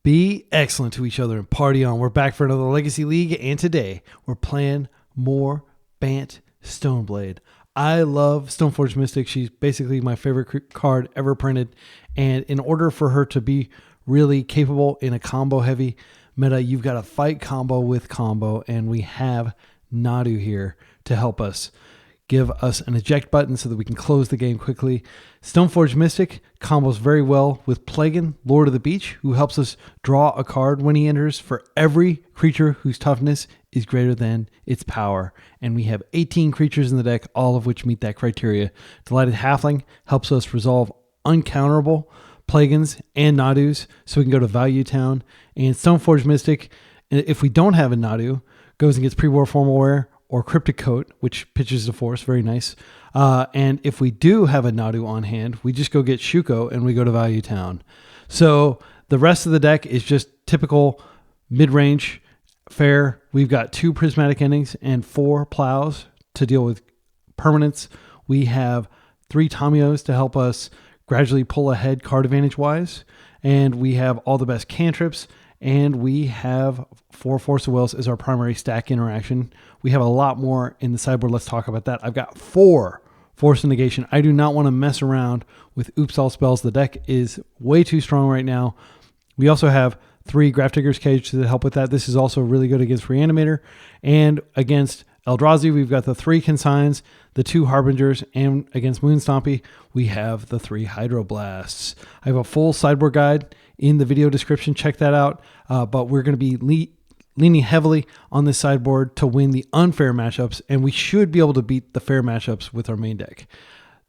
Be excellent to each other and party on. We're back for another Legacy League, and today we're playing more Bant Stoneblade. I love Stoneforge Mystic. She's basically my favorite card ever printed, and in order for her to be really capable in a combo-heavy meta, you've got to fight combo with combo, and we have Nadu here to help us. Give us an eject button so that we can close the game quickly. Stoneforge Mystic combos very well with Plagan, Lord of the Beach, who helps us draw a card when he enters for every creature whose toughness is greater than its power. And we have 18 creatures in the deck, all of which meet that criteria. Delighted Halfling helps us resolve uncounterable Plagans and Nadus, so we can go to Value Town. And Stoneforge Mystic, if we don't have a Nadu, goes and gets Pre-War Formal Wear or Cryptic Coat, which pitches to force, very nice. And if we do have a Nadu on hand, we just go get Shuko and we go to Value Town. So the rest of the deck is just typical mid-range fare. We've got 2 Prismatic Endings and 4 Plows to deal with permanents. We have 3 Tamios to help us gradually pull ahead card advantage-wise. And we have all the best cantrips. And we have 4 Force of Wills as our primary stack interaction. We have a lot more in the sideboard. Let's talk about that. I've got 4 Force of Negation. I do not want to mess around with Oops All Spells. The deck is way too strong right now. We also have 3 Grafdigger's Cage to help with that. This is also really good against Reanimator. And against Eldrazi, we've got the 3 Consigns, the 2 Harbingers, and against Moonstompy, we have the 3 Hydroblasts. I have a full sideboard guide in the video description. Check that out. But we're going to be leaning heavily on this sideboard to win the unfair matchups, and we should be able to beat the fair matchups with our main deck.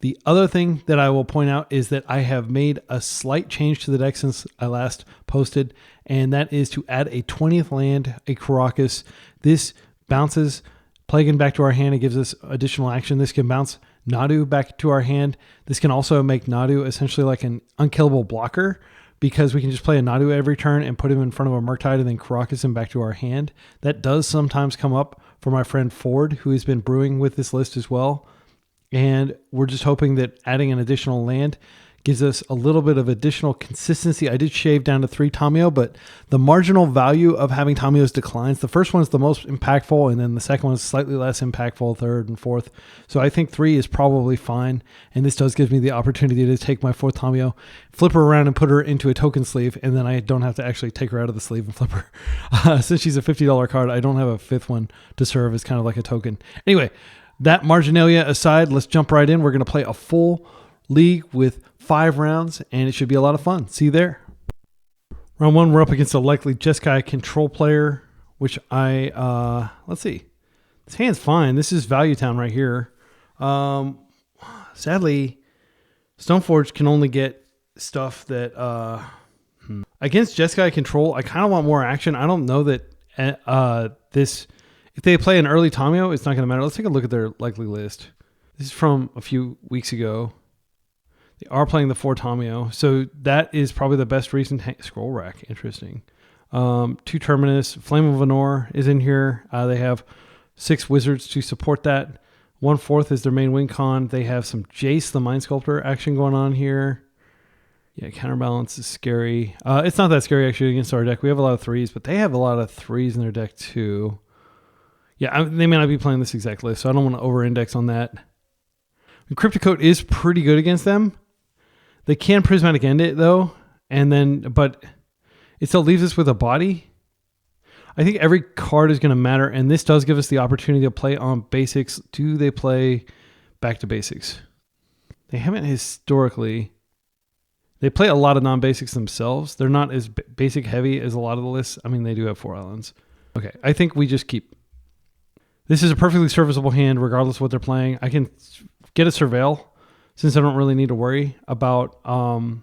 The other thing that I will point out is that I have made a slight change to the deck since I last posted, and that is to add a 20th land, a Karakas. This bounces Plagan back to our hand. It gives us additional action. This can bounce Nadu back to our hand. This can also make Nadu essentially like an unkillable blocker, because we can just play a Nadu every turn and put him in front of a Murktide and then Karakas him back to our hand. That does sometimes come up for my friend Ford, who has been brewing with this list as well. And we're just hoping that adding an additional land gives us a little bit of additional consistency. I did shave down to 3 Tamio, but the marginal value of having Tamios declines. The first one's the most impactful, and then the second one's slightly less impactful, third and fourth. So I think 3 is probably fine, and this does give me the opportunity to take my 4th Tamio, flip her around and put her into a token sleeve, and then I don't have to actually take her out of the sleeve and flip her. Since she's a $50 card, I don't have a 5th one to serve as kind of like a token. Anyway, that marginalia aside, let's jump right in. We're going to play a full league with 5 rounds, and it should be a lot of fun. See you there. Round 1, we're up against a likely Jeskai control player, which let's see. This hand's fine. This is Value Town right here. Sadly, Stoneforge can only get stuff that, against Jeskai control, I kind of want more action. I don't know that if they play an early Tamio, it's not going to matter. Let's take a look at their likely list. This is from a few weeks ago. They are playing the 4 Tamio, so that is probably the best recent scroll rack. Interesting. 2 Terminus. Flame of Venor is in here. They have 6 Wizards to support that. 1/4 is their main win con. They have some Jace, the Mind Sculptor, action going on here. Yeah, Counterbalance is scary. It's not that scary, actually, against our deck. We have a lot of 3s, but they have a lot of 3s in their deck, too. Yeah, they may not be playing this exact list, so I don't want to over-index on that. Cryptic Coat is pretty good against them. They can Prismatic End it, though, but it still leaves us with a body. I think every card is going to matter, and this does give us the opportunity to play on basics. Do they play back to basics? They haven't historically. They play a lot of non-basics themselves. They're not as basic heavy as a lot of the lists. I mean, they do have 4 islands. Okay, I think we just keep. This is a perfectly serviceable hand, regardless of what they're playing. I can get a Surveil, since I don't really need to worry about, I'll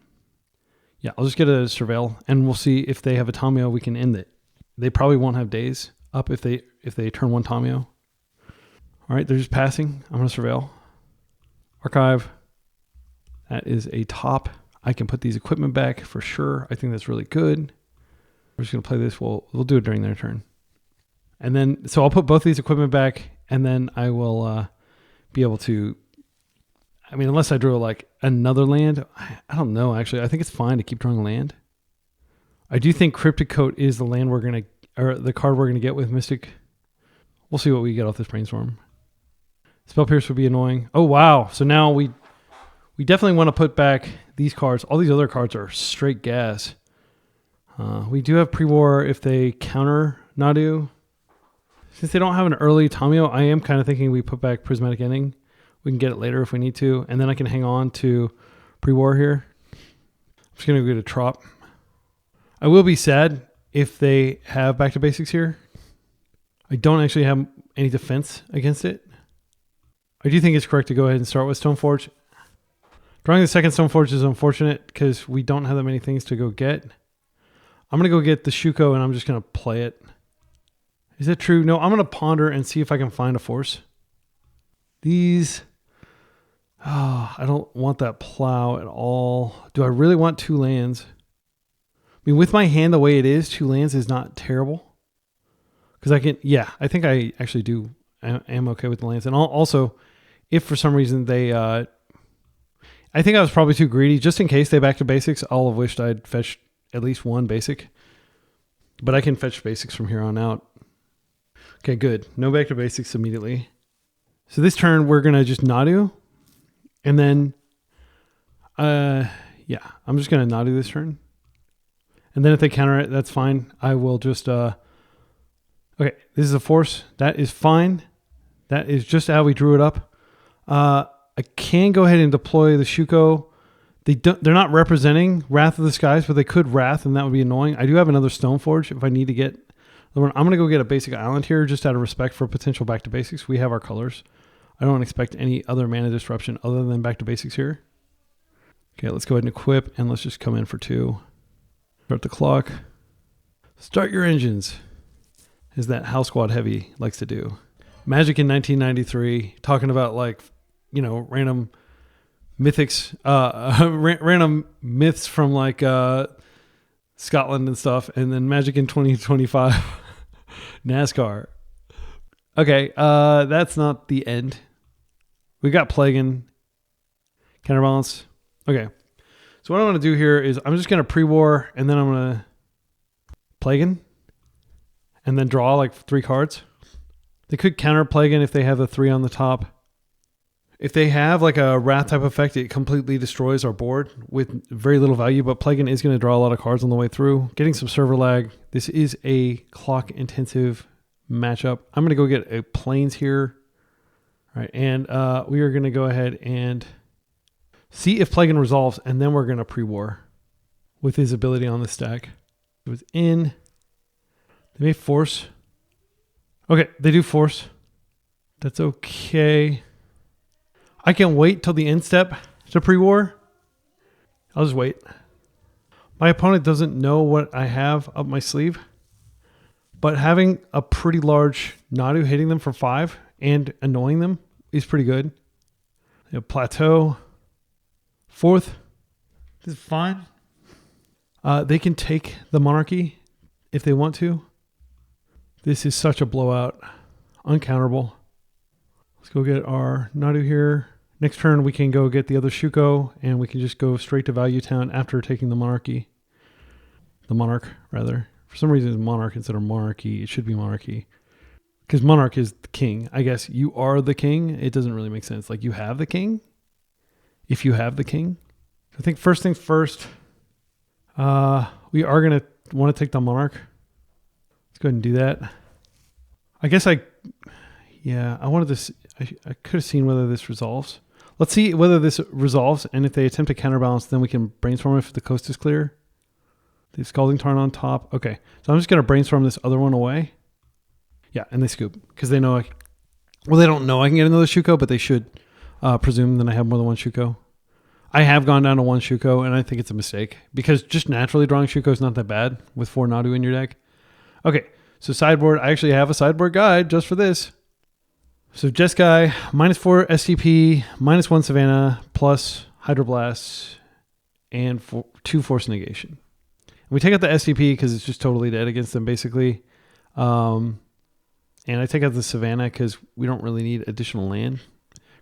just get a Surveil, and we'll see if they have a Tamio, we can end it. They probably won't have days up if they turn 1 Tamio. All right, they're just passing. I'm going to Surveil. Archive. That is a top. I can put these equipment back for sure. I think that's really good. We're just going to play this. We'll do it during their turn. And then, so I'll put both these equipment back, and then I will be able to, I mean, unless I drew like another land, I don't know, actually. I think it's fine to keep drawing land. I do think Cryptic Coat is the land or the card we're gonna get with Mystic. We'll see what we get off this Brainstorm. Spell Pierce would be annoying. Oh wow! So now we definitely want to put back these cards. All these other cards are straight gas. We do have Pre-War if they counter Nadu. Since they don't have an early Tamio, I am kind of thinking we put back Prismatic Ending. We can get it later if we need to, and then I can hang on to Pre-War here. I'm just gonna go to Trop. I will be sad if they have Back to Basics here. I don't actually have any defense against it. I do think it's correct to go ahead and start with Stoneforge. Drawing the second Stoneforge is unfortunate because we don't have that many things to go get. I'm going to go get the Shuko and I'm just going to play it. Is that true? No, I'm going to ponder and see if I can find a force. These... Oh, I don't want that plow at all. Do I really want 2 lands? I mean, with my hand the way it is, 2 lands is not terrible. Because I can... Yeah, I think I actually do. I am okay with the lands. And also, if for some reason they... I think I was probably too greedy. Just in case they back to basics, I'll have wished I'd fetched at least 1 basic. But I can fetch basics from here on out. Okay, good. No back to basics immediately. So this turn, we're going to just Nadu. And then, yeah, I'm just going to Nadu this turn. And then if they counter it, that's fine. I will just, okay, this is a force. That is fine. That is just how we drew it up. I can go ahead and deploy the Shuko. They're not representing Wrath of the Skies, but they could Wrath, and that would be annoying. I do have another Stoneforge if I need to get... I'm going to go get a basic island here just out of respect for potential back to basics. We have our colors. I don't expect any other mana disruption other than back to basics here. Okay, let's go ahead and equip, and let's just come in for 2. Start the clock. Start your engines, as that House Squad Heavy likes to do. Magic in 1993, talking about like, you know, random mythics, random myths from like Scotland and stuff, and then Magic in 2025, NASCAR. Okay, that's not the end. We got Plaguein, Counterbalance. Okay, so what I want to do here is I'm just going to pre-war, and then I'm going to Plaguein, and then draw like 3 cards. They could counter Plaguein if they have the 3 on the top. If they have like a Wrath type effect, it completely destroys our board with very little value, but Plaguein is going to draw a lot of cards on the way through. Getting some server lag. This is a clock intensive matchup. I'm going to go get a Plains here. All right, and we are going to go ahead and see if Plaguein resolves, and then we're going to pre-war with his ability on the stack. It was in. They may force. Okay, they do force. That's okay. I can wait till the end step to pre-war. I'll just wait. My opponent doesn't know what I have up my sleeve, but having a pretty large Nadu hitting them for 5 and annoying them is pretty good. They have Plateau. 4th. This is fine. They can take the Monarchy if they want to. This is such a blowout. Uncounterable. Let's go get our Nadu here. Next turn, we can go get the other Shuko, and we can just go straight to Value Town after taking the Monarchy. The Monarch, rather. For some reason, it's Monarch instead of Monarchy. It should be Monarchy. Because Monarch is the king. I guess you are the king. It doesn't really make sense. Like, you have the king? If you have the king? I think first things first, we are going to want to take the Monarch. Let's go ahead and do that. I guess I wanted this. I could have seen whether this resolves. Let's see whether this resolves, and if they attempt to counterbalance, then we can brainstorm if the coast is clear. The Scalding Tarn on top. Okay, so I'm just going to brainstorm this other one away. Yeah, and they scoop, because they know they don't know I can get another Shuko, but they should presume that I have more than one Shuko. I have gone down to 1 Shuko, and I think it's a mistake, because just naturally drawing Shuko is not that bad with 4 Nadu in your deck. Okay, so sideboard. I actually have a sideboard guide just for this. So Jeskai, -4 SCP, -1 Savannah, plus Hydroblast, and 2 Force Negation. And we take out the SCP because it's just totally dead against them, basically. And I take out the Savannah because we don't really need additional land.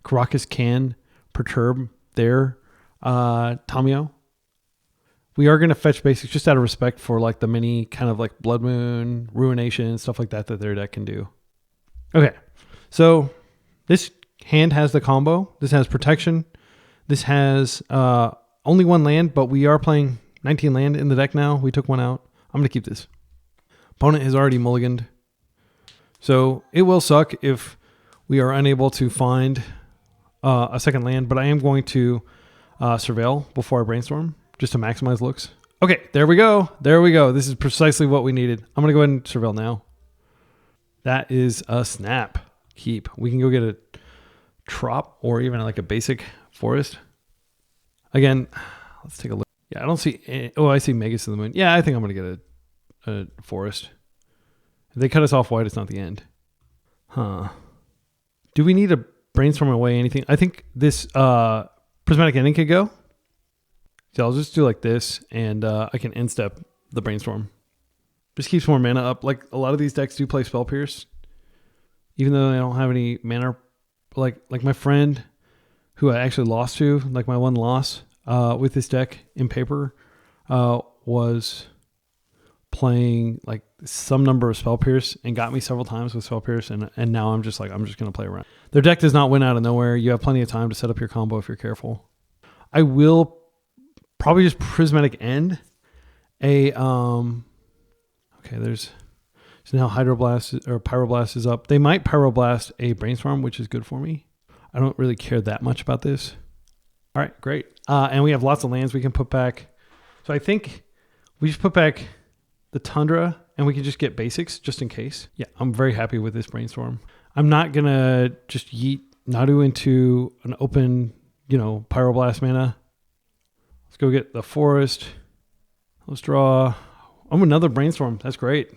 Caracas can perturb their Tamio. We are going to fetch basics just out of respect for like the many kind of like Blood Moon, Ruination, stuff like that their deck can do. Okay, so this hand has the combo. This has protection. This has only 1 land, but we are playing 19 land in the deck now. We took 1 out. I'm going to keep this. Opponent has already mulliganed. So it will suck if we are unable to find a second land, but I am going to surveil before I brainstorm just to maximize looks. Okay, there we go. There we go. This is precisely what we needed. I'm going to go ahead and surveil now. That is a snap. Keep. We can go get a trop or even like a basic forest. Again, let's take a look. Yeah, I don't see any, oh, I see Magus of the Moon. Yeah, I think I'm going to get a forest. If they cut us off white, it's not the end. Huh. Do we need to brainstorm away anything? I think this Prismatic Ending could go. So I'll just do like this, and I can end step the brainstorm. Just keeps more mana up. Like a lot of these decks do play Spell Pierce, even though they don't have any mana. Like my friend, who I actually lost to, like my one loss with this deck in paper, was playing like some number of Spell Pierce and got me several times with Spell Pierce, and now I'm just like, I'm just going to play around. Their deck does not win out of nowhere. You have plenty of time to set up your combo if you're careful. I will probably just Prismatic End a okay, so now Hydroblast or Pyroblast is up. They might Pyroblast a Brainstorm, which is good for me. I don't really care that much about this. All right, great. And we have lots of lands we can put back. So I think we just put back the Tundra, and we can just get basics just in case. Yeah, I'm very happy with this Brainstorm. I'm not going to just yeet Nadu into an open, Pyroblast mana. Let's go get the forest. Let's draw. Oh, another Brainstorm. That's great.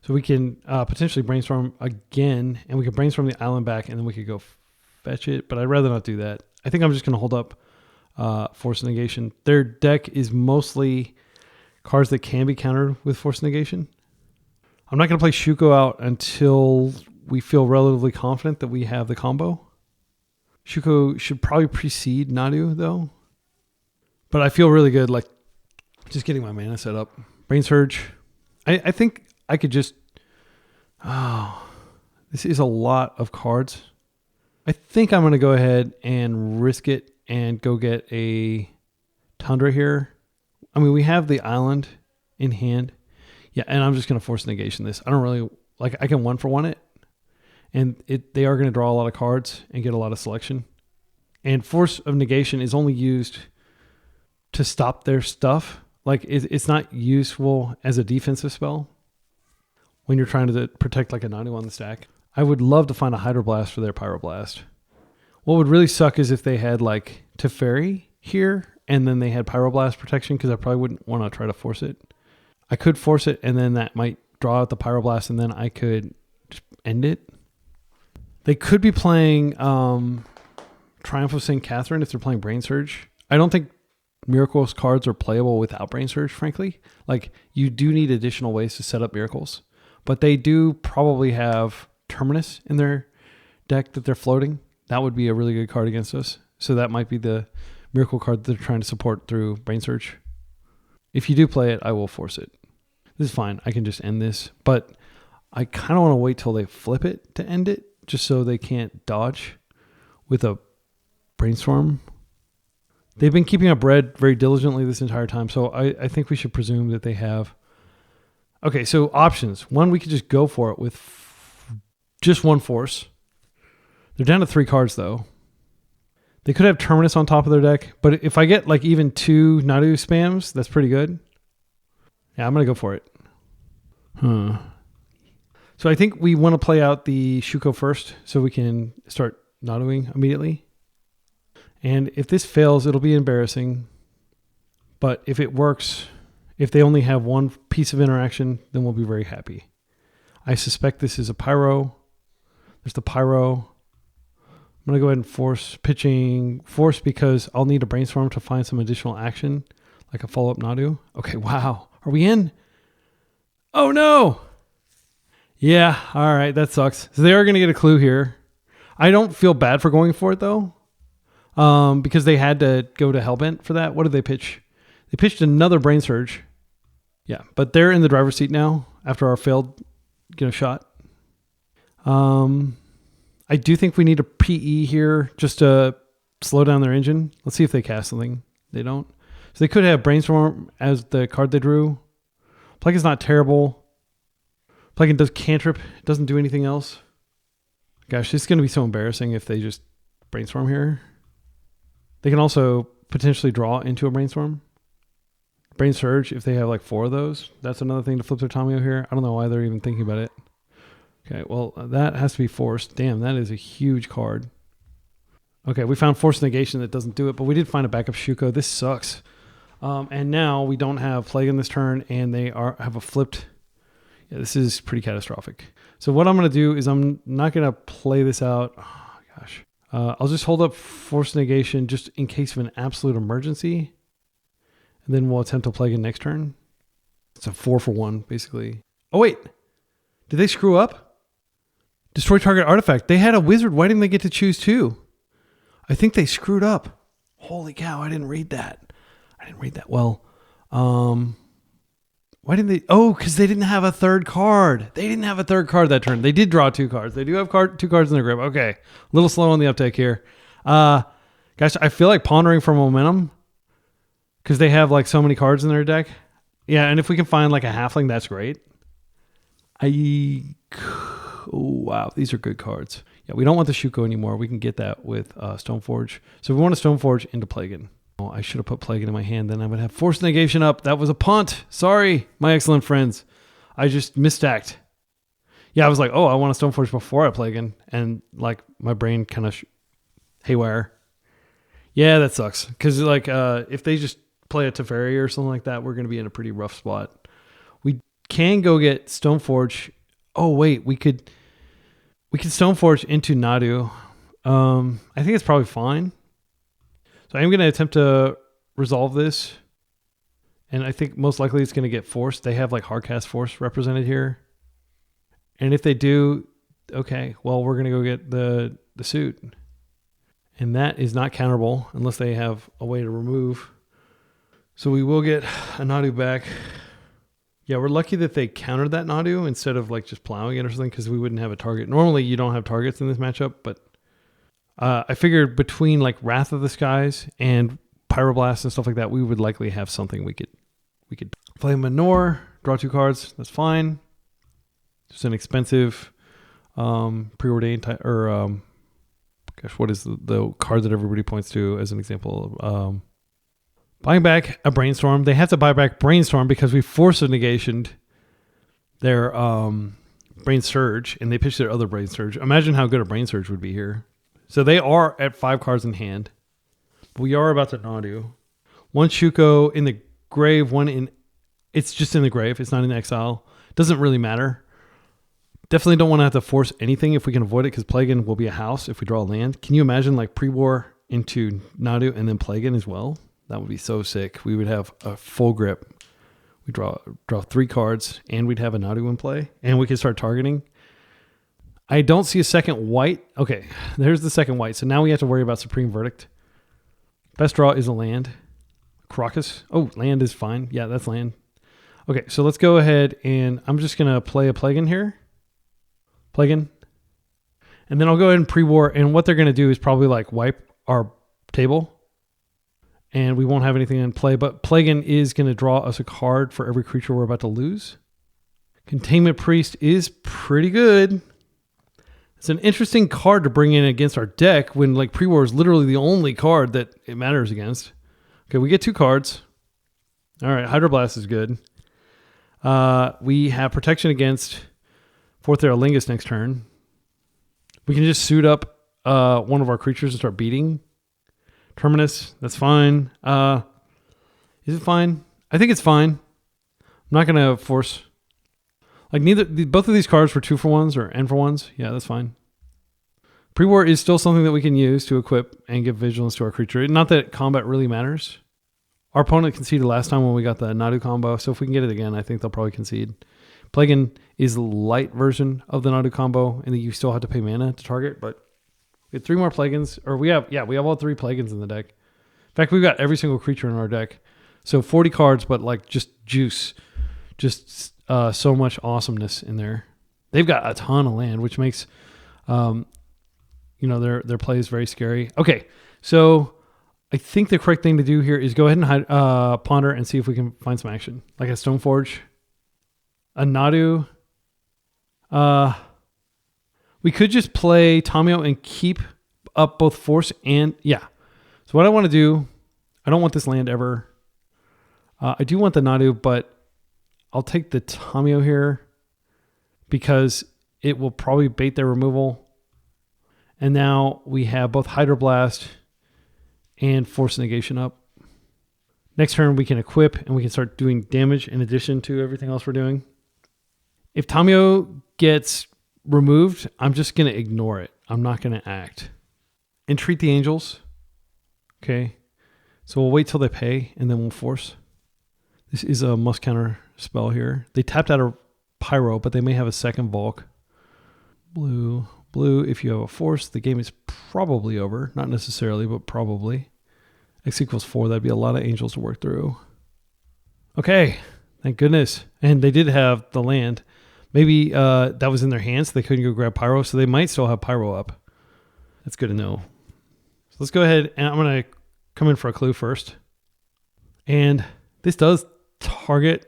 So we can potentially Brainstorm again, and we can Brainstorm the island back, and then we could go fetch it. But I'd rather not do that. I think I'm just going to hold up Force Negation. Their deck is mostly cards that can be countered with Force Negation. I'm not going to play Shuko out until we feel relatively confident that we have the combo. Shuko should probably precede Nadu, though. But I feel really good, like, just getting my mana set up. Brain Surge. I think I could just... Oh, this is a lot of cards. I think I'm going to go ahead and risk it and go get a Tundra here. I mean, we have the island in hand. Yeah, and I'm just going to Force Negation this. I don't really... Like, I can 1-for-1 it. And they are going to draw a lot of cards and get a lot of selection. And Force of Negation is only used to stop their stuff. Like, it's not useful as a defensive spell when you're trying to protect like a Nanu on the stack. I would love to find a Hydroblast for their Pyroblast. What would really suck is if they had like Teferi here and then they had Pyroblast protection, because I probably wouldn't want to try to force it. I could force it, and then that might draw out the Pyroblast, and then I could just end it. They could be playing Triumph of St. Catherine if they're playing Brain Surge. I don't think Miracles cards are playable without Brain Surge, frankly. Like, you do need additional ways to set up Miracles. But they do probably have Terminus in their deck that they're floating. That would be a really good card against us. So that might be the Miracle card that they're trying to support through Brain Surge. If you do play it, I will force it. This is fine. I can just end this. But I kind of want to wait till they flip it to end it, just so they can't dodge with a Brainstorm. They've been keeping up red very diligently this entire time, so I think we should presume that they have... Okay, so options. One, we could just go for it with just one force. They're down to 3 cards, though. They could have Terminus on top of their deck, but if I get like even 2 Nadu spams, that's pretty good. Yeah, I'm going to go for it. So I think we want to play out the Shuko first so we can start Naduing immediately. And if this fails, it'll be embarrassing. But if it works, if they only have one piece of interaction, then we'll be very happy. I suspect this is a Pyro. There's the Pyro. I'm going to go ahead and force because I'll need a Brainstorm to find some additional action, like a follow-up Nadu. Okay, wow. Are we in? Oh, no. Yeah, all right, that sucks. So they are going to get a clue here. I don't feel bad for going for it, though, because they had to go to Hellbent for that. What did they pitch? They pitched another Brain Surge. Yeah, but they're in the driver's seat now after our failed shot. I do think we need a PE here just to slow down their engine. Let's see if they cast something. They don't. So they could have Brainstorm as the card they drew. Plague is not terrible. Plague does cantrip. It doesn't do anything else. Gosh, this is going to be so embarrassing if they just Brainstorm here. They can also potentially draw into a Brainstorm. Brain Surge, if they have like 4 of those. That's another thing to flip their Tomio here. I don't know why they're even thinking about it. Okay, well, that has to be forced. Damn, that is a huge card. Okay, we found Force Negation that doesn't do it, but we did find a backup Shuko. This sucks. And now we don't have Plague in this turn, and they have a flipped. Yeah, this is pretty catastrophic. So what I'm going to do is I'm not going to play this out. Oh, gosh. I'll just hold up Force Negation just in case of an absolute emergency. And then we'll attempt to Plague in next turn. It's a 4-for-1, basically. Oh, wait. Did they screw up? Destroy target artifact. They had a wizard. Why didn't they get to choose 2? I think they screwed up. Holy cow, I didn't read that. Well. Why didn't they? Oh, because they didn't have a third card. They didn't have a third card that turn. They did draw 2 cards. They do have 2 cards in their grip. Okay. A little slow on the uptake here. Guys, I feel like pondering for momentum because they have like so many cards in their deck. Yeah, and if we can find like a halfling, that's great. Oh, wow, these are good cards. Yeah, we don't want the Shuko anymore. We can get that with Stoneforge. So we want to Stoneforge into Plaguein. Oh, I should have put Plaguein in my hand. Then I would have Force Negation up. That was a punt. Sorry, my excellent friends. I just misstacked. Yeah, I was like, oh, I want to Stoneforge before I Plaguein. And like my brain kind of haywire. Yeah, that sucks. Because like if they just play a Teferi or something like that, we're going to be in a pretty rough spot. We can go get Stoneforge. Oh, wait, we could Stoneforge into Nadu. I think it's probably fine. So I'm going to attempt to resolve this. And I think most likely it's going to get forced. They have like Hardcast Force represented here. And if they do, okay, well, we're going to go get the suit. And that is not counterable unless they have a way to remove. So we will get a Nadu back. Yeah, we're lucky that they countered that Nadu instead of like just plowing it or something because we wouldn't have a target. Normally you don't have targets in this matchup, but I figured between like Wrath of the Skies and Pyroblast and stuff like that, we would likely have something we could play Manor, draw 2 cards. That's fine. Just an expensive preordained gosh, what is the card that everybody points to as an example of buying back a Brainstorm. They had to buy back Brainstorm because we force negationed their Brain Surge, and they pitched their other Brain Surge. Imagine how good a Brain Surge would be here. So they are at 5 cards in hand. We are about to Nadu. 1 Shuko in the grave, 1 in... It's just in the grave. It's not in exile. Doesn't really matter. Definitely don't want to have to force anything if we can avoid it because Plaguein will be a house if we draw a land. Can you imagine like pre-war into Nadu and then Plaguein as well? That would be so sick. We would have a full grip. We draw 3 cards and we'd have a Nadu in play and we could start targeting. I don't see a second white. Okay, there's the second white. So now we have to worry about Supreme Verdict. Best draw is a land. Crocus. Oh, land is fine. Yeah, that's land. Okay, so let's go ahead and I'm just going to play a Plaguein here. Plaguein. And then I'll go ahead and pre-war. And what they're going to do is probably like wipe our table. And we won't have anything in play. But Plaguein is going to draw us a card for every creature we're about to lose. Containment Priest is pretty good. It's an interesting card to bring in against our deck when like pre-war is literally the only card that it matters against. Okay, we get 2 cards. All right, Hydroblast is good. We have protection against Fourth Aerolingus next turn. We can just suit up one of our creatures and start beating. Terminus, that's fine. Is it fine? I think it's fine. I'm not going to force... Like both of these cards were 2-for-1s or N-for-1s. Yeah, that's fine. Pre-war is still something that we can use to equip and give vigilance to our creature. Not that combat really matters. Our opponent conceded last time when we got the Nadu combo, so if we can get it again, I think they'll probably concede. Plaguein is the light version of the Nadu combo, and then you still have to pay mana to target, but we have 3 more Plagueins, or we have all 3 Plagueins in the deck. In fact, we've got every single creature in our deck. So 40 cards, but like just juice. Just so much awesomeness in there. They've got a ton of land, which makes their plays very scary. Okay, so I think the correct thing to do here is go ahead and ponder and see if we can find some action. Like a Stoneforge, a Nadu. We could just play Tamiyo and keep up both force and... Yeah. So what I want to do... I don't want this land ever. I do want the Nadu, but I'll take the Tamiyo here because it will probably bait their removal. And now we have both Hydroblast and Force Negation up. Next turn we can equip and we can start doing damage in addition to everything else we're doing. If Tamiyo gets removed, I'm just going to ignore it. I'm not going to act. Entreat the Angels. Okay. So we'll wait till they pay and then we'll force. This is a must counter spell here. They tapped out a Pyro, but they may have a second Volk. Blue. If you have a force, the game is probably over. Not necessarily, but probably. X equals 4. That'd be a lot of angels to work through. Okay. Thank goodness. And they did have the land. Maybe that was in their hands. They couldn't go grab Pyro, so they might still have Pyro up. That's good to know. So let's go ahead, and I'm going to come in for a clue first. And this does target,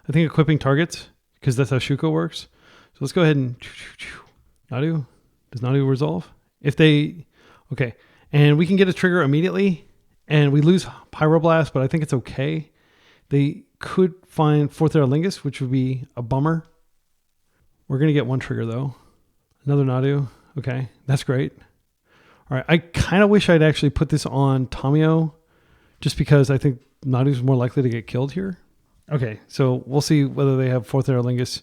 I think, equipping targets, because that's how Shuko works. So let's go ahead and... Nadu? Does Nadu resolve? If they... Okay. And we can get a trigger immediately, and we lose Pyroblast, but I think it's okay. They could find Fourth Aerolingus, which would be a bummer. We're going to get one trigger, though. Another Nadu. Okay, that's great. All right, I kind of wish I'd actually put this on Tamiyo, just because I think Nadu's more likely to get killed here. Okay, so we'll see whether they have Fourth Aerolingus.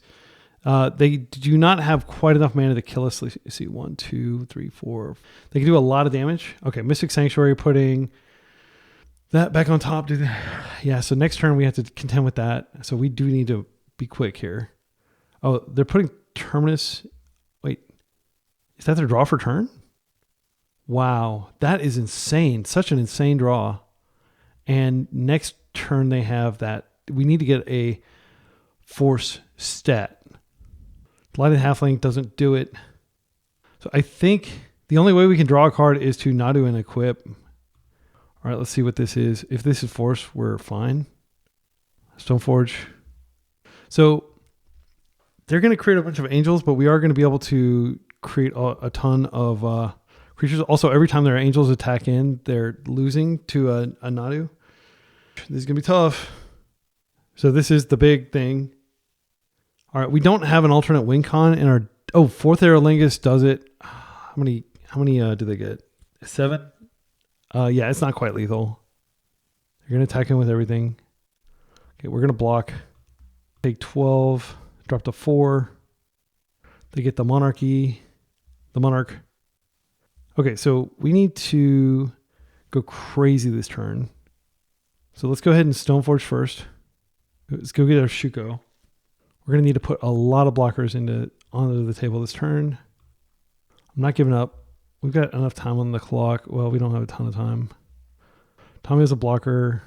They do not have quite enough mana to kill us. Let's see, 1, 2, 3, 4. They can do a lot of damage. Okay, Mystic Sanctuary, putting that back on top. Yeah, so next turn we have to contend with that. So we do need to be quick here. Oh, they're putting Terminus. Wait, is that their draw for turn? Wow, that is insane. Such an insane draw. And next turn they have that. We need to get a force stat. Lighted Halfling doesn't do it. So I think the only way we can draw a card is to Nadu and equip. All right, let's see what this is. If this is force, we're fine. Stoneforge. So they're going to create a bunch of angels, but we are going to be able to create a ton of creatures. Also, every time their angels attack in, they're losing to a Nadu. This is going to be tough. So this is the big thing. All right, we don't have an alternate win con in our... Oh, Fourth Aerolingus does it. How many do they get? 7? Yeah, it's not quite lethal. They're going to attack him with everything. Okay, we're going to block. Take 12. Drop to 4. They get the Monarchy. The Monarch. Okay, so we need to go crazy this turn. So let's go ahead and Stoneforge first. Let's go get our Shuko. We're going to need to put a lot of blockers onto the table this turn. I'm not giving up. We've got enough time on the clock. Well, we don't have a ton of time. Tamiyo's a blocker.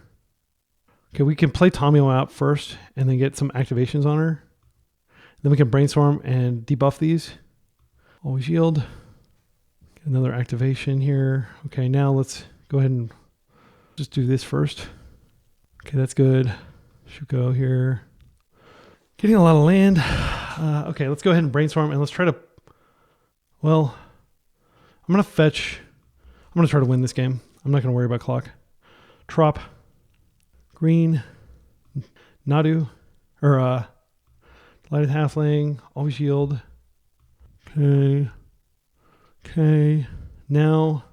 Okay, we can play Tamiyo out first and then get some activations on her. Then we can brainstorm and debuff these. Always yield. Get another activation here. Okay, now let's go ahead and just do this first. Okay, that's good. Shuko here. Getting a lot of land. Okay, let's go ahead and brainstorm and let's try to... Well, I'm going to fetch... I'm going to try to win this game. I'm not going to worry about clock. Trop. Green. Nadu. Or, Lighted Halfling. Always yield. Okay. Okay. Now,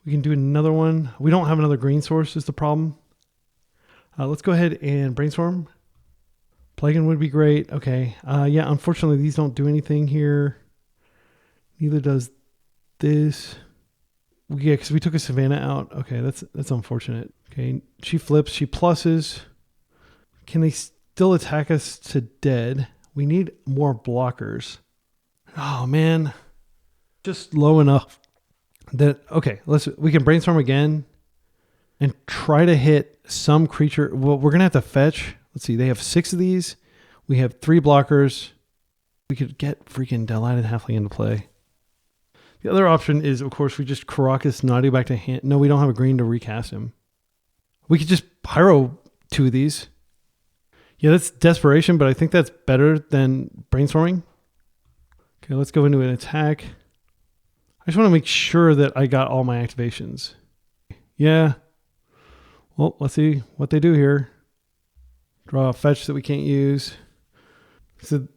we can do another one. We don't have another green source is the problem. Let's go ahead and brainstorm. Plagan would be great. Okay. Yeah, unfortunately, these don't do anything here. Neither does this. Yeah, because we took a Savannah out. Okay, that's unfortunate. Okay, she flips. She pluses. Can they still attack us to dead? We need more blockers. Oh, man. Just low enough that... Okay, we can brainstorm again. and try to hit some creature. Well, we're going to have to fetch. Let's see. They have 6 of these. We have 3 blockers. We could get freaking Delighted Halfling into play. The other option is, of course, we just Karakas Nadu back to hand. No, we don't have a green to recast him. We could just Pyro 2 of these. Yeah, that's desperation, but I think that's better than brainstorming. Okay, let's go into an attack. I just want to make sure that I got all my activations. Yeah. Well, let's see what they do here. Draw a fetch that we can't use. So,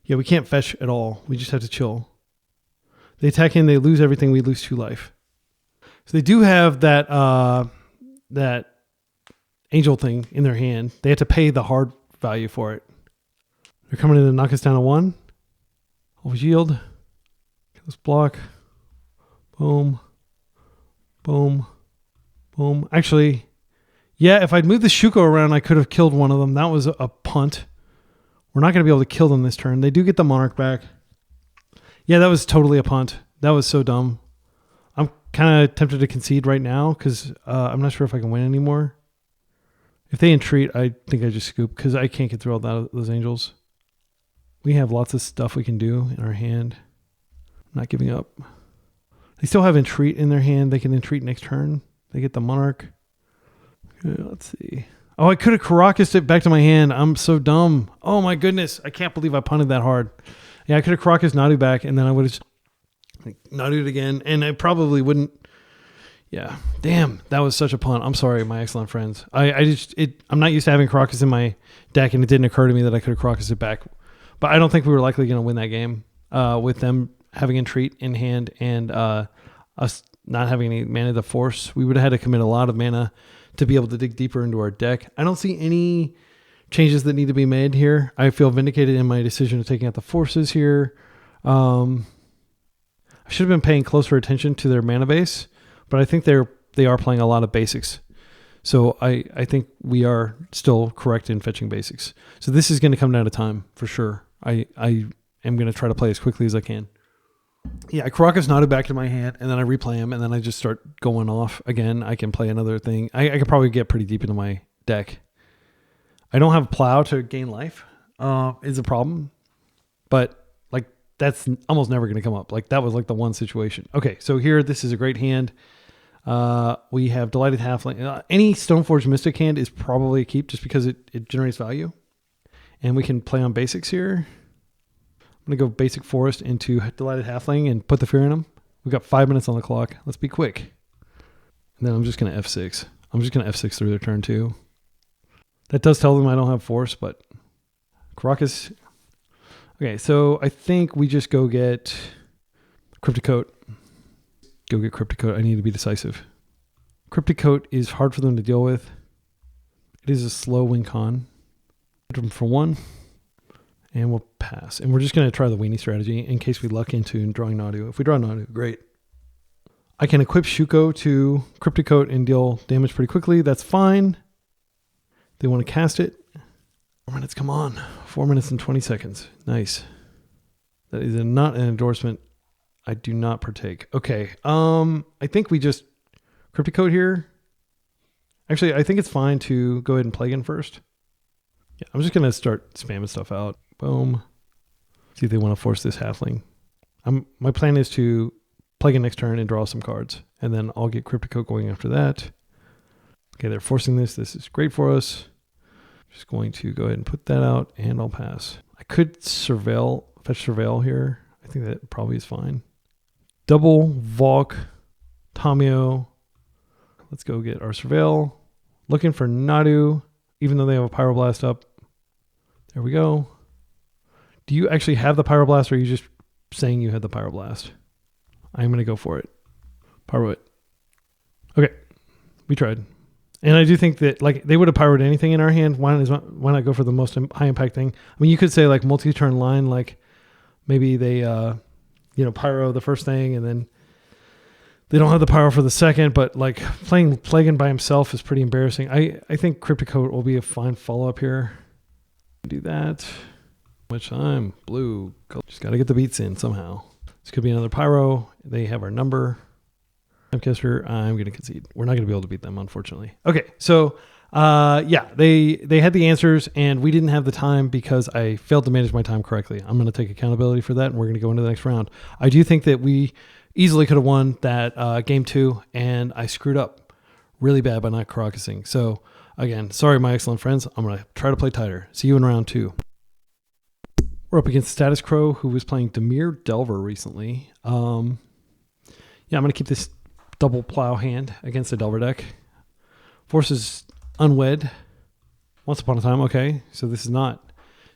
yeah, we can't fetch at all. We just have to chill. They attack in, they lose everything, we lose 2 life. So they do have that that angel thing in their hand. They have to pay the hard value for it. They're coming in to knock us down to 1. Always yield. Let's block. Boom. Boom. Boom. Actually, yeah, if I'd moved the Shuko around, I could have killed one of them. That was a punt. We're not going to be able to kill them this turn. They do get the Monarch back. Yeah, that was totally a punt. That was so dumb. I'm kind of tempted to concede right now because I'm not sure if I can win anymore. If they entreat, I think I just scoop because I can't get through all those angels. We have lots of stuff we can do in our hand. I'm not giving up. They still have entreat in their hand. They can entreat next turn. They get the Monarch. Okay, let's see. Oh, I could have Karakas it back to my hand. I'm so dumb. Oh my goodness. I can't believe I punted that hard. Yeah, I could have Karakas Nadu back and then I would have Nadu'd again and I probably wouldn't. Yeah. Damn. That was such a punt. I'm sorry, my excellent friends. I'm not used to having Karakas in my deck and it didn't occur to me that I could have Karakas it back. But I don't think we were likely going to win that game with them having entreat in hand and us not having any mana to force. We would have had to commit a lot of mana to be able to dig deeper into our deck. I don't see any changes that need to be made here. I feel vindicated in my decision of taking out the forces here. I should have been paying closer attention to their mana base, but I think they are playing a lot of basics. So I think we are still correct in fetching basics. So this is going to come down to time for sure. I am going to try to play as quickly as I can. Yeah, I Karakas Nadu back to my hand, and then I replay him, and then I just start going off again. I can play another thing. I could probably get pretty deep into my deck. I don't have Plow to gain life. Is a problem, but like that's almost never going to come up. Like that was like the one situation. Okay, so here this is a great hand. We have Delighted Halfling. Any Stoneforge Mystic hand is probably a keep just because it generates value, and we can play on basics here. I'm going to go Basic Forest into Delighted Halfling and put the fear in him. We've got 5 minutes on the clock. Let's be quick. And then I'm just going to F6. I'm just going to F6 through their turn too. That does tell them I don't have force, but Karakas. Okay, so I think we just go get Cryptic Coat. Go get Cryptic Coat. I need to be decisive. Cryptic Coat is hard for them to deal with. It is a slow win con. Put them for 1. And we'll pass. And we're just going to try the weenie strategy in case we luck into drawing Nadu. If we draw Nadu, great. I can equip Shuko to Cryptic Coat and deal damage pretty quickly. That's fine. They want to cast it. 4 minutes, come on. 4 minutes and 20 seconds. Nice. That is not an endorsement. I do not partake. Okay. I think we just Cryptic Coat here. Actually, I think it's fine to go ahead and play again first. Yeah, I'm just going to start spamming stuff out. Boom. See if they want to force this halfling. My plan is to play again next turn and draw some cards. And then I'll get Cryptic Coat going after that. Okay, they're forcing this. This is great for us. Just going to go ahead and put that out and I'll pass. I could fetch Surveil here. I think that probably is fine. Double Valk, Tamio. Let's go get our Surveil. Looking for Nadu, even though they have a Pyroblast up. There we go. Do you actually have the Pyroblast or are you just saying you had the Pyroblast? I'm going to go for it. Pyro it. Okay. We tried. And I do think that like they would have pyroed anything in our hand. Why not go for the most high impact thing? I mean, you could say like multi-turn line, like maybe they, pyro the first thing and then they don't have the pyro for the second, but like playing Plagan by himself is pretty embarrassing. I think Cryptic Coat will be a fine follow-up here. Do that. Much time. Blue. Just got to get the beats in somehow. This could be another pyro. They have our number. Timecaster, I'm going to concede. We're not going to be able to beat them, unfortunately. Okay, so yeah, they had the answers, and we didn't have the time because I failed to manage my time correctly. I'm going to take accountability for that, and we're going to go into the next round. I do think that we easily could have won that game 2, and I screwed up really bad by not Caracasing. So again, sorry, my excellent friends. I'm going to try to play tighter. See you in round 2. We're up against Status Crow, who was playing Dimir Delver recently. Yeah, I'm going to keep this double plow hand against the Delver deck. Forces Unwed. Once upon a time. Okay, so this is not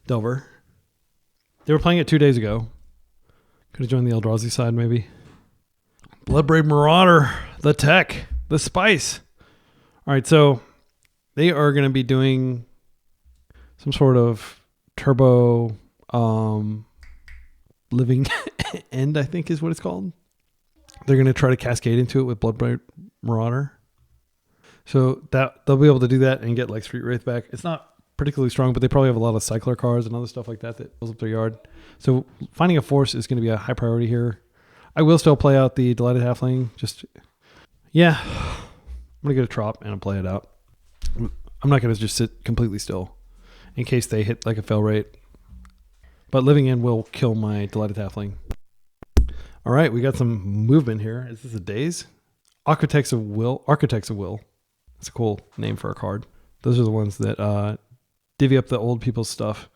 Delver. They were playing it 2 days ago. Could have joined the Eldrazi side, maybe. Bloodbraid Marauder. The tech. The spice. All right, so they are going to be doing some sort of turbo living end, I think is what it's called. They're going to try to cascade into it with Bloodbraid Marauder. So that they'll be able to do that and get like Street Wraith back. It's not particularly strong, but they probably have a lot of cycler cards and other stuff like that fills up their yard. So finding a force is going to be a high priority here. I will still play out the Delighted Halfling. Yeah, I'm going to get a trop and I'll play it out. I'm not going to just sit completely still in case they hit like a fail rate. But living in will kill my Delighted Halfling. All right, we got some movement here. Is this a Daze? Architects of Will. That's a cool name for a card. Those are the ones that divvy up the old people's stuff.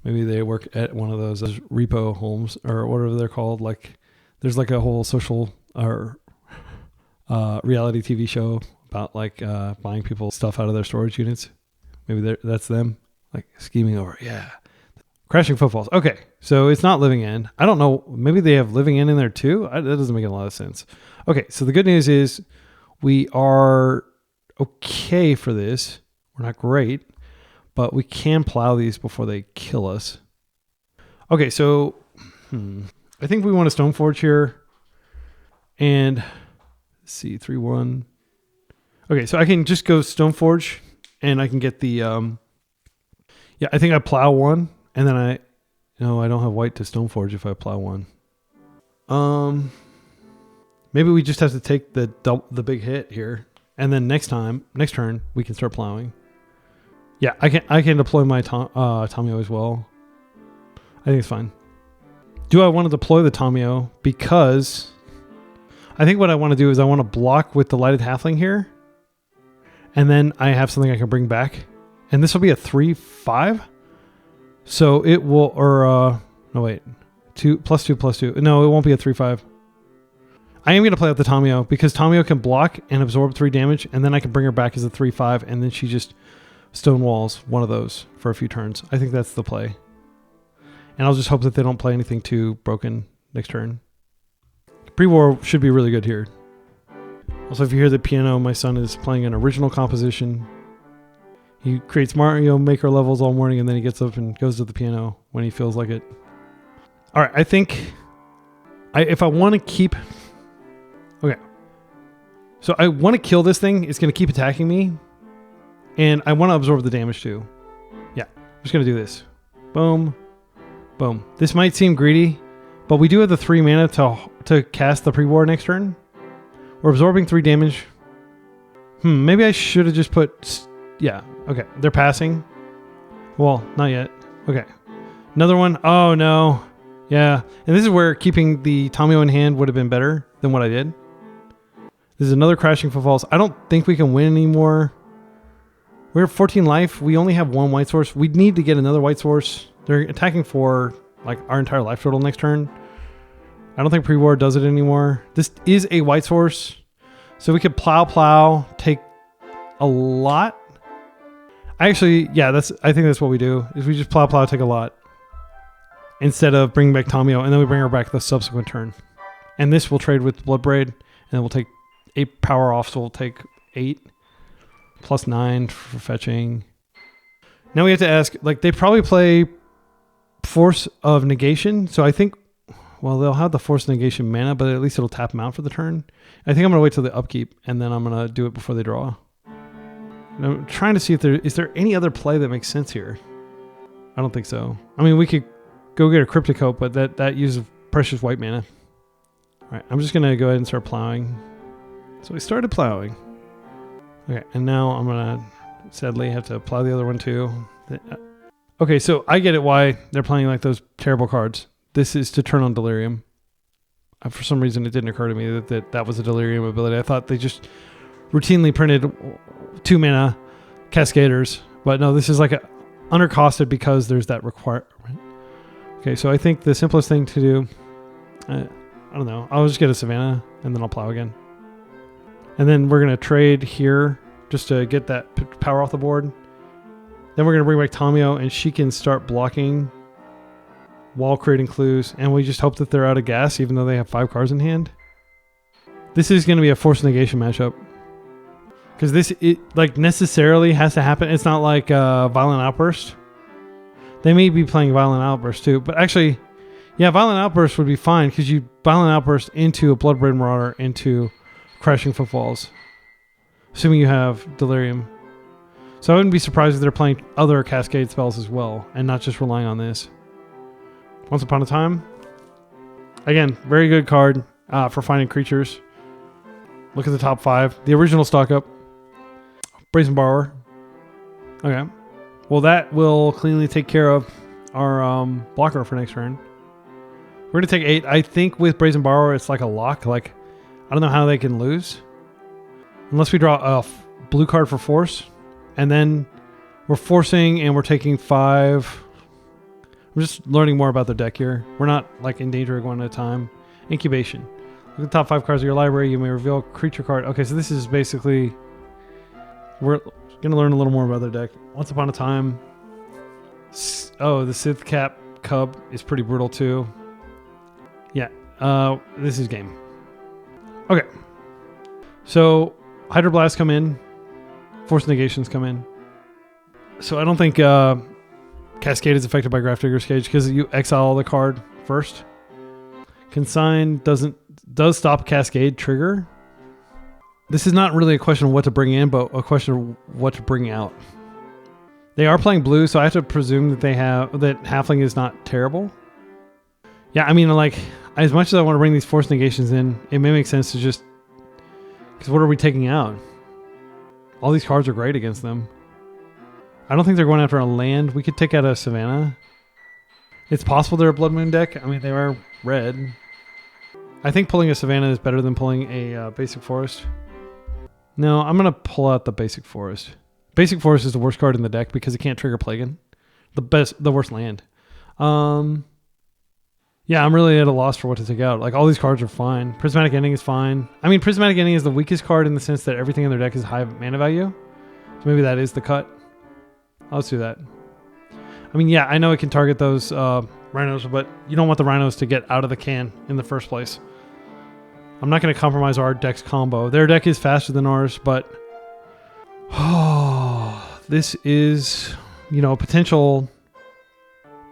Maybe they work at one of those repo homes or whatever they're called. Like, there's like a whole social or reality TV show about like buying people's stuff out of their storage units. Maybe that's them, like scheming over. Yeah. Crashing Footfalls. Okay, so it's not Living End. I don't know. Maybe they have Living End in there too. That doesn't make a lot of sense. Okay, so the good news is we are okay for this. We're not great, but we can plow these before they kill us. Okay, so I think we want to Stoneforge here. And let's see, 3-1. Okay, so I can just go Stoneforge and I can get the... yeah, I think I plow one. And then I don't have white to Stoneforge if I plow one. Maybe we just have to take the big hit here, and then next turn we can start plowing. Yeah, I can deploy my Tomio as well. I think it's fine. Do I want to deploy the Tomio? Because I think what I want to do is I want to block with the Lighted Halfling here, and then I have something I can bring back, and this will be a 3/5. So it will, no wait, 2 + 2 + 2. No, it won't be a 3/5. I am going to play out the Tomio because Tomio can block and absorb 3 damage, and then I can bring her back as a 3/5, and then she just stonewalls one of those for a few turns. I think that's the play. And I'll just hope that they don't play anything too broken next turn. Pre-war should be really good here. Also, if you hear the piano, my son is playing an original composition. He creates Mario Maker levels all morning, and then he gets up and goes to the piano when he feels like it. All right, I think if I want to keep... Okay. So I want to kill this thing. It's going to keep attacking me. And I want to absorb the damage too. Yeah, I'm just going to do this. Boom. Boom. This might seem greedy, but we do have the 3 mana to cast the pre-war next turn. We're absorbing 3 damage. Maybe I should have just put... Yeah, okay. They're passing. Well, not yet. Okay. Another one. Oh, no. Yeah. And this is where keeping the Tomio in hand would have been better than what I did. This is another Crashing Footfalls. I don't think we can win anymore. We're at 14 life. We only have 1 white source. We need to get another white source. They're attacking for like our entire life total next turn. I don't think pre-war does it anymore. This is a white source. So we could plow, take a lot. Actually, yeah, I think that's what we do, is we just plow, take a lot. Instead of bringing back Tomio, and then we bring her back the subsequent turn. And this will trade with Bloodbraid, and then we'll take 8 power off, so we'll take 8 plus 9 for fetching. Now we have to ask, like, they probably play Force of Negation, so I think, well, they'll have the Force of Negation mana, but at least it'll tap them out for the turn. I think I'm going to wait till the upkeep, and then I'm going to do it before they draw. And I'm trying to see if is there any other play that makes sense here. I don't think so. I mean, we could go get a Cryptic Hope, but that uses precious white mana. All right, I'm just going to go ahead and start plowing. So we started plowing. Okay, and now I'm gonna sadly have to plow the other one too. Okay, so I get it why they're playing like those terrible cards. This is to turn on Delirium. For some reason, it didn't occur to me that was a Delirium ability. I thought they just routinely printed 2 mana Cascaders, but no, this is like undercosted because there's that requirement. Okay, so I think the simplest thing to do, I don't know, I'll just get a Savannah and then I'll plow again. And then we're going to trade here just to get that power off the board. Then we're going to bring back Tamio and she can start blocking while creating clues. And we just hope that they're out of gas even though they have 5 cards in hand. This is going to be a force negation matchup. Because this like necessarily has to happen. It's not like Violent Outburst. They may be playing Violent Outburst too. But actually, yeah, Violent Outburst would be fine because you Violent Outburst into a Bloodbraid Marauder into Crashing Footfalls. Assuming you have Delirium. So I wouldn't be surprised if they're playing other Cascade spells as well. And not just relying on this. Once Upon a Time. Again, very good card for finding creatures. Look at the top 5. The original stock up. Brazen Borrower. Okay. Well, that will cleanly take care of our blocker for next turn. We're going to take 8. I think with Brazen Borrower, it's like a lock. Like, I don't know how they can lose. Unless we draw a blue card for force. And then we're forcing and we're taking 5. I'm just learning more about their deck here. We're not like in danger of going at a time. Incubation. Look at the top 5 cards of your library. You may reveal a creature card. Okay, so this is basically... We're going to learn a little more about their deck. Once Upon a Time. Oh, the Sith Cap Cub is pretty brutal too. Yeah, this is game. Okay. So, Hydroblast come in. Force Negations come in. So I don't think Cascade is affected by Grafdigger's Cage because you exile the card first. Consign does stop Cascade trigger. This is not really a question of what to bring in, but a question of what to bring out. They are playing blue, so I have to presume that that Halfling is not terrible. Yeah, I mean, like, as much as I want to bring these Force Negations in, it may make sense to just... Because what are we taking out? All these cards are great against them. I don't think they're going after a land. We could take out a Savannah. It's possible they're a Blood Moon deck. I mean, they are red. I think pulling a Savannah is better than pulling a Basic Forest. No, I'm going to pull out the Basic Forest. Basic Forest is the worst card in the deck because it can't trigger Plaguein. The worst land. Yeah, I'm really at a loss for what to take out. Like, all these cards are fine. Prismatic Ending is fine. I mean, Prismatic Ending is the weakest card in the sense that everything in their deck is high mana value. So maybe that is the cut. Let's do that. I mean, yeah, I know it can target those rhinos, but you don't want the rhinos to get out of the can in the first place. I'm not going to compromise our deck's combo. Their deck is faster than ours, but... this is, a potential...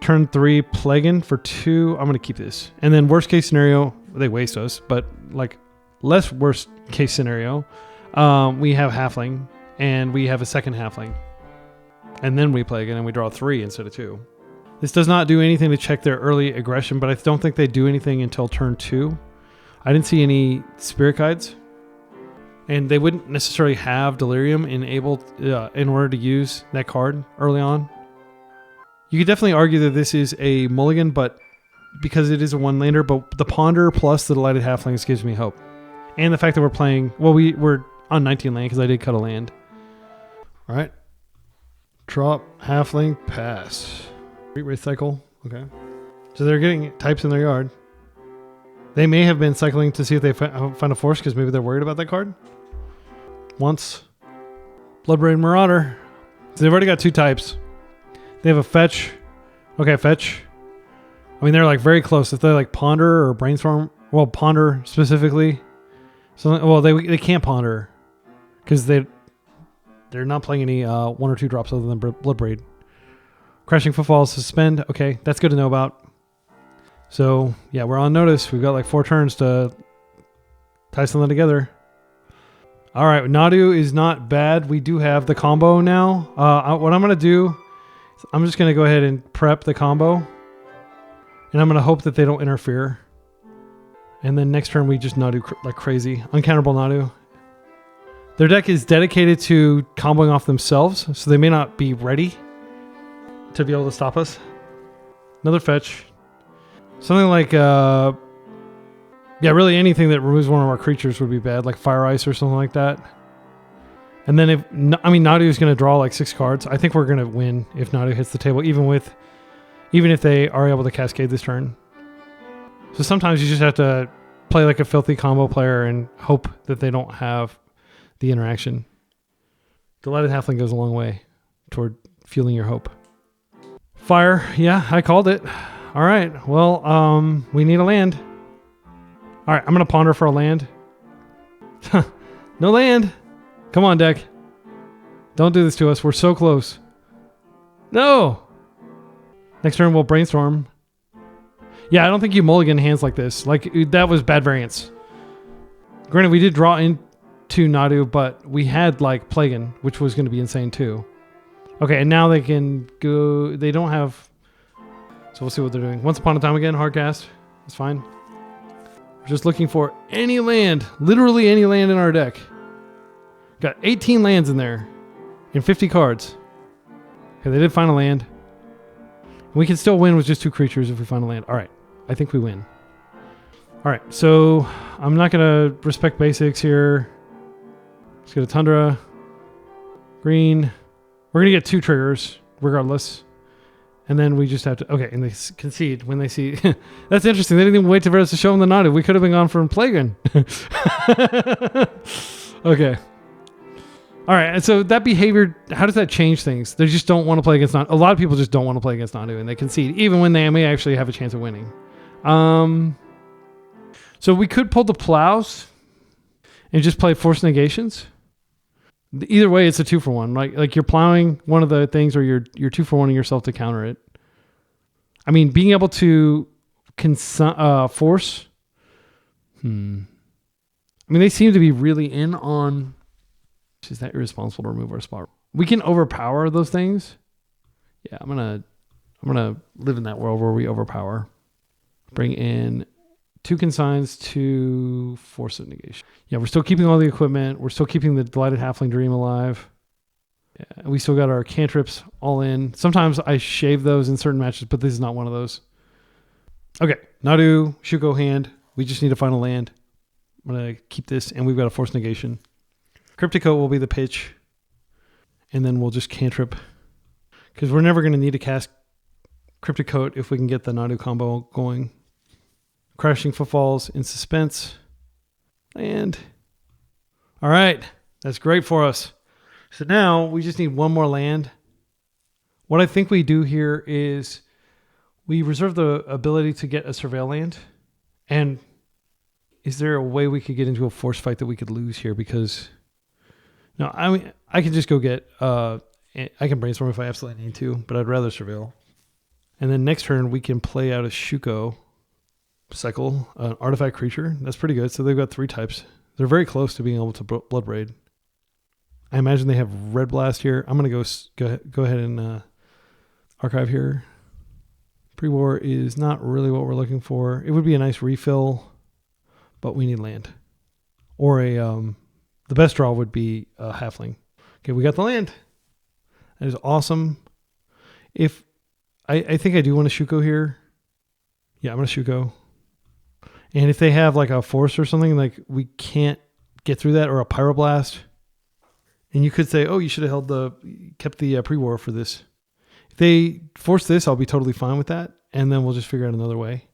Turn 3 Plaguein for 2. I'm going to keep this. And then worst case scenario, they waste us, but like less worst case scenario, we have Halfling and we have a second Halfling. And then we Plaguein and we draw 3 instead of 2. This does not do anything to check their early aggression, but I don't think they do anything until turn 2. I didn't see any Spirit Guides. And they wouldn't necessarily have Delirium in order to use that card early on. You could definitely argue that this is a mulligan, but because it is a one-lander, but the Ponder plus the Delighted Halflings gives me hope. And the fact that we're playing... Well, we're on 19 land because I did cut a land. All right. Drop, Halfling, pass. Recycle. Okay. So they're getting types in their yard. They may have been cycling to see if they find a force because maybe they're worried about that card. Once. Bloodbraid Marauder. So they've already got 2 types. They have a fetch. Okay, fetch. I mean, they're like very close. If they like Ponder or Brainstorm, well, Ponder specifically. So, well, they can't Ponder because they're not playing any 1 or 2 drops other than Bloodbraid. Crashing Footfalls, Suspend. Okay, that's good to know about. So yeah, we're on notice. We've got like 4 turns to tie something together. All right, Nadu is not bad. We do have the combo now. What I'm gonna do. I'm just going to go ahead and prep the combo. And I'm going to hope that they don't interfere. And then next turn we just Nadu like crazy. Uncounterable Nadu. Their deck is dedicated to comboing off themselves, so they may not be ready to be able to stop us. Another fetch. Something like, yeah, really anything that removes one of our creatures would be bad, like Fire Ice or something like that. And then if, I mean, Nadu is going to draw like 6 cards. I think we're going to win if Nadu hits the table, even if they are able to Cascade this turn. So sometimes you just have to play like a filthy combo player and hope that they don't have the interaction. Delighted Halfling goes a long way toward fueling your hope. Fire. Yeah, I called it. All right. Well, we need a land. All right, I'm going to ponder for a land. No land. Come on, deck. Don't do this to us. We're so close. No. Next turn, we'll brainstorm. Yeah, I don't think you mulligan hands like this. Like, that was bad variance. Granted, we did draw into Nadu, but we had, like, Plagan, which was going to be insane, too. Okay, and now they can go... They don't have... So we'll see what they're doing. Once Upon a Time again, hard cast. That's fine. We're just looking for any land. Literally any land in our deck. Got 18 lands in there. And 50 cards. Okay, they did find a land. We can still win with just 2 creatures if we find a land. All right. I think we win. All right. So I'm not going to respect basics here. Let's get a Tundra. Green. We're going to get 2 triggers regardless. And then we just have to... Okay. And they concede when they see... That's interesting. They didn't even wait for us to show them the Nadu. We could have been gone from Plagan. Okay. All right, and so that behavior, how does that change things? They just don't want to play against Nadu. A lot of people just don't want to play against Nadu, and they concede, even when they may actually have a chance of winning. So we could pull the plows and just play force negations. Either way, it's a 2-for-1. Like you're plowing one of the things, or you're 2-for-1ing yourself to counter it. I mean, being able to force. I mean, they seem to be really in on. Is that irresponsible to remove our spot? We can overpower those things. Yeah, I'm gonna live in that world where we overpower. Bring in 2 consigns to force of negation. Yeah, we're still keeping all the equipment. We're still keeping the Delighted Halfling Dream alive. Yeah, we still got our cantrips all in. Sometimes I shave those in certain matches, but this is not one of those. Okay, Nadu, Shuko hand. We just need to find a land. I'm gonna keep this, and we've got a force negation. Cryptic Coat will be the pitch, and then we'll just cantrip, because we're never going to need to cast Cryptic Coat if we can get the Nadu combo going. Crashing Footfalls in suspense, and all right, that's great for us. So now we just need one more land. What I think we do here is we reserve the ability to get a Surveil land, and is there a way we could get into a force fight that we could lose here? Because no, I mean, I can just go get, I can brainstorm if I absolutely need to, but I'd rather Surveil. And then next turn, we can play out a Shuko cycle, an artifact creature. That's pretty good. So they've got 3 types. They're very close to being able to Bloodbraid. I imagine they have Red Blast here. I'm going to go ahead and archive here. Pre-war is not really what we're looking for. It would be a nice refill, but we need land. Or a... The best draw would be a Halfling. Okay, we got the land. That is awesome. If I think I do want to Shuko here. Yeah, I'm going to Shuko. And if they have like a force or something, like we can't get through that, or a Pyroblast. And you could say, oh, you should have kept the pre-war for this. If they force this, I'll be totally fine with that. And then we'll just figure out another way.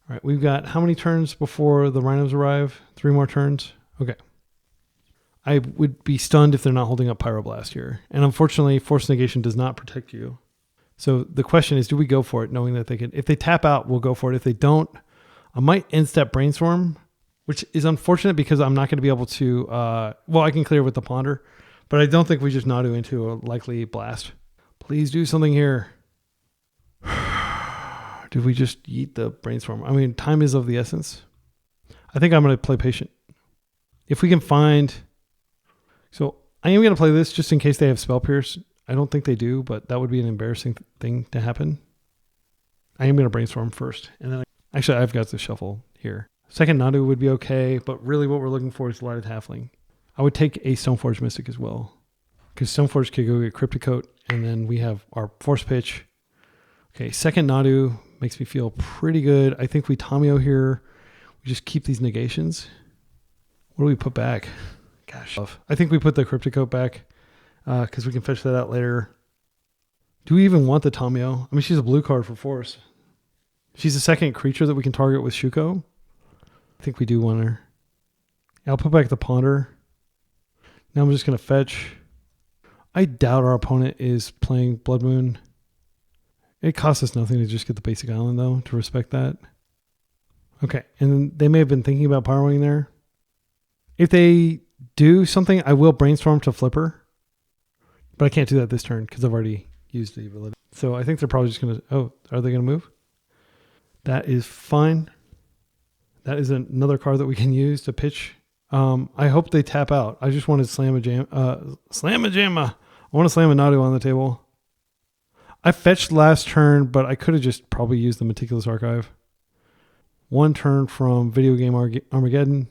All right, we've got how many turns before the Rhinos arrive? 3 more turns. Okay. I would be stunned if they're not holding up Pyroblast here. And unfortunately, Force Negation does not protect you. So the question is, do we go for it, knowing that they can... If they tap out, we'll go for it. If they don't, I might end-step Brainstorm, which is unfortunate because I'm not going to be able to... well, I can clear with the Ponder, but I don't think we just Nadu into a likely blast. Please do something here. Did we just yeet the Brainstorm? I mean, time is of the essence. I think I'm going to play patient. If we can find... So I am going to play this just in case they have Spell Pierce. I don't think they do, but that would be an embarrassing thing to happen. I am going to Brainstorm first. And then actually, I've got to shuffle here. Second Nadu would be okay, but really what we're looking for is Delighted Halfling. I would take a Stoneforge Mystic as well. Because Stoneforge could go get Cryptic Coat, and then we have our Force Pitch. Okay, second Nadu makes me feel pretty good. I think we Tamio here. We just keep these negations. What do we put back? Gosh. I think we put the Cryptic Coat back because we can fetch that out later. Do we even want the Tamio? I mean, she's a blue card for Force. She's the second creature that we can target with Shuko. I think we do want her. I'll put back the Ponder. Now I'm just going to fetch. I doubt our opponent is playing Blood Moon. It costs us nothing to just get the basic island, though, to respect that. Okay, and they may have been thinking about Power there. If they do something, I will Brainstorm to Flipper. But I can't do that this turn because I've already used the ability. So I think they're probably just going to... Oh, are they going to move? That is fine. That is another card that we can use to pitch. I hope they tap out. I just want to slam a jam. Slam a jamma. I want to slam a Nadu on the table. I fetched last turn, but I could have just probably used the Meticulous Archive. One turn from Video Game Armageddon.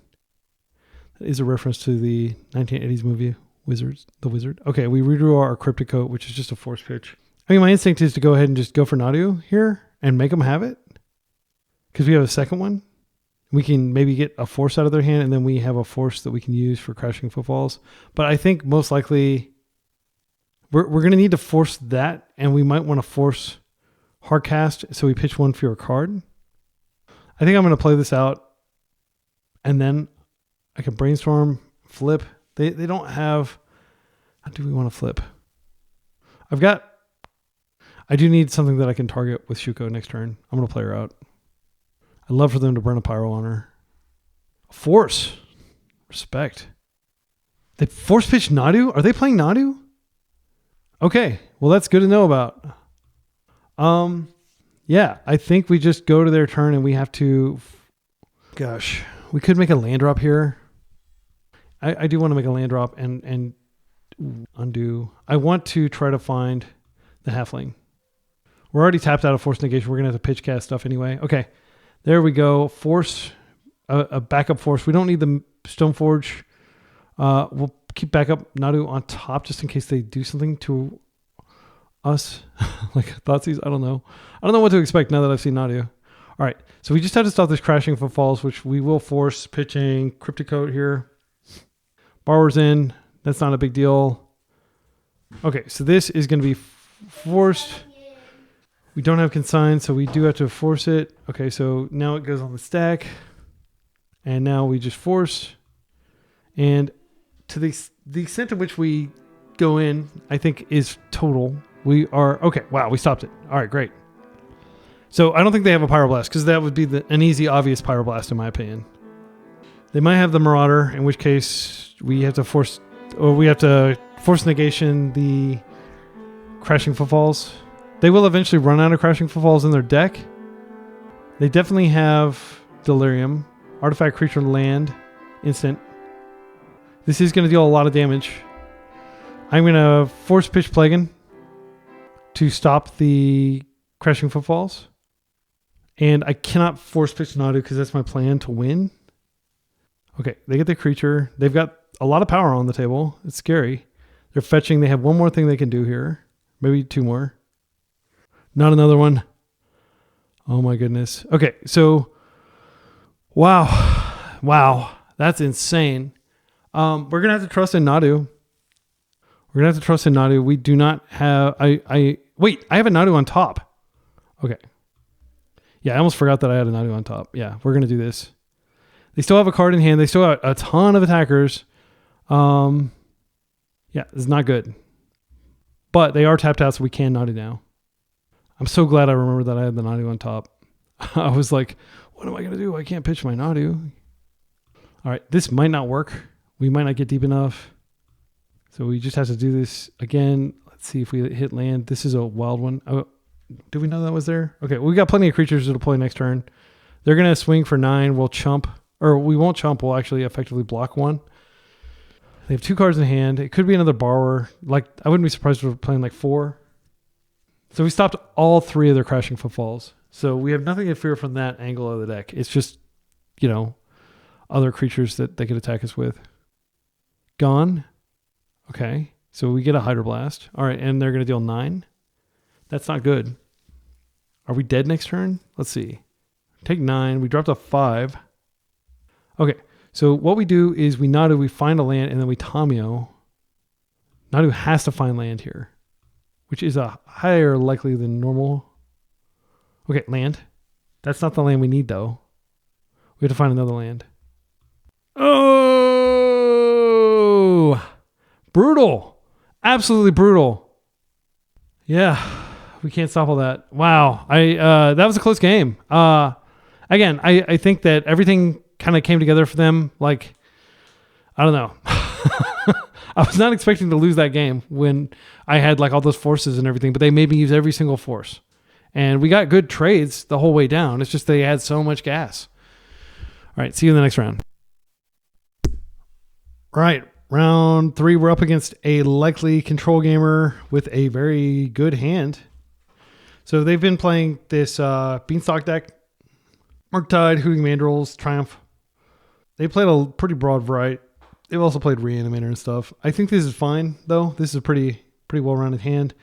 That is a reference to the 1980s movie The Wizard. Okay, we redrew our Cryptic Coat, which is just a Force Pitch. I mean, my instinct is to go ahead and just go for Nadu here and make them have it. Because we have a second one. We can maybe get a Force out of their hand, and then we have a Force that we can use for Crashing Footfalls. But I think most likely we're going to need to force that, and we might want to force Hardcast, so we pitch one fewer card. I think I'm going to play this out, and then I can Brainstorm, flip. They don't have... How do we want to flip? I do need something that I can target with Shuko next turn. I'm going to play her out. I'd love for them to burn a Pyro on her. Force. Respect. They Force pitch Nadu? Are they playing Nadu? Okay. Well, that's good to know about. Yeah, I think we just go to their turn and we have to... Gosh. We could make a land drop here. I do want to make a land drop and undo. I want to try to find the Halfling. We're already tapped out of Force Negation. We're going to have to pitch cast stuff anyway. Okay. There we go. Force, a backup Force. We don't need the Stoneforge. We'll keep backup Nadu on top just in case they do something to us. Like Thoughtseize. I don't know. I don't know what to expect now that I've seen Nadu. All right. So we just have to stop this Crashing Footfalls, which we will force pitching Cryptic Coat here. Borrower's in. That's not a big deal. Okay. So this is going to be forced. We don't have consign, so we do have to force it. Okay, so now it goes on the stack. And now we just force. And to the extent to which we go in, I think is total. We are... Okay, wow, we stopped it. All right, great. So I don't think they have a Pyroblast, because that would be an easy, obvious Pyroblast, in my opinion. They might have the Marauder, in which case we have to force... Or we have to force negation the Crashing Footfalls. They will eventually run out of Crashing Footfalls in their deck. They definitely have Delirium. Artifact, creature, land. Instant. This is going to deal a lot of damage. I'm going to force pitch Plagan to stop the Crashing Footfalls. And I cannot force pitch Nadu because that's my plan to win. Okay, they get the creature. They've got a lot of power on the table. It's scary. They're fetching. They have one more thing they can do here. Maybe two more. Not another one. Oh my goodness. Okay, so wow, that's insane. We're gonna have to trust in Nadu. We do not have. Wait. I have a Nadu on top. Okay. Yeah, I almost forgot that I had a Nadu on top. Yeah, we're gonna do this. They still have a card in hand. They still have a ton of attackers. Yeah, this is not good. But they are tapped out, so we can Nadu now. I'm so glad I remembered that I had the Nadu on top. I was like, what am I going to do? I can't pitch my Nadu. All right, this might not work. We might not get deep enough. So we just have to do this again. Let's see if we hit land. This is a wild one. Oh, did we know that was there? Okay, we got plenty of creatures to deploy next turn. They're going to swing for 9. We'll chump. Or we won't chump. We'll actually effectively block one. They have 2 cards in hand. It could be another borrower. Like, I wouldn't be surprised if we're playing like 4. So we stopped all 3 of their Crashing Footfalls. So we have nothing to fear from that angle of the deck. It's just, other creatures that they could attack us with. gone. Okay. So we get a Hydroblast. All right. And they're going to deal 9. That's not good. Are we dead next turn? Let's see. Take 9. We dropped a 5. Okay. So what we do is we Nadu, we find a land, and then we Tamio. Nadu has to find land here, which is a higher likely than normal. Okay, land. That's not the land we need, though. We have to find another land. Oh! Brutal. Absolutely brutal. Yeah. We can't stop all that. Wow. That was a close game. Again, I think that everything kind of came together for them. Like, I don't know. I was not expecting to lose that game when I had like all those forces and everything, but they made me use every single force. And we got good trades the whole way down. It's just they had so much gas. All right, see you in the next round. All right, round 3, we're up against a likely control gamer with a very good hand. So they've been playing this Beanstalk deck, Murktide, Hooting Mandrills, Triumph. They played a pretty broad variety. They've also played Reanimator and stuff. I think this is fine, though. This is a pretty well-rounded hand.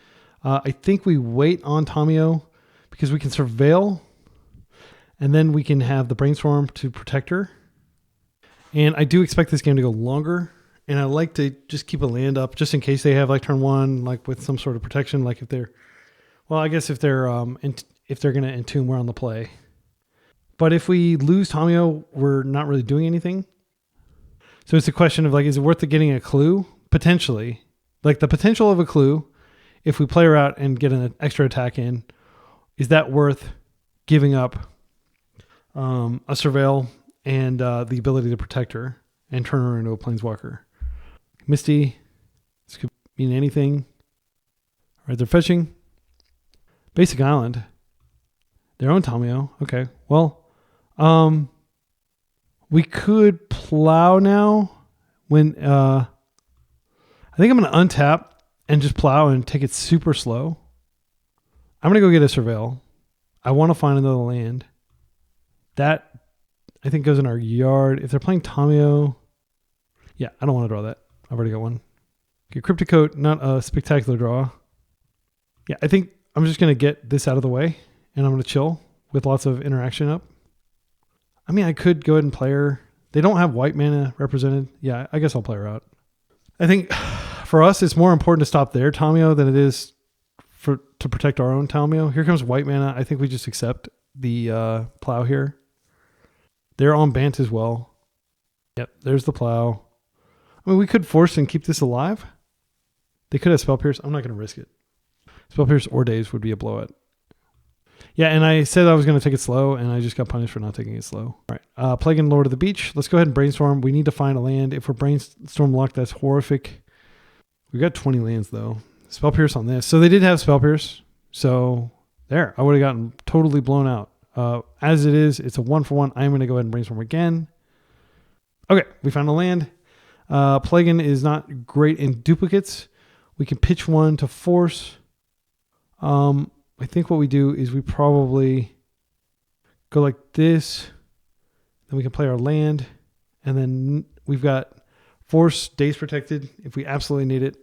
I think we wait on Tamio because we can Surveil, and then we can have the Brainstorm to protect her. And I do expect this game to go longer, and I like to just keep a land up just in case they have like turn 1, like with some sort of protection. Like if they're, well, I guess if they're going to Entomb, we're on the play. But if we lose Tamio, we're not really doing anything. So it's a question of like, is it worth getting a clue? Potentially. Like the potential of a clue, if we play her out and get an extra attack in, is that worth giving up a Surveil and the ability to protect her and turn her into a Planeswalker? Misty, this could mean anything. All right, they're fetching. Basic Island. Their own Tamio. Okay, well, we could plow now when I think I'm going to untap and just plow and take it super slow. I'm going to go get a Surveil. I want to find another land. That I think goes in our yard. If they're playing Tamio, yeah, I don't want to draw that. I've already got one. Okay, Cryptic Coat, not a spectacular draw. Yeah, I think I'm just going to get this out of the way and I'm going to chill with lots of interaction up. I mean, I could go ahead and play her. They don't have white mana represented. Yeah, I guess I'll play her out. I think for us, it's more important to stop their Tamio than it is to protect our own Tamio. Here comes white mana. I think we just accept the plow here. They're on Bant as well. Yep, there's the plow. I mean, we could force and keep this alive. They could have Spell Pierce. I'm not going to risk it. Spell Pierce or Daze would be a blowout. Yeah, and I said I was going to take it slow, and I just got punished for not taking it slow. All right, Plague and Lord of the Beach. Let's go ahead and Brainstorm. We need to find a land. If we're Brainstorm locked, that's horrific. We've got 20 lands, though. Spell Pierce on this. So they did have Spell Pierce. So there, I would have gotten totally blown out. As it is, it's a 1-for-1. I'm going to go ahead and Brainstorm again. Okay, we found a land. Plaguein is not great in duplicates. We can pitch one to force. I think what we do is we probably go like this. Then we can play our land. And then we've got force, Daze protected if we absolutely need it.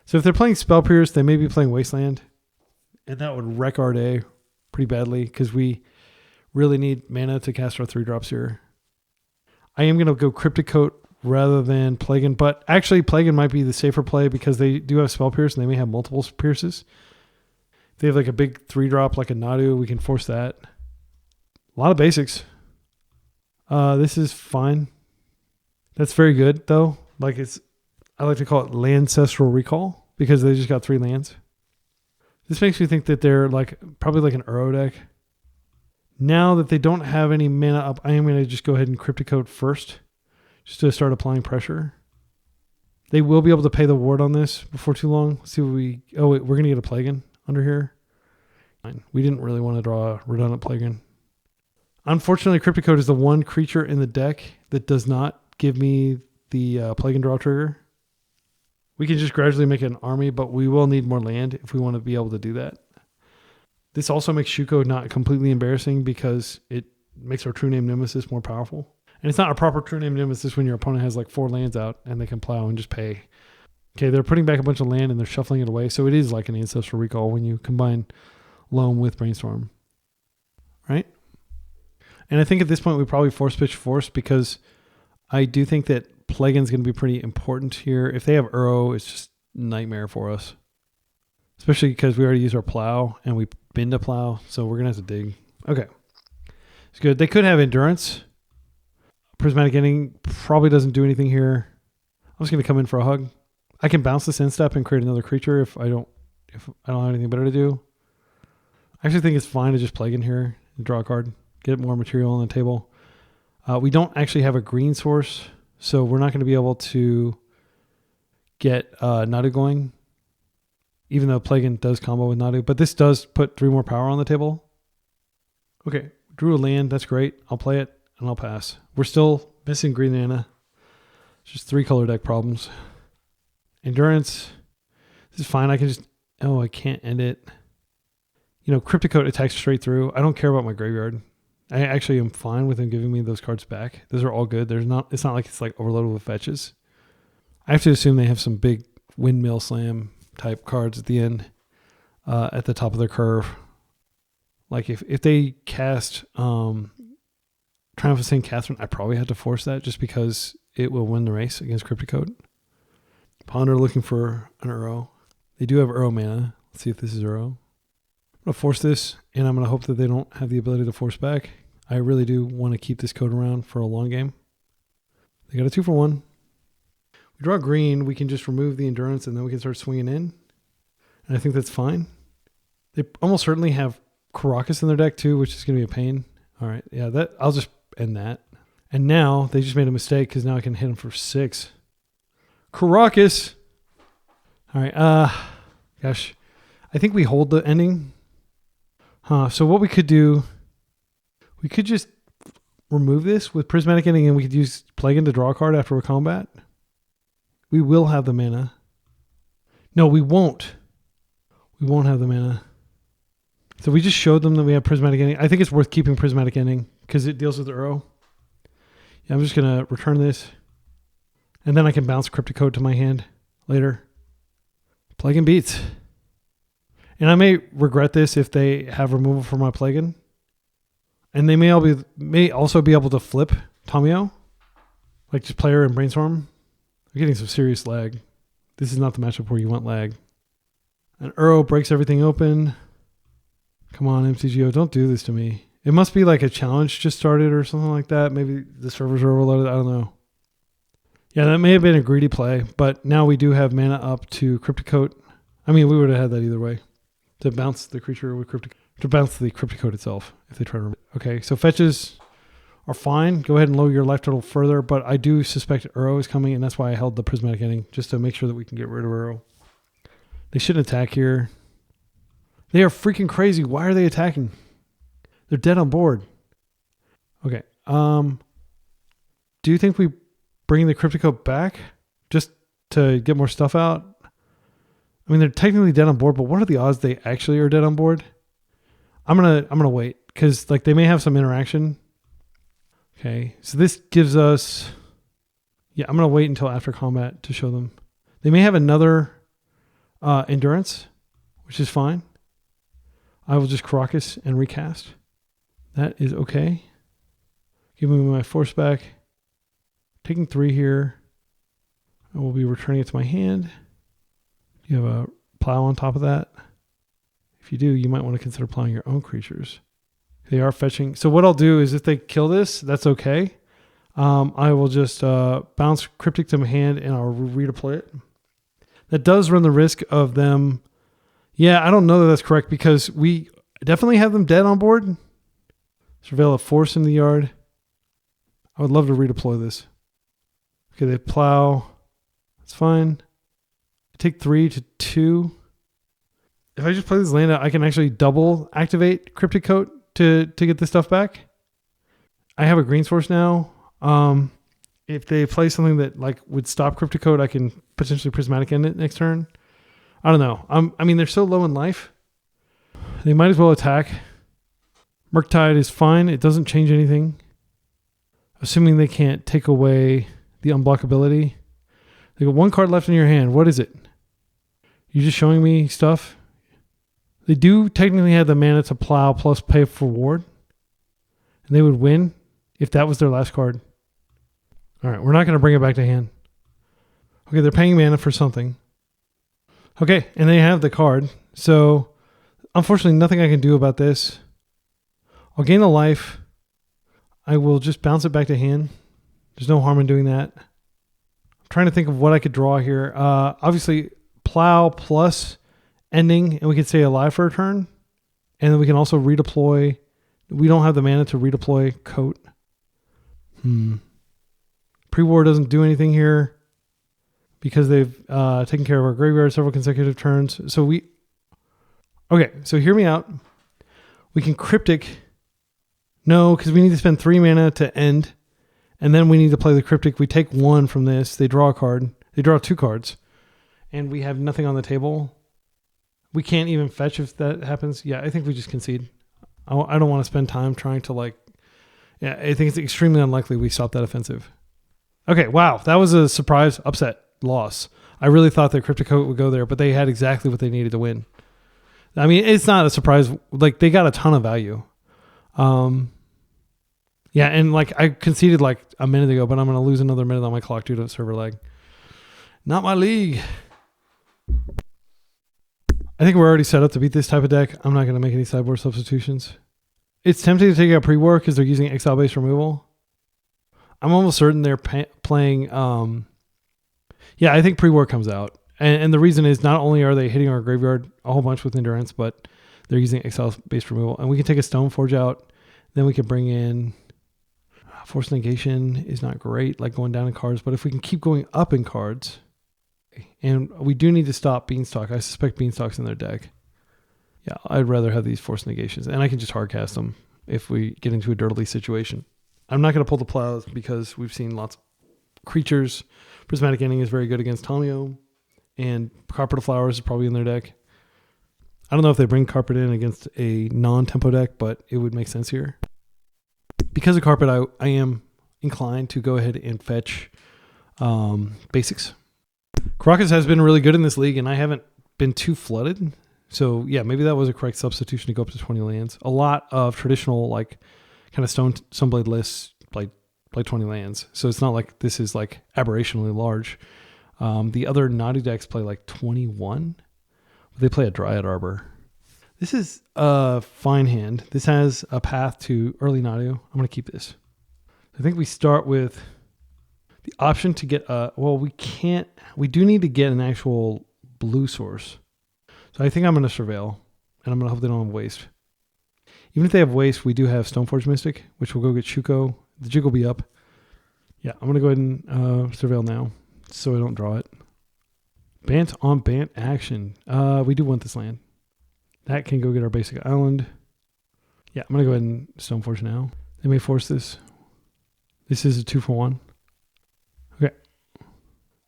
So if they're playing Spell Pierce, they may be playing Wasteland. And that would wreck our day pretty badly because we really need mana to cast our 3-drops here. I am going to go Cryptic Coat rather than Plaguein. But actually, Plaguein might be the safer play because they do have Spell Pierce and they may have multiple Pierces. If they have like a big 3-drop like a Nadu, we can force that. A lot of basics. This is fine. That's very good though. Like I like to call it Landcestral Recall because they just got 3 lands. This makes me think that they're like probably like an Uro deck. Now that they don't have any mana up, I am going to just go ahead and Cryptic Coat first just to start applying pressure. They will be able to pay the ward on this before too long. Let's see what oh wait, we're going to get a Plaguein under here. We didn't really want to draw a redundant Plaguein. Unfortunately, Cryptic Coat is the one creature in the deck that does not give me the Plaguein draw trigger. We can just gradually make an army, but we will need more land if we want to be able to do that. This also makes Shuko not completely embarrassing because it makes our True Name Nemesis more powerful. And it's not a proper true name nemesis when your opponent has like 4 lands out and they can plow and just pay. Okay, they're putting back a bunch of land and they're shuffling it away. So it is like an Ancestral Recall when you combine Loam with Brainstorm. Right? And I think at this point we probably force pitch Force because I do think that Plagueon's going to be pretty important here. If they have Uro, it's just nightmare for us. Especially because we already used our plow and we bend a plow. So we're going to have to dig. Okay. It's good. They could have Endurance. Prismatic Ending probably doesn't do anything here. I'm just going to come in for a hug. I can bounce this end step and create another creature if I don't have anything better to do. I actually think it's fine to just Plague in here and draw a card. Get more material on the table. We don't actually have a green source, so we're not going to be able to get Nadu going, even though Plagueon does combo with Nadu. But this does put 3 more power on the table. Okay, drew a land. That's great. I'll play it, and I'll pass. We're still missing green mana. It's just 3 color deck problems. Endurance. This is fine. I can just... Oh, I can't end it. Cryptic Coat attacks straight through. I don't care about my graveyard. I actually am fine with him giving me those cards back. Those are all good. It's not like it's like overloaded with fetches. I have to assume they have some big windmill slam type cards at the end, at the top of their curve. Like if they cast Triumph of St. Catherine, I probably had to force that just because it will win the race against Cryptic Coat. Ponder looking for an Uro. They do have Uro mana. Let's see if this is Uro. I'm going to force this, and I'm going to hope that they don't have the ability to force back. I really do want to keep this code around for a long game. They got a 2-for-1. We draw green, we can just remove the Endurance, and then we can start swinging in. And I think that's fine. They almost certainly have Karakas in their deck too, which is going to be a pain. All right, yeah, I'll just end that. And now they just made a mistake because now I can hit them for 6. Karakas! All right, gosh. I think we hold the ending. So what we could do, we could just remove this with Prismatic Ending and we could use Plagueon to draw a card after a combat. We will have the mana. No, we won't. We won't have the mana. So we just showed them that we have Prismatic Ending. I think it's worth keeping Prismatic Ending because it deals with the Uro. Yeah, I'm just going to return this. And then I can bounce Cryptic Code to my hand later. Plagueon beats. And I may regret this if they have removal for my Plagueon. And they may also be able to flip Tamio. Like just play her and Brainstorm. I'm getting some serious lag. This is not the matchup where you want lag. And Uro breaks everything open. Come on, MTGO, don't do this to me. It must be like a challenge just started or something like that. Maybe the servers are overloaded. I don't know. Yeah, that may have been a greedy play, but now we do have mana up to Cryptic Coat. I mean, we would have had that either way. To bounce the creature with to bounce the Cryptic Coat itself if they try to. Okay, so fetches are fine. Go ahead and lower your life total further, but I do suspect Uro is coming, and that's why I held the Prismatic Ending, just to make sure that we can get rid of Uro. They shouldn't attack here. They are freaking crazy. Why are they attacking? They're dead on board. Okay. Do you think we bring the Cryptic Coat back just to get more stuff out? I mean, they're technically dead on board, but what are the odds they actually are dead on board? I'm gonna wait because like they may have some interaction. Okay, so this gives us. Yeah, I'm gonna wait until after combat to show them. They may have another Endurance, which is fine. I will just Karakas and recast. That is okay. Give me my force back. Taking 3 here. I will be returning it to my hand. You have a plow on top of that. If you do, you might want to consider plowing your own creatures. They are fetching. So what I'll do is if they kill this, that's okay. I will just bounce Cryptic to my hand and I'll redeploy it. That does run the risk of them. Yeah, I don't know that that's correct because we definitely have them dead on board. Surveil a Force in the yard. I would love to redeploy this. Okay, they plow. That's fine. I take 3 to 2. If I just play this land out, I can actually double activate Cryptic Coat to get this stuff back. I have a green source now. If they play something that like would stop Cryptic Coat, I can potentially Prismatic End it next turn. I don't know. I mean, they're so low in life. They might as well attack. Murktide is fine. It doesn't change anything. assuming they can't take away the unblockability. They got 1 card left in your hand. What is it? You just showing me stuff? They do technically have the mana to plow plus pay for ward. And they would win if that was their last card. All right, we're not going to bring it back to hand. Okay, they're paying mana for something. Okay, and they have the card. So, unfortunately, nothing I can do about this. I'll gain a life. I will just bounce it back to hand. There's no harm in doing that. I'm trying to think of what I could draw here. Obviously, plow plus ending, and we could stay alive for a turn. And then we can also redeploy. We don't have the mana to redeploy coat. Pre-war doesn't do anything here because they've taken care of our graveyard several consecutive turns. Okay, so hear me out. We can Cryptic. No, because we need to spend 3 mana to end. And then we need to play the Cryptic. We take 1 from this. They draw a card. They draw 2 cards. And we have nothing on the table. We can't even fetch if that happens. Yeah, I think we just concede. I don't want to spend time trying to I think it's extremely unlikely we stop that offensive. Okay, wow. That was a surprise upset loss. I really thought that Cryptic Coat would go there, but they had exactly what they needed to win. I mean, it's not a surprise. They got a ton of value. Yeah, and I conceded a minute ago, but I'm going to lose another minute on my clock due to server lag. Not my league. I think we're already set up to beat this type of deck. I'm not going to make any sideboard substitutions. It's tempting to take out pre-war because they're using exile-based removal. I'm almost certain they're playing... I think pre-war comes out. And the reason is not only are they hitting our graveyard a whole bunch with Endurance, but they're using exile-based removal. And we can take a Stoneforge out. Then we can bring in... Force Negation is not great, going down in cards. But if we can keep going up in cards... And we do need to stop Beanstalk. I suspect Beanstalk's in their deck. Yeah, I'd rather have these Force Negations. And I can just hardcast them if we get into a dirtily situation. I'm not going to pull the plows because we've seen lots of creatures. Prismatic Ending is very good against Tamio. And Carpet of Flowers is probably in their deck. I don't know if they bring Carpet in against a non-tempo deck, but it would make sense here. Because of Carpet, I am inclined to go ahead and fetch basics. Karakas has been really good in this league, and I haven't been too flooded. So, yeah, maybe that was a correct substitution to go up to 20 lands. A lot of traditional, kind of Stoneblade lists play 20 lands. So it's not like this is, aberrationally large. The other Nadu decks play, 21. They play a Dryad Arbor. This is a fine hand. This has a path to early Nadu. I'm going to keep this. I think we start with... the option to get we do need to get an actual blue source. So I think I'm going to Surveil, and I'm going to hope they don't have Waste. Even if they have Waste, we do have Stoneforge Mystic, which will go get Shuko. The jig will be up. Yeah, I'm going to go ahead and Surveil now, so I don't draw it. Bant on Bant action. We do want this land. That can go get our basic island. Yeah, I'm going to go ahead and Stoneforge now. They may force this. This is a 2-for-1. Okay.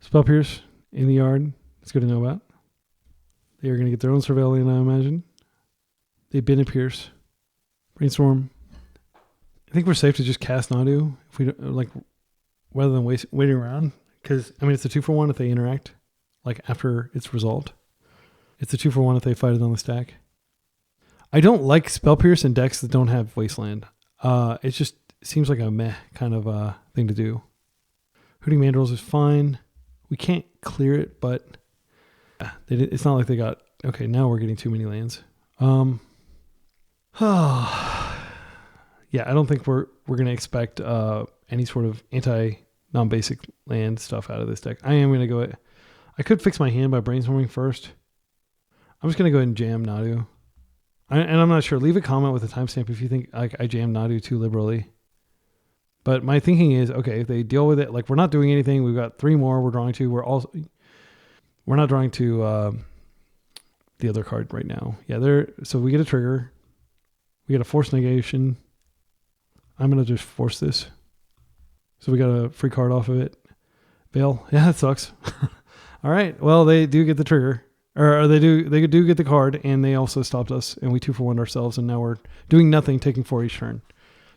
Spell Pierce in the yard. It's good to know about. They are going to get their own Surveillant, I imagine. They bin a Pierce. Brainstorm. I think we're safe to just cast Nadu if we don't, rather than waiting around. Because, it's a 2-for-1 if they interact, after it's resolved. It's a 2-for-1 if they fight it on the stack. I don't like Spell Pierce in decks that don't have Wasteland. It just seems like a meh kind of thing to do. Hooting Mandrills is fine. We can't clear it, but it's not like they got... Okay, now we're getting too many lands. Yeah, I don't think we're going to expect any sort of non-basic land stuff out of this deck. I am going to go... I could fix my hand by brainstorming first. I'm just going to go ahead and jam Nadu. And I'm not sure. Leave a comment with a timestamp if you think I jammed Nadu too liberally. But my thinking is, okay, if they deal with it, we're not doing anything. We've got 3 more we're drawing to. We're not drawing to the other card right now. Yeah, so we get a trigger. We get a Force Negation. I'm going to just force this. So we got a free card off of it. Veil. Yeah, that sucks. All right. Well, they do get the trigger. Or they do get the card, and they also stopped us, and we 2-for-1 ourselves, and now we're doing nothing, taking 4 each turn.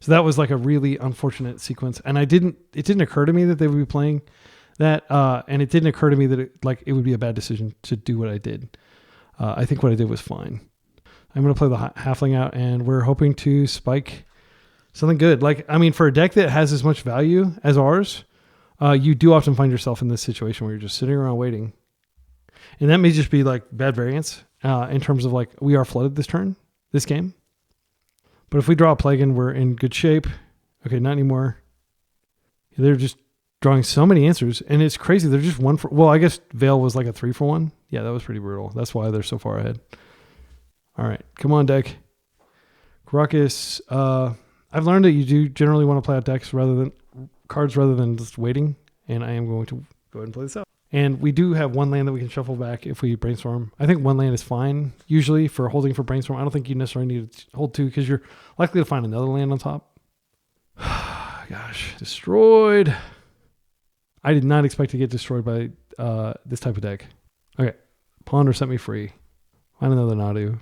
So that was like a really unfortunate sequence. And it didn't occur to me that they would be playing that. And it didn't occur to me that it would be a bad decision to do what I did. I think what I did was fine. I'm going to play the halfling out, and we're hoping to spike something good. For a deck that has as much value as ours, you do often find yourself in this situation where you're just sitting around waiting. And that may just be like bad variance in terms of like we are flooded this game. But if we draw a Plagan, we're in good shape. Okay, not anymore. They're just drawing so many answers, and it's crazy. They're just one for... Well, I guess Veil was like a 3-for-1. Yeah, that was pretty brutal. That's why they're so far ahead. All right, come on, deck. Karakas. I've learned that you do generally want to play out decks cards rather than just waiting, and I am going to go ahead and play this out. And we do have one land that we can shuffle back if we brainstorm. I think one land is fine, usually, for holding for brainstorm. I don't think you necessarily need to hold two because you're likely to find another land on top. Gosh, destroyed. I did not expect to get destroyed by this type of deck. Okay, Ponder set me free. Find another Nadu.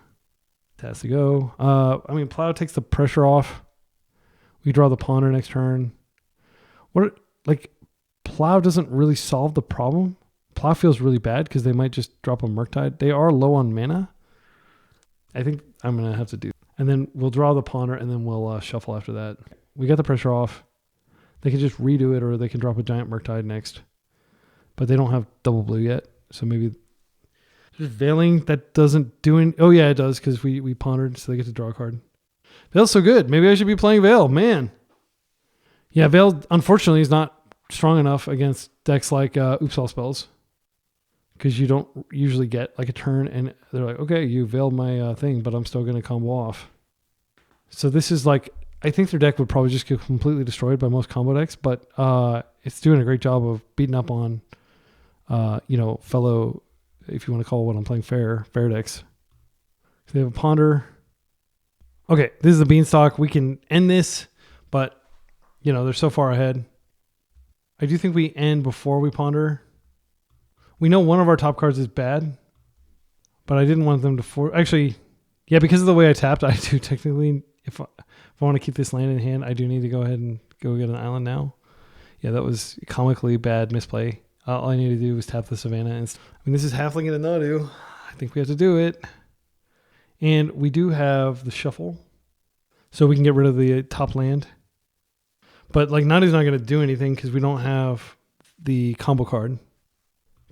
Has to go. Plow takes the pressure off. We draw the Ponder next turn. Plow doesn't really solve the problem. Plow feels really bad because they might just drop a Murktide. They are low on mana. I think I'm going to have to do. And then we'll draw the Ponder, and then we'll shuffle after that. We got the pressure off. They can just redo it, or they can drop a giant Murktide next. But they don't have double blue yet. So maybe just Veiling, that doesn't do any... Oh, yeah, it does because we pondered, so they get to draw a card. Veil's so good. Maybe I should be playing Veil. Man. Yeah, Veil, unfortunately, is not strong enough against decks like Oops All Spells, because you don't usually get like a turn and they're like, okay, you veiled my thing, but I'm still going to combo off. So this is like, I think their deck would probably just get completely destroyed by most combo decks, but it's doing a great job of beating up on fellow, if you want to call what I'm playing, fair decks. So they have a Ponder. Okay, this is the Beanstalk. We can end this, but they're so far ahead. I do think we end before we Ponder. We know one of our top cards is bad, but I didn't want them to actually, yeah, because of the way I tapped, I do technically, if I want to keep this land in hand, I do need to go ahead and go get an island now. Yeah, that was comically bad misplay. All I need to do was tap the Savannah. This is Halfling and a Nadu. I think we have to do it. And we do have the shuffle, so we can get rid of the top land. But Nadu's not going to do anything because we don't have the combo card.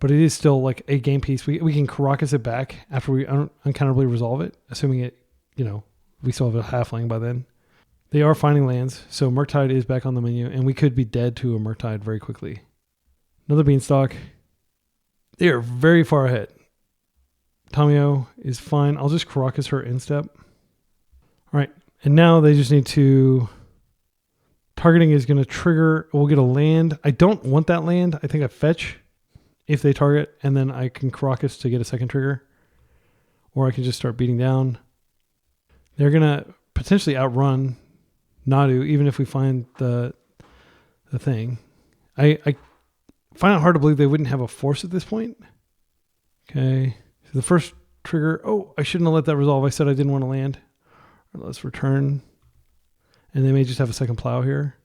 But it is still like a game piece. We can Karakas it back after we uncounterably resolve it, assuming it, we still have a halfling by then. They are finding lands, so Murktide is back on the menu, and we could be dead to a Murktide very quickly. Another Beanstalk. They are very far ahead. Tamio is fine. I'll just Karakas her instep. All right, and now they just need to... Targeting is going to trigger. We'll get a land. I don't want that land. I think I fetch if they target, and then I can Karakas to get a second trigger. Or I can just start beating down. They're going to potentially outrun Nadu, even if we find the thing. I find it hard to believe they wouldn't have a force at this point. Okay. So the first trigger. Oh, I shouldn't have let that resolve. I said I didn't want to land. Let's return. And they may just have a second plow here.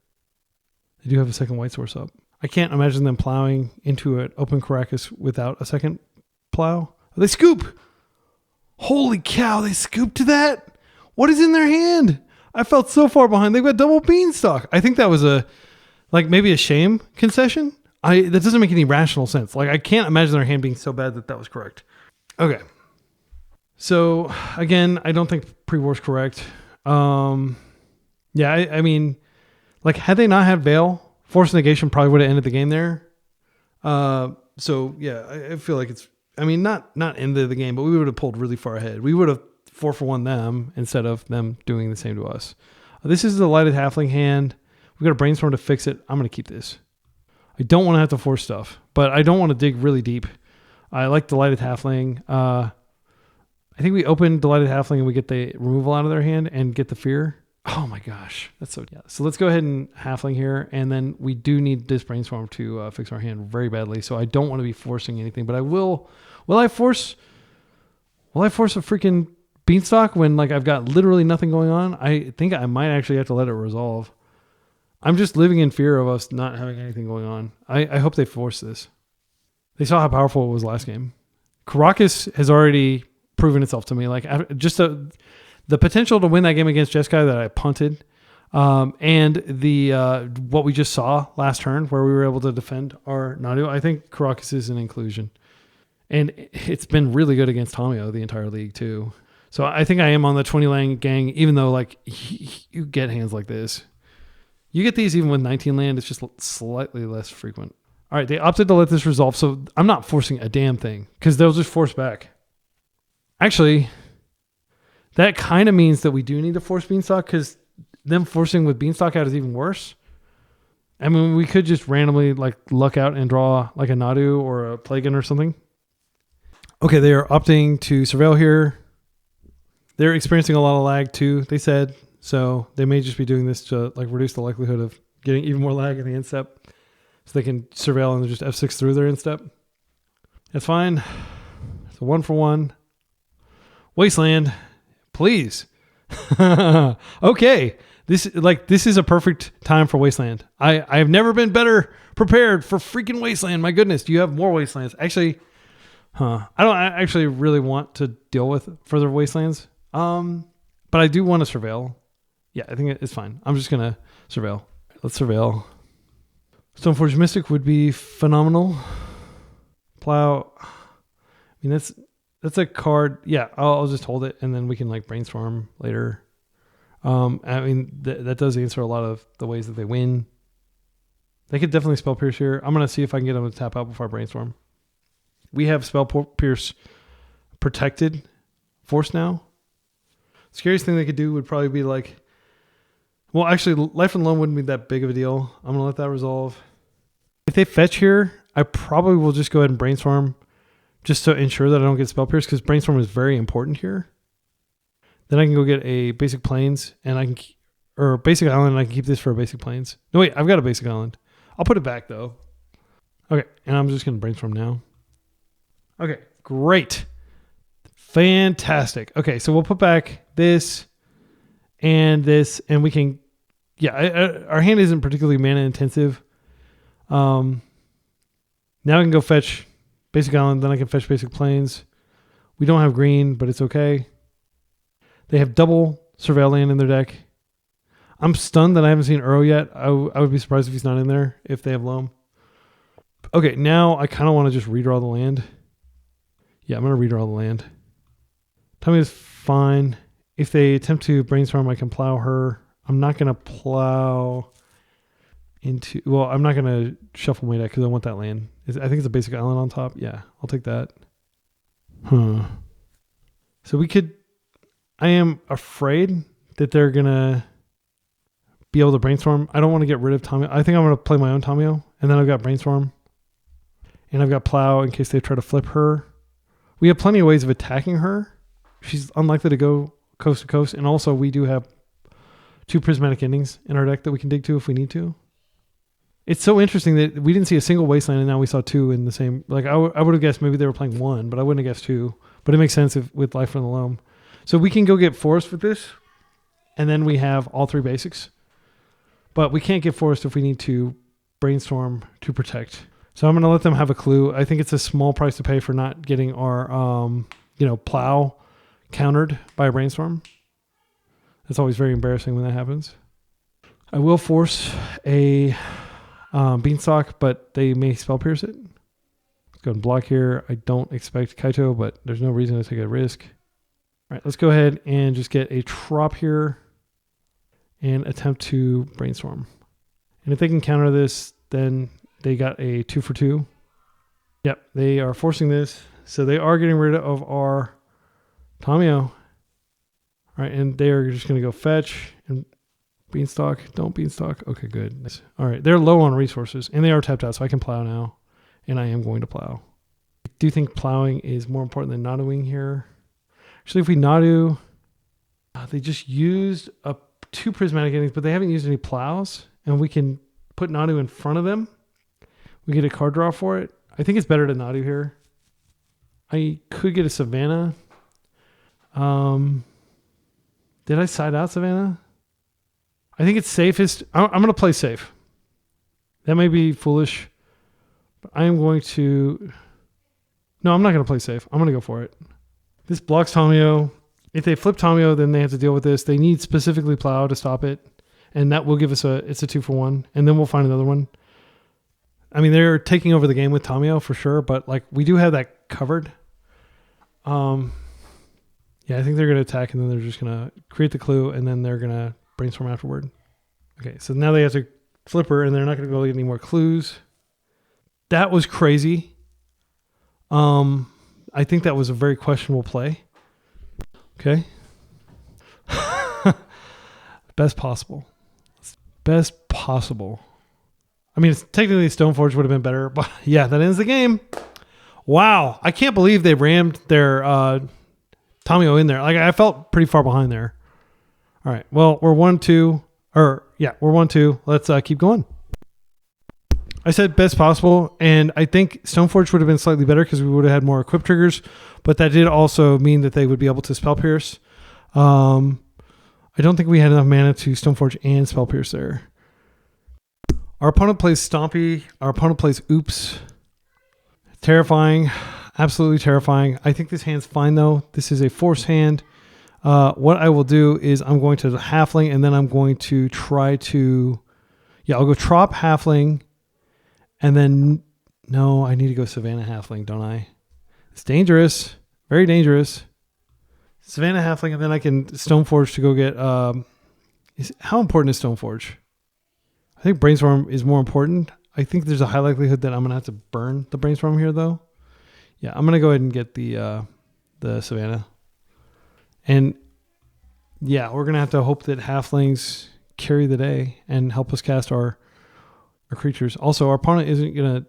They do have a second white source up. I can't imagine them plowing into an open Karakas without a second plow. They scoop! Holy cow, they scooped to that? What is in their hand? I felt so far behind. They've got double Beanstalk. I think that was maybe a shame concession. That doesn't make any rational sense. I can't imagine their hand being so bad that was correct. Okay. So, again, I don't think pre-war's correct. Yeah, had they not had Veil, Force Negation probably would have ended the game there. So, yeah, I feel like it's, not ended the game, but we would have pulled really far ahead. We would have 4-for-1 them instead of them doing the same to us. This is the Lighted Halfling hand. We've got a Brainstorm to fix it. I'm going to keep this. I don't want to have to force stuff, but I don't want to dig really deep. I like the Lighted Halfling. I think we open the Lighted Halfling and we get the removal out of their hand and get the fear. Oh my gosh, that's so... Yeah. So let's go ahead and Halfling here, and then we do need this Brainstorm to fix our hand very badly, so I don't want to be forcing anything, but I will... Will I force a freaking Beanstalk, when like I've got literally nothing going on, I think I might actually have to let it resolve. I'm just living in fear of us not having anything going on. I hope they force this. They saw how powerful it was last game. Karakas has already proven itself to me. Like just the potential to win that game against Jeskai that I punted, and the what we just saw last turn where we were able to defend our Nadu. I think Karakas is an inclusion. And it's been really good against Tomio the entire league too. So I think I am on the 20 land gang, even though like you get hands like this. You get these even with 19 land. It's just slightly less frequent. All right, they opted to let this resolve, so I'm not forcing a damn thing because they'll just force back. Actually, that kind of means that we do need to force Beanstalk because them forcing with Beanstalk out is even worse. I mean, we could just randomly like luck out and draw like a Nadu or a Plagan or something. Okay, they are opting to surveil here. They're experiencing a lot of lag too, they said. So they may just be doing this to like reduce the likelihood of getting even more lag in the instep. So they can surveil and just F6 through their instep. That's fine. It's a 1-for-1. Wasteland, please. Okay. This is a perfect time for Wasteland. I have never been better prepared for freaking Wasteland. My goodness, do you have more Wastelands? Actually, I don't actually really want to deal with further Wastelands. But I do want to surveil. Yeah, I think it's fine. I'm just going to surveil. Let's surveil. Stoneforge Mystic would be phenomenal. Plow. I mean, that's a card. Yeah, I'll just hold it and then we can like brainstorm later. I mean, that does answer a lot of the ways that they win. They could definitely Spell Pierce here. I'm going to see if I can get them to tap out before I brainstorm. We have Spell Pierce protected force now. Scariest thing they could do would probably be like, well, actually, Life and Loan wouldn't be that big of a deal. I'm going to let that resolve. If they fetch here, I probably will just go ahead and brainstorm just to ensure that I don't get Spell Pierce because brainstorm is very important here. Then I can go get a basic plains or basic island, and I can keep this for a basic plains. No, wait, I've got a basic island. I'll put it back though. Okay, and I'm just going to brainstorm now. Okay, great. Fantastic. Okay, so we'll put back this, and we can, our hand isn't particularly mana intensive. Now I can go fetch basic island, then I can fetch basic plains. We don't have green, but it's okay. They have double surveil land in their deck. I'm stunned that I haven't seen Uro yet. I would be surprised if he's not in there if they have Loam. Okay, now I kind of want to just redraw the land. Yeah, I'm going to redraw the land. Tommy is fine. If they attempt to brainstorm, I can plow her. I'm not going to plow into... Well, I'm not going to shuffle my deck because I want that land. I think it's a basic island on top. Yeah, I'll take that. So we could... I am afraid that they're going to be able to brainstorm. I don't want to get rid of Tommy. I think I'm going to play my own Tomio, and then I've got brainstorm. And I've got plow in case they try to flip her. We have plenty of ways of attacking her. She's unlikely to go coast to coast. And also we do have 2 prismatic endings in our deck that we can dig to if we need to. It's so interesting that we didn't see a single wasteland and now we saw 2 in the same... Like I would have guessed maybe they were playing 1, but I wouldn't have guessed 2. But it makes sense with Life from the Loam. So we can go get forest with this. And then we have all 3 basics. But we can't get forest if we need to brainstorm to protect. So I'm going to let them have a clue. I think it's a small price to pay for not getting our, plow countered by a brainstorm. It's always very embarrassing when that happens. I will force a Beanstalk, but they may Spell Pierce it. Let's go and block here. I don't expect Kaito, but there's no reason to take a risk. All right, let's go ahead and just get a Trop here and attempt to brainstorm. And if they can counter this, then they got a 2 for 2. Yep, they are forcing this. So they are getting rid of our Tomio. All right, and they are just going to go fetch and Beanstalk. Don't Beanstalk. Okay, good. All right, they're low on resources, and they are tapped out, so I can plow now, and I am going to plow. I do think plowing is more important than Naduing here. Actually, if we Nadu, they just used 2 prismatic endings, but they haven't used any plows, and we can put Nadu in front of them. We get a card draw for it. I think it's better to Nadu here. I could get a Savannah. Did I side out Savannah? I think it's safest. I'm going to play safe. That may be foolish, but I am going to... No, I'm not going to play safe. I'm going to go for it. This blocks Tomio. If they flip Tomio, then they have to deal with this. They need specifically Plow to stop it. And that will give us it's a 2-for-1. And then we'll find another one. I mean, they're taking over the game with Tomio for sure, but like we do have that covered. Yeah, I think they're going to attack and then they're just going to create the clue and then they're going to brainstorm afterward. Okay, so now they have to flip her and they're not going to go get any more clues. That was crazy. I think that was a very questionable play. Okay. Best possible. Best possible. I mean, technically Stoneforge would have been better, but yeah, that ends the game. Wow. I can't believe they rammed their Tomio in there. Like I felt pretty far behind there. All right. Well, we're 1-2. We're 1-2. Let's keep going. I said best possible, and I think Stoneforge would have been slightly better because we would have had more equip triggers, but that did also mean that they would be able to Spell Pierce. I don't think we had enough mana to Stoneforge and Spell Pierce there. Our opponent plays Stompy. Our opponent plays Oops. Terrifying. Absolutely terrifying. I think this hand's fine, though. This is a force hand. What I will do is I'm going to Halfling, and then I'm going to try to... Yeah, I'll go Trop Halfling, and then... No, I need to go Savannah Halfling, don't I? It's dangerous. Very dangerous. Savannah Halfling, and then I can Stoneforge to go get... how important is Stoneforge? I think Brainstorm is more important. I think there's a high likelihood that I'm going to have to burn the Brainstorm here, though. Yeah, I'm going to go ahead and get the Savannah. And yeah, we're going to have to hope that Halflings carry the day and help us cast our creatures. Also, our opponent isn't going to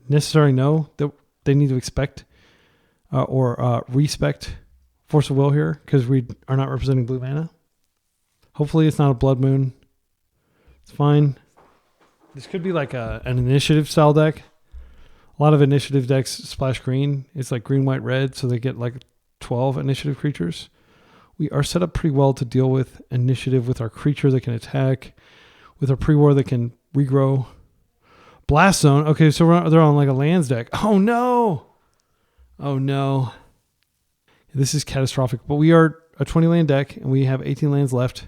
necessarily know that they need to expect or respect Force of Will here because we are not representing blue mana. Hopefully it's not a Blood Moon. It's fine. This could be like an initiative style deck. A lot of initiative decks splash green. It's like green, white, red, so they get like 12 initiative creatures. We are set up pretty well to deal with initiative with our creature that can attack, with our pre-war that can regrow. Blast Zone. Okay, so they're on like a lands deck. Oh no! Oh no. This is catastrophic. But we are a 20 land deck and we have 18 lands left.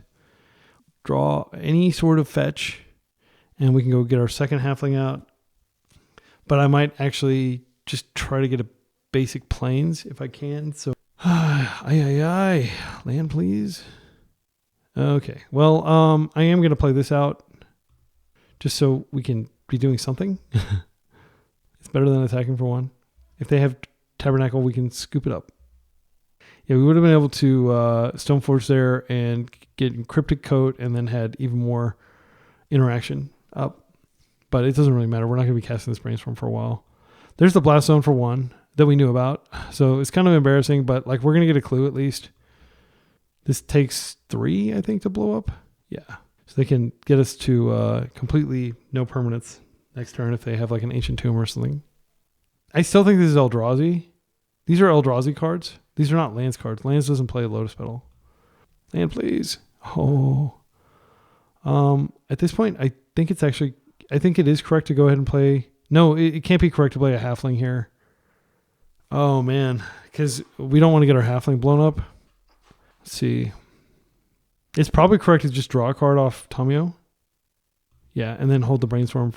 Draw any sort of fetch and we can go get our second Halfling out. But I might actually just try to get a basic plains if I can. So, land please. Okay, well, I am going to play this out just so we can be doing something. It's better than attacking for one. If they have Tabernacle, we can scoop it up. Yeah, we would have been able to Stoneforge there and get Cryptic Coat and then had even more interaction up. But it doesn't really matter. We're not going to be casting this Brainstorm for a while. There's the Blast Zone for one that we knew about. So it's kind of embarrassing, but like we're going to get a clue at least. This takes 3, I think, to blow up. Yeah. So they can get us to completely no permanents next turn if they have like an Ancient Tomb or something. I still think this is Eldrazi. These are Eldrazi cards. These are not lands cards. Lands doesn't play Lotus Petal. Land, please. Oh. At this point, I think it is correct to go ahead and play. No, it can't be correct to play a Halfling here. Oh, man. Because we don't want to get our Halfling blown up. Let's see. It's probably correct to just draw a card off Tomio. Yeah, and then hold the Brainstorm.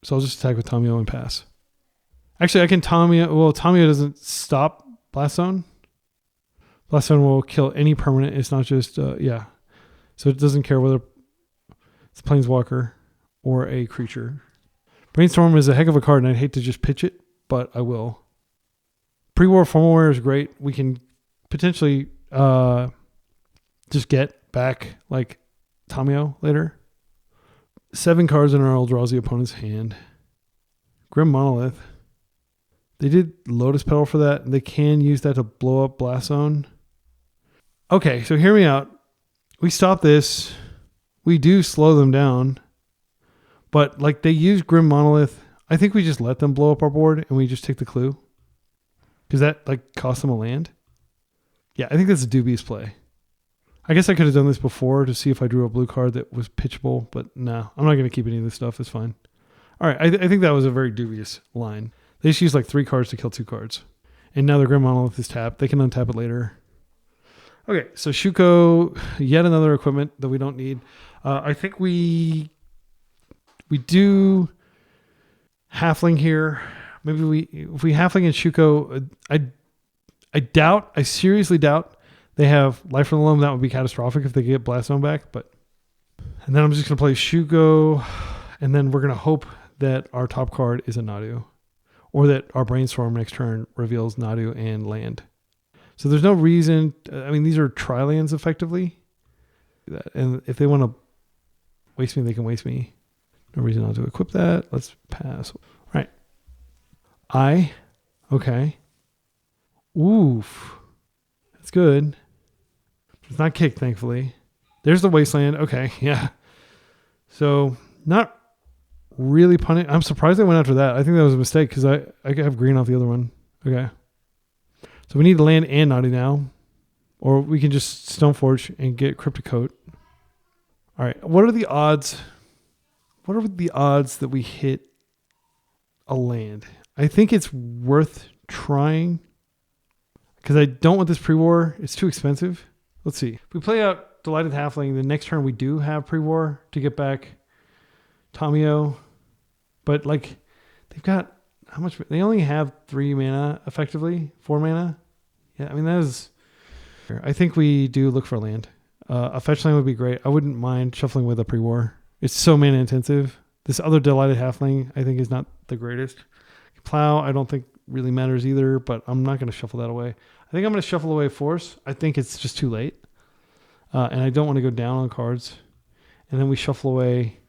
So I'll just attack with Tomio and pass. Actually, I can Tomio. Well, Tomio doesn't stop Blast Zone. Blast Zone will kill any permanent. It's not just, yeah. So it doesn't care whether it's a Planeswalker or a creature. Brainstorm is a heck of a card, and I'd hate to just pitch it, but I will. Pre-War Formalware is great. We can potentially just get back like Tomio later. 7 cards in our Eldrazi opponent's hand. Grim Monolith. They did Lotus Petal for that. They can use that to blow up Blast Zone. Okay, so hear me out. We stop this. We do slow them down. But like they use Grim Monolith. I think we just let them blow up our board and we just take the clue. Because that like costs them a land. Yeah, I think that's a dubious play. I guess I could have done this before to see if I drew a blue card that was pitchable, but no, I'm not going to keep any of this stuff. It's fine. All right, I think that was a very dubious line. They just used like 3 cards to kill 2 cards. And now their Grim Monolith is tapped. They can untap it later. Okay, so Shuko, yet another equipment that we don't need. I think we do Halfling here. Maybe if we Halfling and Shuko, I seriously doubt they have Life from the Loam. That would be catastrophic if they get Blast Zone back. And then I'm just going to play Shuko, and then we're going to hope that our top card is a Nadu, or that our Brainstorm next turn reveals Nadu and land. So there's no reason. I mean, these are tri-lands effectively. And if they want to waste me, they can waste me. No reason not to equip that. Let's pass. All right. Okay. Oof. That's good. It's not kicked, thankfully. There's the Wasteland. Okay, yeah. So, not really punting. I'm surprised I went after that. I think that was a mistake because I have green off the other one. Okay. So we need to land and Nadu now. Or we can just Stoneforge and get Cryptic Coat. All right. What are the odds? What are the odds that we hit a land? I think it's worth trying because I don't want this pre-war. It's too expensive. Let's see. If we play out Delighted Halfling, the next turn we do have pre-war to get back Tamiyo. But like they've got how much? They only have 3 mana effectively, 4 mana. Yeah, I mean that is. I think we do look for land. A fetch land would be great. I wouldn't mind shuffling with a pre-war. It's so mana intensive. This other Delighted Halfling I think is not the greatest. Plow I don't think really matters either, but I'm not going to shuffle that away. I think I'm going to shuffle away Force. I think it's just too late. And I don't want to go down on cards. And then we shuffle away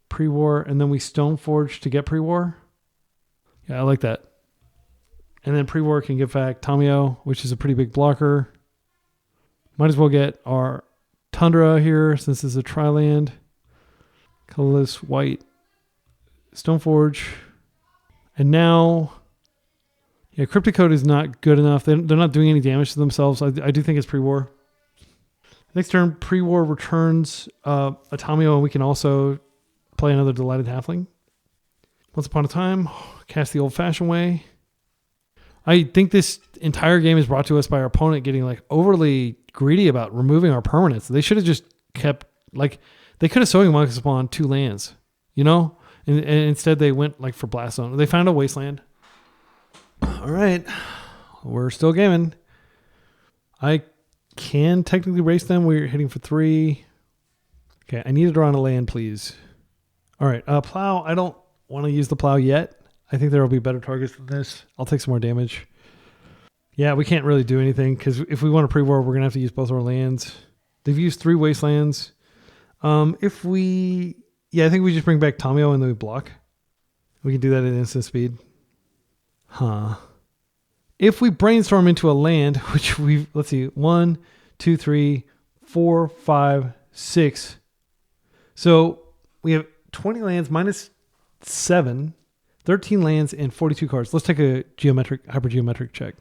pre-war, and then we Stoneforge to get pre-war. Yeah, I like that. And then pre-war can get back Tamiyo, which is a pretty big blocker. Might as well get our Tundra here since it's a tri-land. Colorless white Stoneforge. And now, yeah, Cryptic Coat is not good enough. They're not doing any damage to themselves. I do think it's pre-war. Next turn, pre-war returns a Tamiyo, and we can also play another Delighted Halfling. Once upon a time, cast the old-fashioned way. I think this entire game is brought to us by our opponent getting like overly greedy about removing our permanents. They should have just kept, like, they could have Sowing Monks upon 2 lands, you know? And instead they went like for Blast Zone. They found a Wasteland. All right. We're still gaming. I can technically race them. We're hitting for 3. Okay, I need to draw on a land, please. All right, Plow. I don't want to use the Plow yet. I think there will be better targets than this. I'll take some more damage. Yeah, we can't really do anything because if we want to pre-war, we're going to have to use both our lands. They've used 3 Wastelands. I think we just bring back Tamiyo and then we block. We can do that at instant speed. If we Brainstorm into a land, which let's see, 1, 2, 3, 4, 5, 6. So we have 20 lands minus 7, 13 lands and 42 cards. Let's take a hypergeometric check.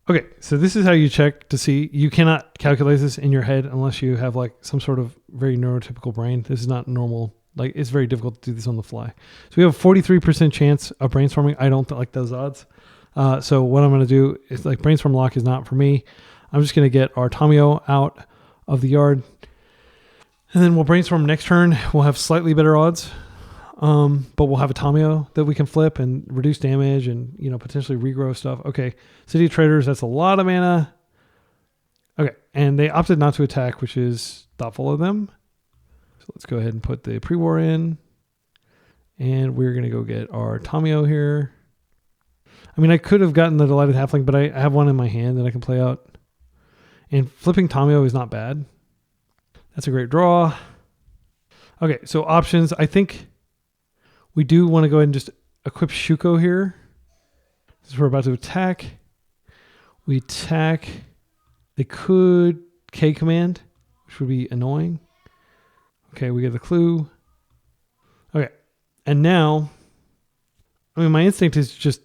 Okay, so this is how you check to see. You cannot calculate this in your head unless you have like some sort of very neurotypical brain. This is not normal. Like, it's very difficult to do this on the fly. So we have a 43% chance of brainstorming. I don't like those odds. So what I'm going to do is, like, brainstorm lock is not for me. I'm just going to get our Tamiyo out of the yard. And then we'll brainstorm next turn. We'll have slightly better odds. But we'll have a Tamiyo that we can flip and reduce damage and, potentially regrow stuff. Okay. City of Traders, that's a lot of mana. Okay. And they opted not to attack, which is thoughtful of them. So let's go ahead and put the pre-war in. And we're going to go get our Tamiyo here. I mean, I could have gotten the Delighted Halfling, but I have one in my hand that I can play out. And flipping Tamiyo is not bad. That's a great draw. Okay, so options. I think we do want to go ahead and just equip Shuko here. Since we're about to attack. We attack. They could K command, which would be annoying. Okay, we get the clue. Okay, and now, my instinct is just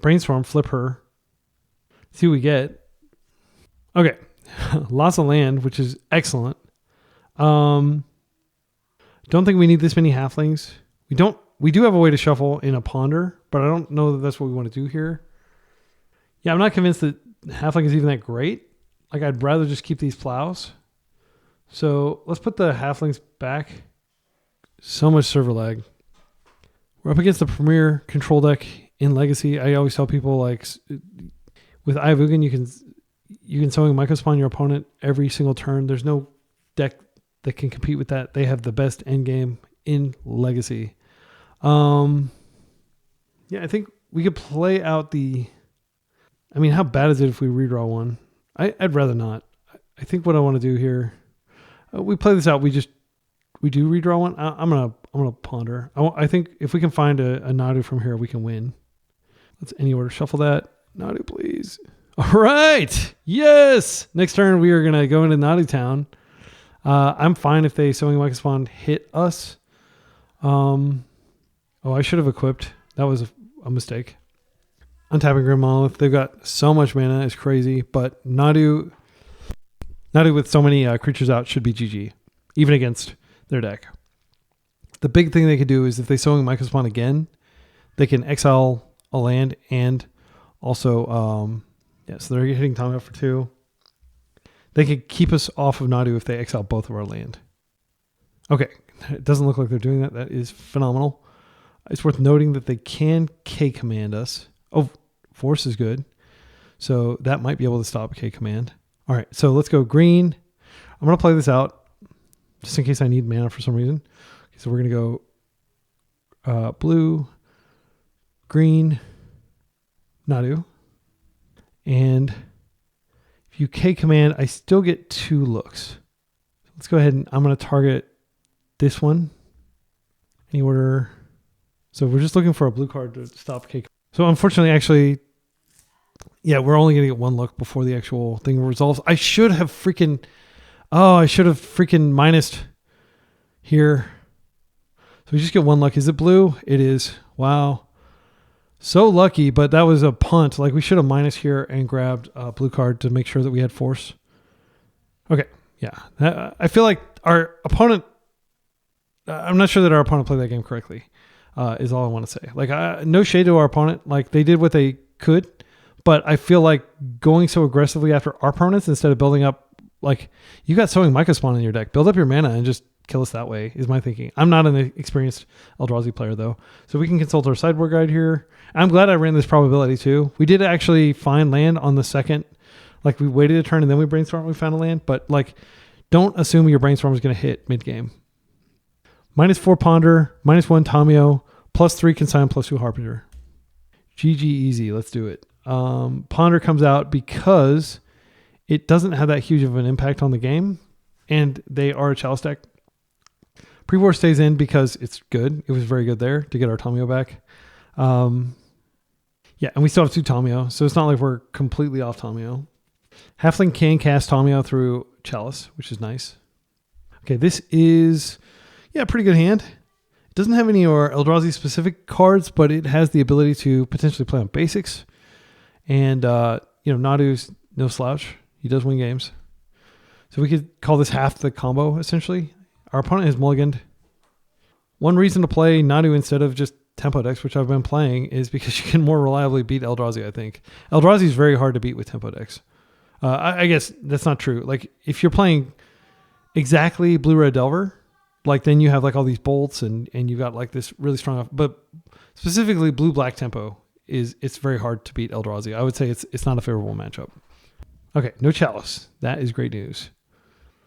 brainstorm, flip her, see what we get. Okay. Lots of land, which is excellent. Don't think we need this many halflings. We do have a way to shuffle in a ponder, but I don't know that that's what we want to do here. Yeah, I'm not convinced that halfling is even that great. Like, I'd rather just keep these plows. So let's put the halflings back. So much server lag. We're up against the premier control deck in Legacy. I always tell people, like, with Eye of Ugin, you can sowing Microspawn your opponent every single turn. There's no deck that can compete with that. They have the best end game in Legacy. Yeah, I think we could play out how bad is it if we redraw one? I'd rather not. I think what I want to do here, we play this out. We do redraw one. I'm gonna ponder. I think if we can find a Nadu from here, we can win. Let's any order shuffle that. Nadu, please. All right. Yes. Next turn, we are gonna go into Nadu Town. I'm fine if they Sowing Microspawn hit us. I should have equipped. That was a mistake. Untapping Grim Monolith. They've got so much mana. It's crazy. But Nadu with so many creatures out should be GG, even against their deck. The big thing they could do is if they Sowing Microspawn again, they can exile a land and also, so they're hitting Tommy for 2. They could keep us off of Nadu if they exile both of our land. Okay. It doesn't look like they're doing that. That is phenomenal. It's worth noting that they can K command us. Oh, force is good. So that might be able to stop K command. All right. So let's go green. I'm going to play this out just in case I need mana for some reason. Okay, so we're going to go blue, green, Nadu. And if you K command, I still get 2 looks. Let's go ahead and I'm going to target this one. Any order. So we're just looking for a blue card to stop K. So unfortunately, actually, yeah, we're only going to get 1 look before the actual thing resolves. I should have freaking minused here. So we just get 1 look. Is it blue? It is. Wow. So lucky, but that was a punt. Like, we should have minus here and grabbed a blue card to make sure that we had force. Okay. Yeah. I feel like our opponent, I'm not sure that our opponent played that game correctly, is all I want to say. Like, no shade to our opponent. Like, they did what they could, but I feel like going so aggressively after our opponents instead of building up, like, you got Sowing Microspawn in your deck. Build up your mana and just kill us that way, is my thinking. I'm not an experienced Eldrazi player, though. So we can consult our sideboard guide here. I'm glad I ran this probability, too. We did actually find land on the second. Like, we waited a turn and then we brainstormed and we found a land. But, like, don't assume your brainstorm is going to hit mid-game. -4 Ponder, -1 Tamio, +3 Consign, +2 Harbinger. GG easy. Let's do it. Ponder comes out because it doesn't have that huge of an impact on the game, and they are a Chalice deck. Pre-War stays in because it's good. It was very good there to get our Tamio back. Yeah, and we still have 2 Tamio, so it's not like we're completely off Tamio. Halfling can cast Tamio through Chalice, which is nice. Okay, this is, a pretty good hand. It doesn't have any of our Eldrazi specific cards, but it has the ability to potentially play on basics. And, Nadu's no slouch. He does win games. So we could call this half the combo, essentially. Our opponent has mulliganed. One reason to play Nadu instead of just tempo decks, which I've been playing, is because you can more reliably beat Eldrazi, I think. Eldrazi is very hard to beat with tempo decks. I guess that's not true. Like, if you're playing exactly Blue-Red Delver, like, then you have, like, all these bolts and you got, like, this really strong... But specifically Blue-Black tempo, it's very hard to beat Eldrazi. I would say it's not a favorable matchup. Okay, no Chalice. That is great news.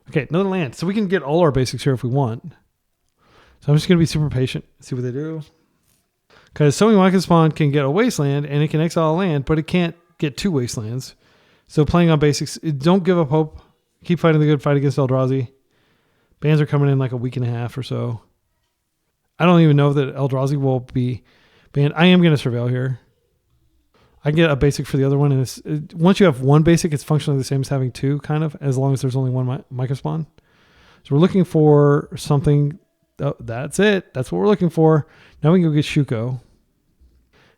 Okay, another land. So we can get all our basics here if we want. So I'm just going to be super patient, see what they do. Because Sowing Microspawn can get a wasteland and it can exile a land, but it can't get 2 wastelands. So playing on basics, don't give up hope. Keep fighting the good fight against Eldrazi. Bans are coming in like a week and a half or so. I don't even know that Eldrazi will be banned. I am going to surveil here. I can get a basic for the other one. And once you have 1 basic, it's functionally the same as having 2, kind of, as long as there's only 1 Microspawn. So we're looking for something. Oh, that's it. That's what we're looking for. Now we can go get Shuko.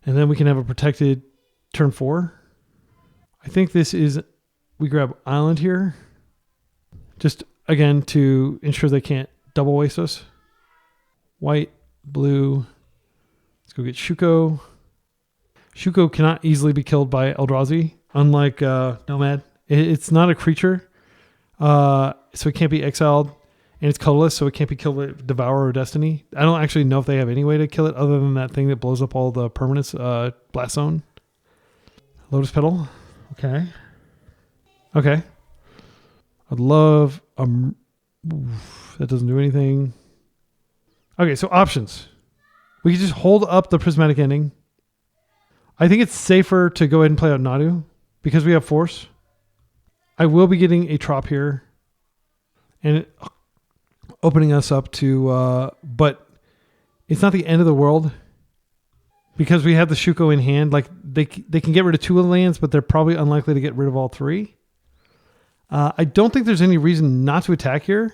And then we can have a protected turn 4. I think this is we grab Island here. Just, again, to ensure they can't double waste us. White, blue. Let's go get Shuko. Shuko cannot easily be killed by Eldrazi, unlike Nomad. It's not a creature, so it can't be exiled. And it's colorless, so it can't be killed with Devourer or Destiny. I don't actually know if they have any way to kill it other than that thing that blows up all the permanents. Blast Zone. Lotus Petal. Okay. Okay. I'd love... that doesn't do anything. Okay, so options. We can just hold up the Prismatic Ending. I think it's safer to go ahead and play out Nadu because we have Force. I will be getting a Trop here. And opening us up to... but it's not the end of the world. Because we have the Shuko in hand. Like they can get rid of 2 of the lands, but they're probably unlikely to get rid of all 3. I don't think there's any reason not to attack here.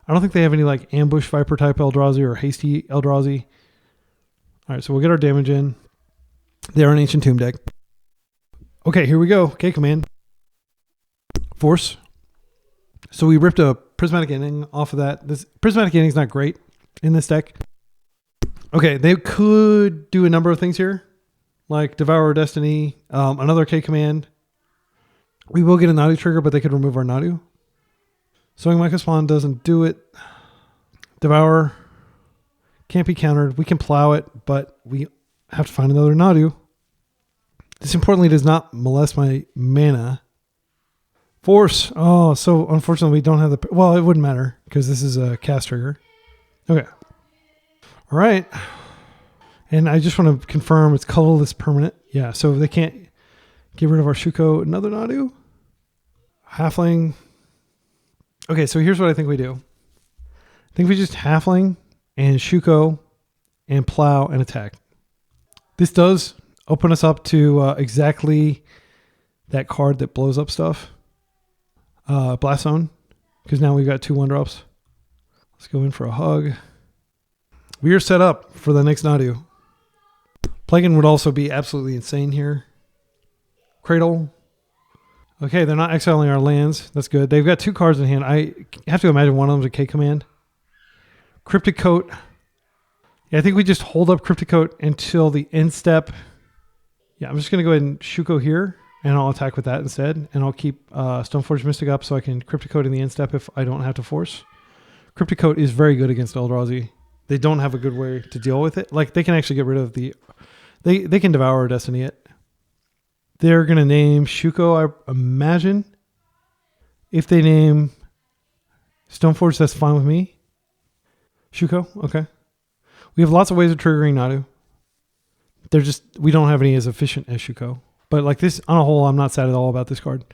I don't think they have any like Ambush Viper type Eldrazi or Hasty Eldrazi. All right, so we'll get our damage in. They're an Ancient Tomb deck. Okay, here we go. Okay, command. Force. So we ripped a Prismatic Ending off of that. This Prismatic Ending is not great in this deck. Okay, they could do a number of things here, like Devourer Destiny, another K command. We will get a Nadu trigger, but they could remove our Nadu. Sowing Micro Spawn doesn't do it. Devour can't be countered. We can plow it, but we have to find another Nadu. This importantly does not molest my mana. Force. Oh, so unfortunately we don't have the... Well, it wouldn't matter because this is a cast trigger. Okay. All right. And I just want to confirm it's colorless permanent. Yeah, so they can't get rid of our Shuko. Another Nadu. Halfling. Okay, so here's what I think we do. I think we just Halfling and Shuko and plow and attack. This does open us up to exactly that card that blows up stuff. Blast Zone. Because now we've got 2 1-drops. Let's go in for a hug. We are set up for the next Nadu. Plagan would also be absolutely insane here. Cradle. Okay, they're not exiling our lands. That's good. They've got 2 cards in hand. I have to imagine one of them is a K command. Cryptic Coat. Yeah, I think we just hold up Cryptic Coat until the end step. Yeah, I'm just going to go ahead and Shuko here, and I'll attack with that instead. And I'll keep Stoneforge Mystic up so I can Cryptic Coat in the end step if I don't have to force. Cryptic Coat is very good against Eldrazi. They don't have a good way to deal with it. Like, they can actually get rid of the... They can Devour or Destiny it. They're going to name Shuko, I imagine. If they name Stoneforge, that's fine with me. Shuko, okay. We have lots of ways of triggering Nadu. We don't have any as efficient as Shuko. But like this, on a whole, I'm not sad at all about this card.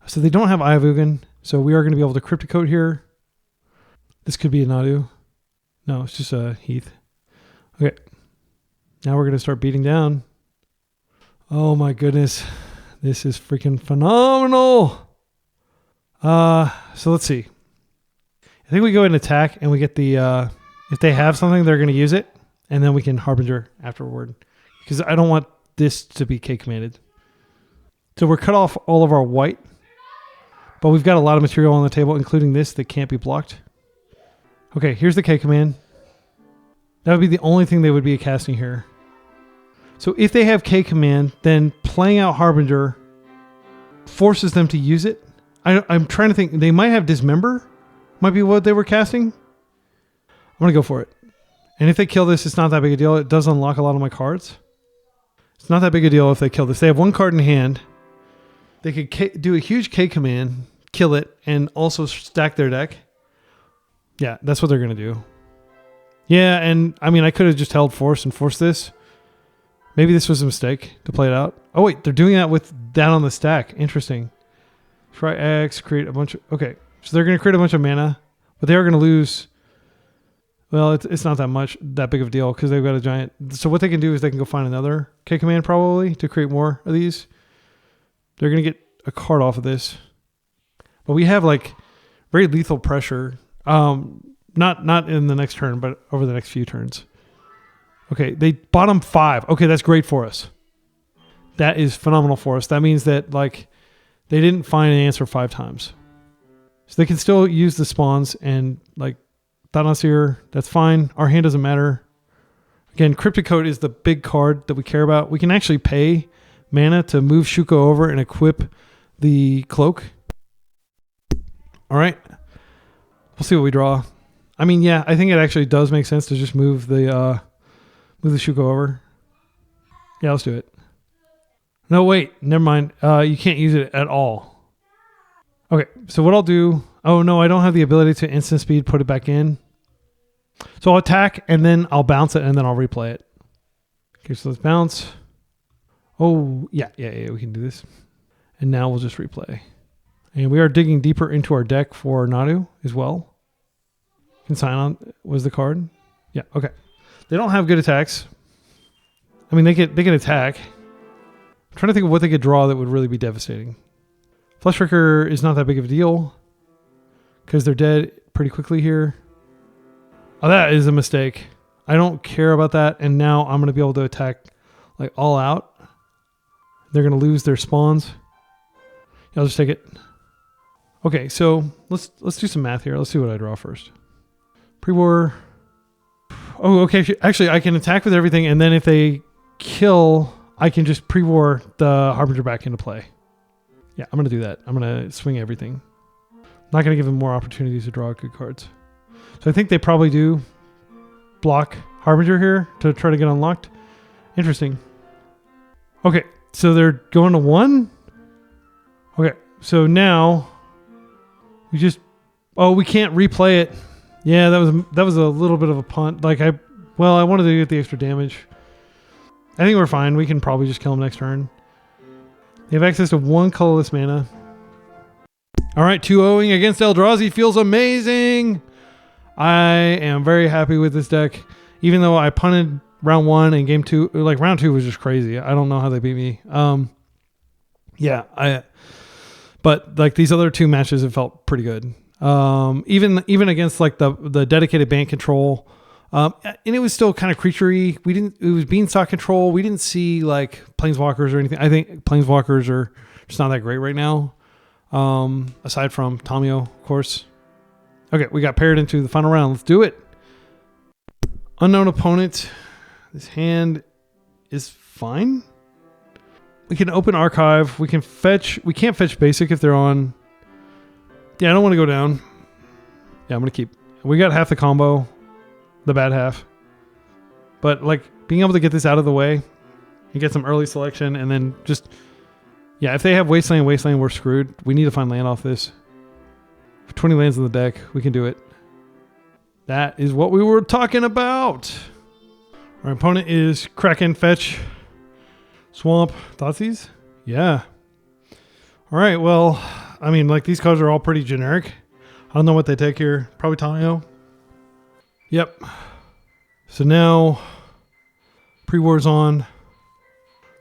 So they don't have Eye of Ugin, so we are going to be able to Cryptic Coat here. This could be a Nadu. No, it's just a Heath. Okay. Now we're going to start beating down. Oh my goodness. This is freaking phenomenal. So let's see. I think we go ahead and attack and we get the... if they have something, they're going to use it. And then we can Harbinger afterward. Because I don't want this to be K-commanded. So we're cut off all of our white. But we've got a lot of material on the table, including this that can't be blocked. Okay, here's the K command. That would be the only thing they would be casting here. So if they have K command, then playing out Harbinger forces them to use it. I'm trying to think. They might have Dismember. Might be what they were casting. I'm going to go for it. And if they kill this, it's not that big a deal. It does unlock a lot of my cards. It's not that big a deal if they kill this. They have 1 card in hand. They could do a huge K command, kill it, and also stack their deck. Yeah, that's what they're going to do. Yeah, and I mean, I could have just held Force and forced this. Maybe this was a mistake to play it out. Oh, wait, they're doing that with that on the stack. Interesting. Try X, create a bunch of... Okay, so they're going to create a bunch of mana, but they are going to lose... Well, it's not that big of a deal because they've got a giant... So what they can do is they can go find another K command probably to create more of these. They're going to get a card off of this. But we have like very lethal pressure... Not in the next turn, but over the next few turns. Okay, they bottom 5. Okay, that's great for us. That is phenomenal for us. That means that like They didn't find an answer 5 times. So they can still use the spawns and like Thanaseer, that's fine. Our hand doesn't matter. Again, Cryptic Coat is the big card that we care about. We can actually pay mana to move Shuko over and equip the cloak. All right. We'll see what we draw. I mean, yeah, I think it actually does make sense to just move the Shuko over. Yeah, let's do it. No, wait, never mind. You can't use it at all. Okay, so what I'll do... Oh, no, I don't have the ability to instant speed put it back in. So I'll attack, and then I'll bounce it, and then I'll replay it. Okay, so let's bounce. Oh, yeah, we can do this. And now we'll just replay. And we are digging deeper into our deck for Nadu as well. Can sign on was the card. Yeah, okay. They don't have good attacks. I mean, they can attack. I'm trying to think of what they could draw that would really be devastating. Fleshbreaker is not that big of a deal because they're dead pretty quickly here. Oh, that is a mistake. I don't care about that, and now I'm going to be able to attack like all out. They're going to lose their spawns. I'll just take it. Okay, so let's do some math here. Let's see what I draw first. Pre-war. Oh, okay. Actually, I can attack with everything, and then if they kill, I can just pre-war the Harbinger back into play. Yeah, I'm going to do that. I'm going to swing everything. Not going to give them more opportunities to draw good cards. So I think they probably do block Harbinger here to try to get unlocked. Interesting. Okay, so they're going to 1. Okay, so now we just... Oh, we can't replay it. Yeah, that was a little bit of a punt. Like I wanted to get the extra damage. I think we're fine. We can probably just kill them next turn. They have access to 1 colorless mana. All right, 2-0ing against Eldrazi feels amazing. I am very happy with this deck. Even though I punted round 1 and game 2, like round 2 was just crazy. I don't know how they beat me. But like these other 2 matches have felt pretty good. Even against like the dedicated Bant control. And it was still kind of creaturey. It was Beanstalk control. We didn't see like Planeswalkers or anything. I think Planeswalkers are just not that great right now. Aside from Tamio, of course. Okay, we got paired into the final round. Let's do it. Unknown opponent. This hand is fine. We can open archive. We can fetch. We can't fetch basic if they're on. Yeah, I don't want to go down. Yeah, I'm going to keep. We got half the combo. The bad half. But like being able to get this out of the way and get some early selection and then just... Yeah, if they have Wasteland, we're screwed. We need to find land off this. 20 lands in the deck. We can do it. That is what we were talking about. Our opponent is Kraken, Fetch, Swamp, Thoughtseize. Yeah. All right, well, I mean, like these cards are all pretty generic. I don't know what they take here. Probably Tamio. Yep. So now, pre-war's on.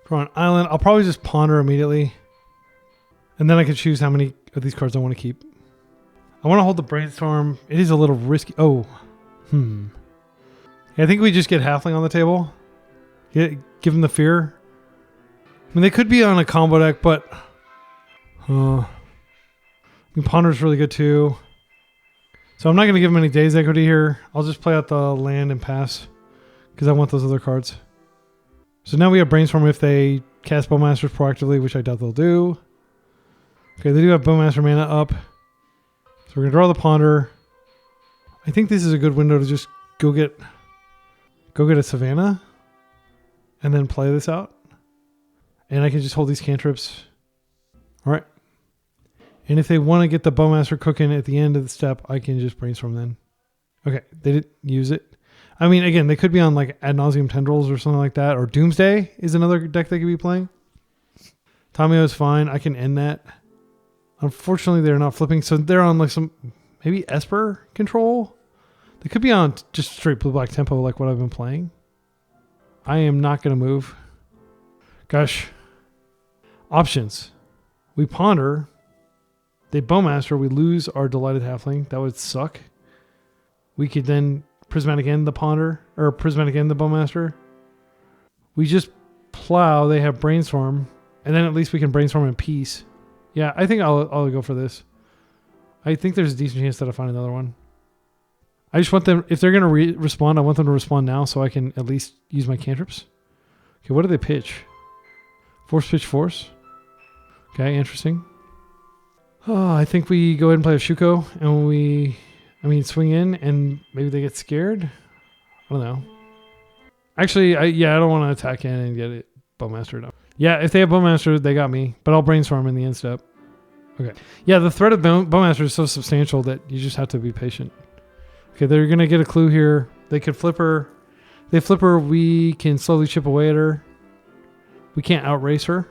Draw an island. I'll probably just ponder immediately. And then I can choose how many of these cards I want to keep. I want to hold the Brainstorm. It is a little risky. Oh. Yeah, I think we just get Halfling on the table. Give them the fear. I mean, they could be on a combo deck, but... I mean, Ponder's really good too. So I'm not going to give them any Days Equity here. I'll just play out the land and pass. Because I want those other cards. So now we have Brainstorm if they cast Bowmasters proactively, which I doubt they'll do. Okay, they do have Bowmaster mana up. So we're going to draw the Ponder. I think this is a good window to just go get a Savannah. And then play this out. And I can just hold these cantrips. All right. And if they want to get the Bowmaster cooking at the end of the step, I can just Brainstorm then. Okay, they didn't use it. I mean, again, they could be on like Ad Nauseam Tendrils or something like that. Or Doomsday is another deck they could be playing. Tamio is fine. I can end that. Unfortunately, they're not flipping. So they're on like some, maybe Esper control. They could be on just straight blue-black tempo like what I've been playing. I am not going to move. Gosh. Options. We ponder. They Bowmaster. We lose our Delighted Halfling. That would suck. We could then Prismatic End the Ponder. Or Prismatic End the Bowmaster. We just plow. They have Brainstorm. And then at least we can Brainstorm in peace. Yeah, I think I'll go for this. I think there's a decent chance that I'll find another one. I just want them, if they're going to respond, I want them to respond now so I can at least use my cantrips. Okay, what do they pitch? Force pitch force. Okay, interesting. Oh, I think we go ahead and play a Shuko and swing in and maybe they get scared. I don't know. Actually, I don't want to attack in and get it Bowmastered up. Yeah, if they have Bowmaster, they got me, but I'll brainstorm in the end step. Okay. Yeah, the threat of Bowmaster is so substantial that you just have to be patient. Okay, they're going to get a clue here. They could flip her. They flip her, we can slowly chip away at her. We can't outrace her.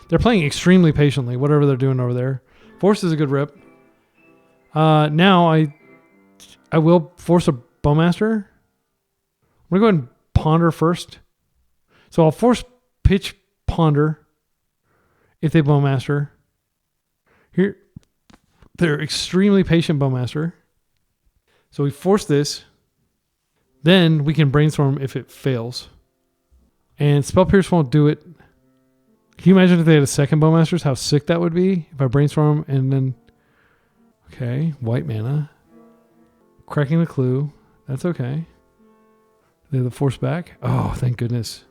They're playing extremely patiently, whatever they're doing over there. Force is a good rip. Now I will force a Bowmaster. I'm going to go ahead and ponder first. So I'll force pitch ponder if they Bowmaster. Here, they're extremely patient Bowmaster. So we force this. Then we can brainstorm if it fails. And Spell Pierce won't do it. Can you imagine if they had a second Bowmasters? How sick that would be if I brainstorm and then... Okay, white mana. Cracking the clue. That's okay. They have the force back. Oh, thank goodness.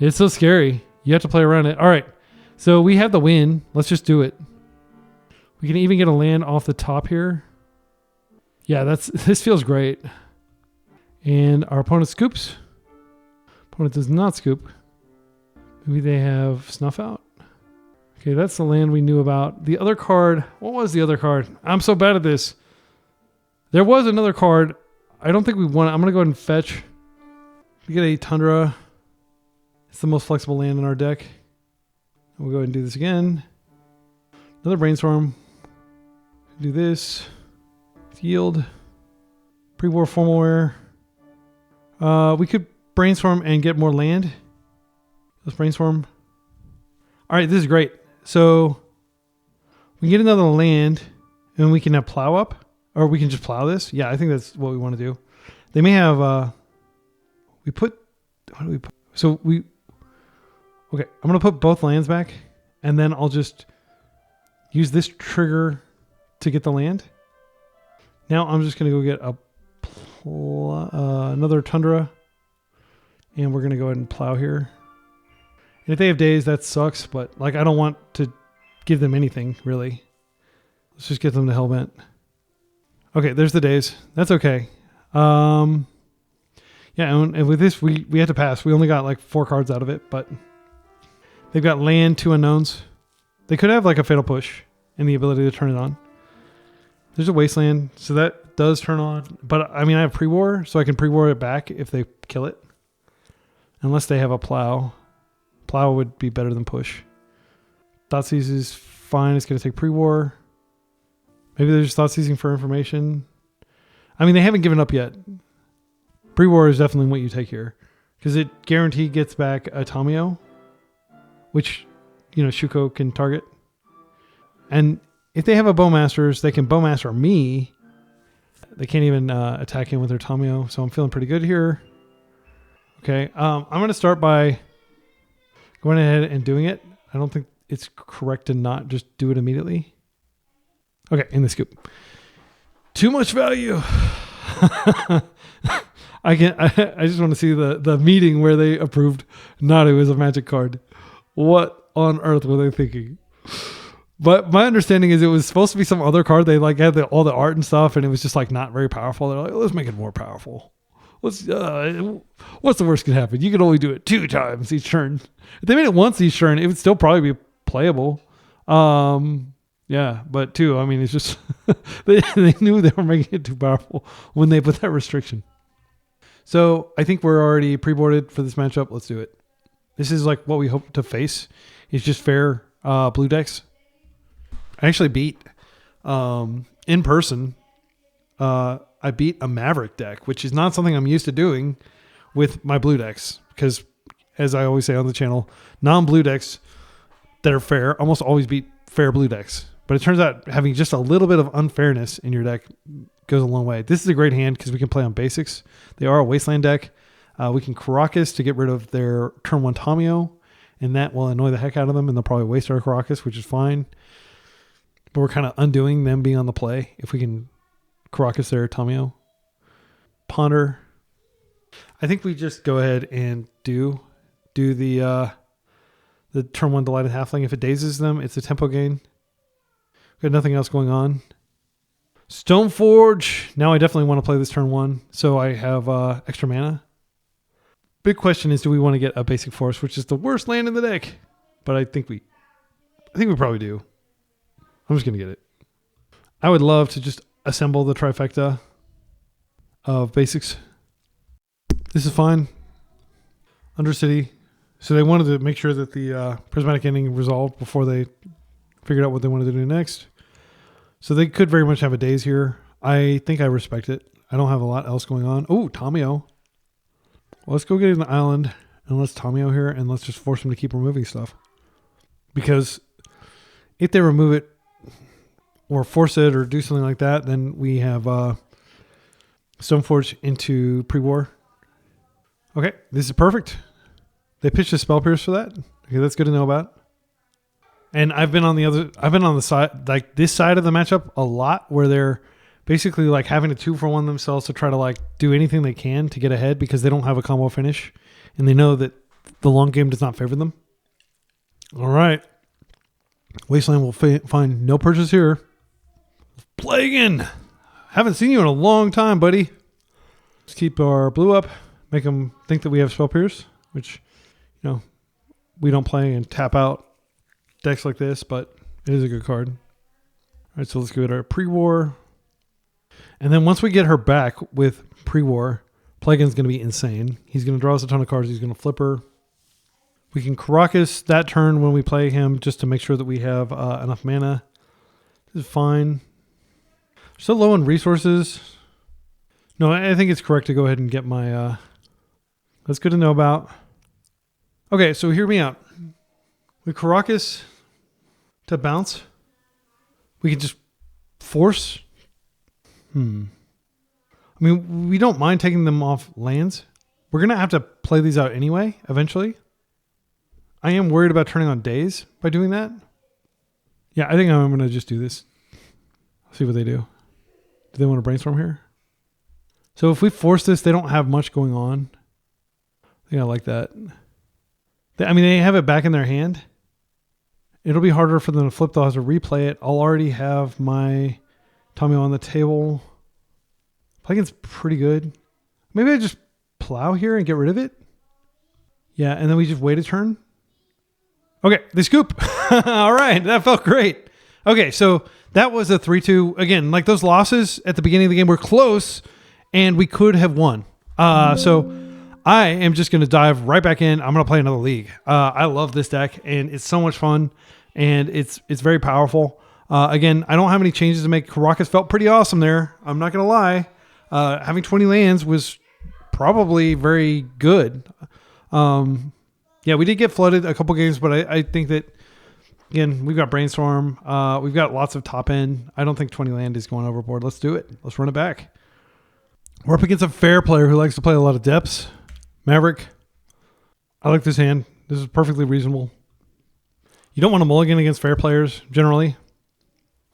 It's so scary. You have to play around it. All right. So we have the win. Let's just do it. We can even get a land off the top here. Yeah, this feels great. And our opponent scoops. Opponent does not scoop. Maybe they have Snuff Out. Okay, that's the land we knew about. The other card. What was the other card? I'm so bad at this. There was another card. I don't think we won it. I'm going to go ahead and fetch. We get a Tundra. It's the most flexible land in our deck. We'll go ahead and do this again. Another Brainstorm. Do this. Yield. Pre-war formal wear. We could brainstorm and get more land. Let's brainstorm. All right, this is great. So we get another land and we can have plow up, or we can just plow this. Yeah, I think that's what we want to do. They may have, what do we put? So okay, I'm going to put both lands back and then I'll just use this trigger to get the land. Now I'm just going to go get another Tundra and we're going to go ahead and plow here. And if they have days, that sucks, but like I don't want to give them anything, really. Let's just get them to Hellbent. Okay, there's the days. That's okay. Yeah, and with this, we had to pass. We only got like 4 cards out of it, but they've got land, 2 unknowns. They could have like a Fatal Push and the ability to turn it on. There's a Wasteland, so that does turn on. But I mean, I have pre-war, so I can pre-war it back if they kill it. Unless they have a Plow. Plow would be better than Push. Thoughtseize is fine. It's going to take pre-war. Maybe they're just Thoughtseizing for information. I mean, they haven't given up yet. Pre-war is definitely what you take here. Because it guaranteed gets back a Tamio. Which, Shuko can target. And if they have a Bowmasters, they can Bowmaster me. They can't even attack him with their Tamio. So I'm feeling pretty good here. Okay. I'm going to start by going ahead and doing it. I don't think it's correct to not just do it immediately. Okay, in the scoop. Too much value. I just want to see the meeting where they approved Nadu as a Magic card. What on earth were they thinking? But my understanding is it was supposed to be some other card. They like had all the art and stuff, and it was just like not very powerful. They're like, let's make it more powerful. What's the worst can happen? You can only do it 2 times each turn. If they made it once each turn, it would still probably be playable. Yeah, but 2, I mean, it's just they knew they were making it too powerful when they put that restriction. So I think we're already pre-boarded for this matchup. Let's do it. This is like what we hope to face. It's just fair blue decks. I actually beat in person. I beat a Maverick deck, which is not something I'm used to doing with my blue decks. Because, as I always say on the channel, non-blue decks that are fair almost always beat fair blue decks. But it turns out having just a little bit of unfairness in your deck goes a long way. This is a great hand because we can play on basics. They are a Wasteland deck. We can Karakas to get rid of their turn 1 Tamio. and that will annoy the heck out of them, and they'll probably waste our Karakas, which is fine. But we're kind of undoing them being on the play. If we can Karakas their Tamio. Ponder. I think we just go ahead and do the turn 1 Delighted Halfling. If it dazes them, it's a tempo gain. Got nothing else going on. Stoneforge. Now I definitely want to play this turn 1, so I have extra mana. Big question is, do we want to get a basic force, which is the worst land in the deck? But I think we probably do. I'm just gonna get it. I would love to just assemble the trifecta of basics. This is fine. Undercity. So they wanted to make sure that the prismatic ending resolved before they figured out what they wanted to do next. So they could very much have a daze here. I think I respect it. I don't have a lot else going on. Oh, Tamio. Well, let's go get an island and let's Tamio here and let's just force them to keep removing stuff. Because if they remove it or force it or do something like that, then we have Stoneforge into pre-war. Okay, this is perfect. They pitched a Spell Pierce for that. Okay, that's good to know about. And I've been on the side, like this side of the matchup a lot, where they're basically like having a 2-for-1 themselves to try to like do anything they can to get ahead because they don't have a combo finish, and they know that the long game does not favor them. All right, Wasteland will find no purchase here. Plaguein', haven't seen you in a long time, buddy. Let's keep our blue up, make them think that we have Spell Pierce, which we don't play and tap out decks like this, but it is a good card. All right, so let's go to our pre-war. And then once we get her back with pre-war, Plaguein's going to be insane. He's going to draw us a ton of cards. He's going to flip her. We can Karakas that turn when we play him just to make sure that we have enough mana. This is fine. Still low on resources. No, I think it's correct to go ahead and get my... that's good to know about. Okay, so hear me out. We Karakas to bounce. We can just force. I mean, we don't mind taking them off lands. We're going to have to play these out anyway, eventually. I am worried about turning on days by doing that. Yeah, I think I'm going to just do this. See what they do. Do they want to brainstorm here? So if we force this, they don't have much going on. I think I like that. I mean, they have it back in their hand. It'll be harder for them to flip. They'll have to replay it. I'll already have my Tamio on the table. Plaguein's pretty good. Maybe I just plow here and get rid of it. Yeah, and then we just wait a turn. Okay, they scoop. All right, that felt great. Okay, so that was a 3-2. Again, like those losses at the beginning of the game were close, and we could have won. So I am just going to dive right back in. I'm going to play another league. I love this deck, and it's so much fun, and it's very powerful. Again, I don't have any changes to make. Karakas felt pretty awesome there. I'm not going to lie. Having 20 lands was probably very good. Yeah, we did get flooded a couple games, but I think that, again, we've got Brainstorm. We've got lots of top end. I don't think 20 land is going overboard. Let's do it. Let's run it back. We're up against a fair player who likes to play a lot of depths. Maverick. I like this hand. This is perfectly reasonable. You don't want to mulligan against fair players, generally.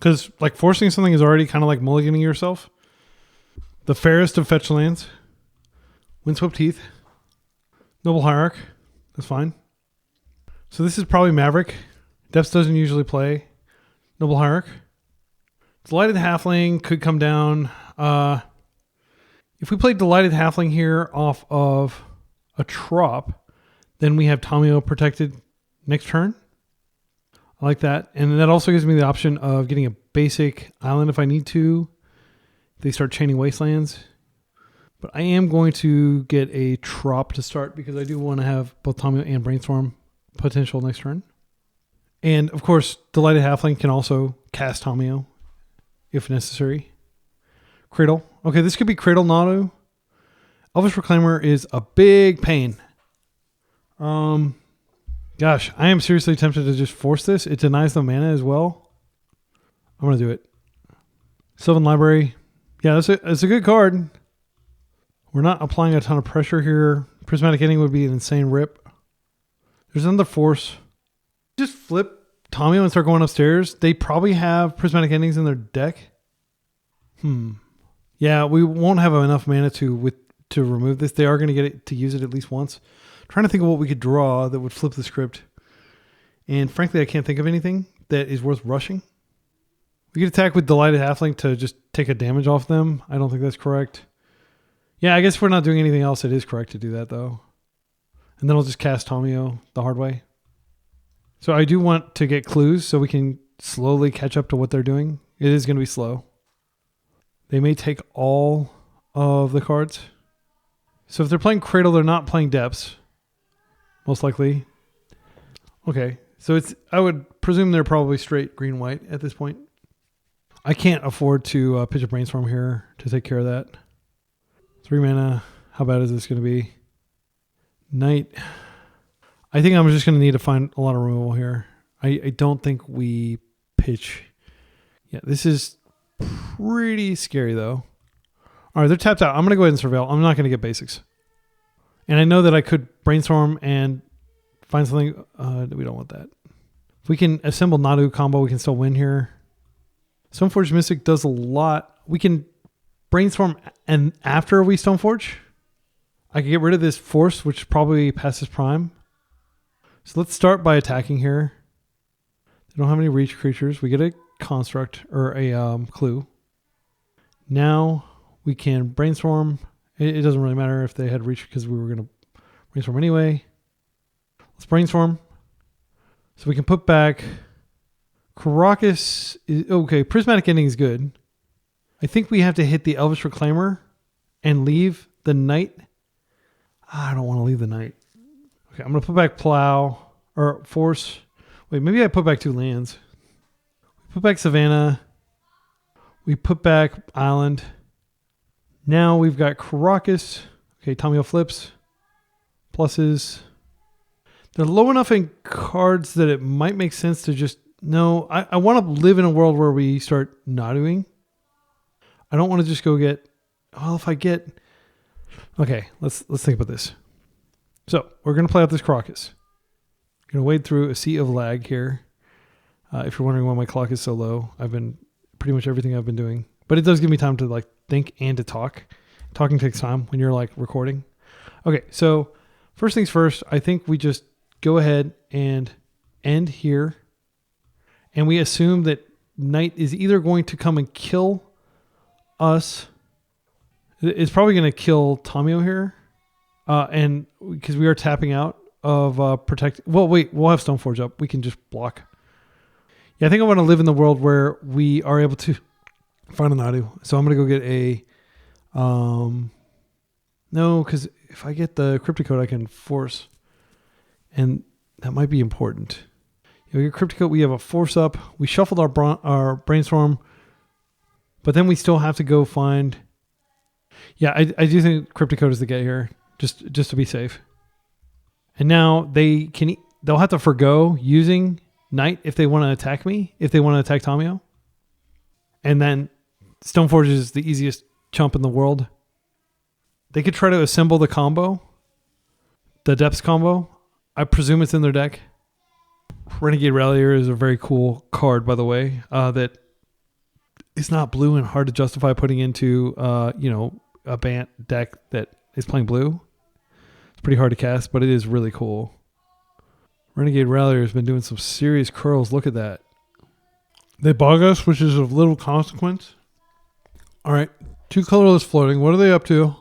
Because, like, forcing something is already kind of like mulliganing yourself. The fairest of fetch lands. Windswept Heath. Noble Hierarch. That's fine. So this is probably Maverick. Depths doesn't usually play Noble Hierarch. Delighted Halfling could come down. If we played Delighted Halfling here off of a Trop, then we have Tamio protected next turn. I like that. And that also gives me the option of getting a basic island if I need to. If they start chaining wastelands. But I am going to get a Trop to start because I do want to have both Tamio and Brainstorm potential next turn. And of course, Delighted Halfling can also cast Tamio if necessary. Cradle. Okay, this could be Cradle Nadu. Elvish Reclaimer is a big pain. Gosh, I am seriously tempted to just force this. It denies the mana as well. I'm going to do it. Sylvan Library. Yeah, that's a good card. We're not applying a ton of pressure here. Prismatic Ending would be an insane rip. There's another force. Just flip Tomio and start going upstairs. They probably have prismatic endings in their deck. Yeah, we won't have enough mana to remove this. They are going to get it to use it at least once. I'm trying to think of what we could draw that would flip the script. And frankly, I can't think of anything that is worth rushing. We could attack with Delighted Halfling to just take a damage off them. I don't think that's correct. Yeah, I guess if we're not doing anything else, it is correct to do that though. And then I'll just cast Tomio the hard way. So I do want to get clues so we can slowly catch up to what they're doing. It is going to be slow. They may take all of the cards. So if they're playing Cradle, they're not playing Depths. Most likely. Okay. So I would presume they're probably straight green-white at this point. I can't afford to pitch a Brainstorm here to take care of that. 3 mana. How bad is this going to be? Night. I think I'm just going to need to find a lot of removal here. I don't think we pitch. Yeah, this is pretty scary though. All right, they're tapped out. I'm going to go ahead and Surveil. I'm not going to get basics. And I know that I could Brainstorm and find something. We don't want that. If we can assemble Nadu combo, we can still win here. Stoneforge Mystic does a lot. We can Brainstorm, and after we Stoneforge, I can get rid of this force, which probably passes prime. So let's start by attacking here. They don't have any reach creatures. We get a construct or a clue. Now we can Brainstorm. It doesn't really matter if they had reach because we were going to Brainstorm anyway. Let's Brainstorm. So we can put back Karakas. Okay, Prismatic Ending is good. I think we have to hit the Elvish Reclaimer and leave the Knight. I don't want to leave the Knight. Okay, I'm going to put back Plow or Force. Wait, maybe I put back 2 lands. We put back Savannah. We put back Island. Now we've got Karakas. Okay, Tomio flips. Pluses. They're low enough in cards that it might make sense to just... No, I want to live in a world where we start not doing. I don't want to just go get... Well, if I get... Okay, let's think about this. So, we're going to play out this Karakas. Going to wade through a sea of lag here. If you're wondering why my clock is so low, I've been... Pretty much everything I've been doing. But it does give me time to like think and to talk. Talking takes time when you're like recording. Okay, so first things first, I think we just go ahead and end here. And we assume that Knight is either going to come and kill us. It's probably going to kill Tomio here. And because we are tapping out of protect. Well, wait, we'll have Stoneforge up. We can just block. Yeah, I think I want to live in the world where we are able to find a Nadu. So I'm going to go get a... no, because if I get the Cryptic Code, I can force. And that might be important. We get Cryptic Code, we have a force up. We shuffled our Brainstorm. But then we still have to go find... Yeah, I do think Cryptic Code is the get here. Just to be safe. And now they'll have to forgo using... Knight if they want to attack me, if they want to attack Tomio. And then Stoneforge is the easiest chump in the world. They could try to assemble the combo, the Depths combo. I presume it's in their deck. Renegade Rallier is a very cool card, by the way, that is not blue and hard to justify putting into a Bant deck that is playing blue. It's pretty hard to cast, but it is really cool. Renegade Rallier has been doing some serious curls. Look at that. They bog us, which is of little consequence. All right. 2 colorless floating. What are they up to?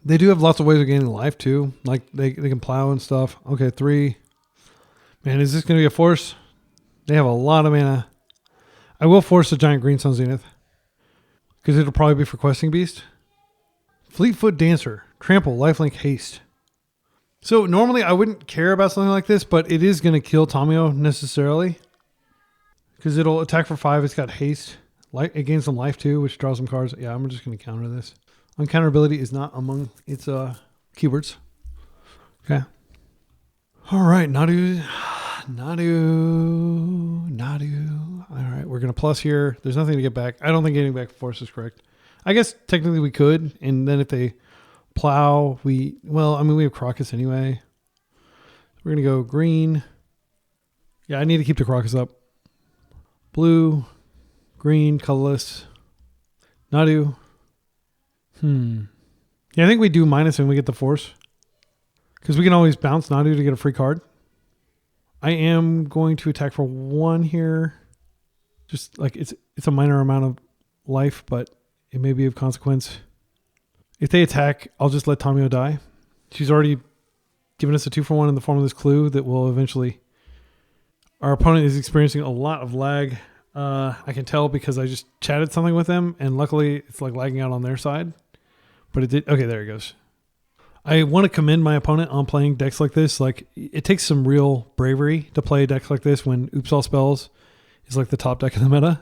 They do have lots of ways of gaining life, too. Like, they can plow and stuff. Okay, 3. Man, is this going to be a force? They have a lot of mana. I will force a giant green Sun Zenith. Because it'll probably be for Questing Beast. Fleetfoot Dancer. Trample, lifelink, haste. So normally I wouldn't care about something like this, but it is going to kill Tomio necessarily. Because it'll attack for 5. It's got haste. It gains some life too, which draws some cards. Yeah, I'm just going to counter this. Uncounterability is not among its keywords. Okay. All right, Nadu. All right, we're going to plus here. There's nothing to get back. I don't think getting back force is correct. I guess technically we could, and then if they... Plow, we have Karakas anyway. We're going to go green. Yeah, I need to keep the Crocus up. Blue, green, colorless. Nadu. Yeah, I think we do minus and we get the force. Because we can always bounce Nadu to get a free card. I am going to attack for 1 here. Just like it's a minor amount of life, but it may be of consequence. If they attack, I'll just let Tamio die. She's already given us a 2-for-1 in the form of this clue that will eventually... Our opponent is experiencing a lot of lag. I can tell because I just chatted something with them, and luckily it's like lagging out on their side. But it did... Okay, there it goes. I want to commend my opponent on playing decks like this. Like, it takes some real bravery to play a deck like this when Oops All Spells is like the top deck in the meta.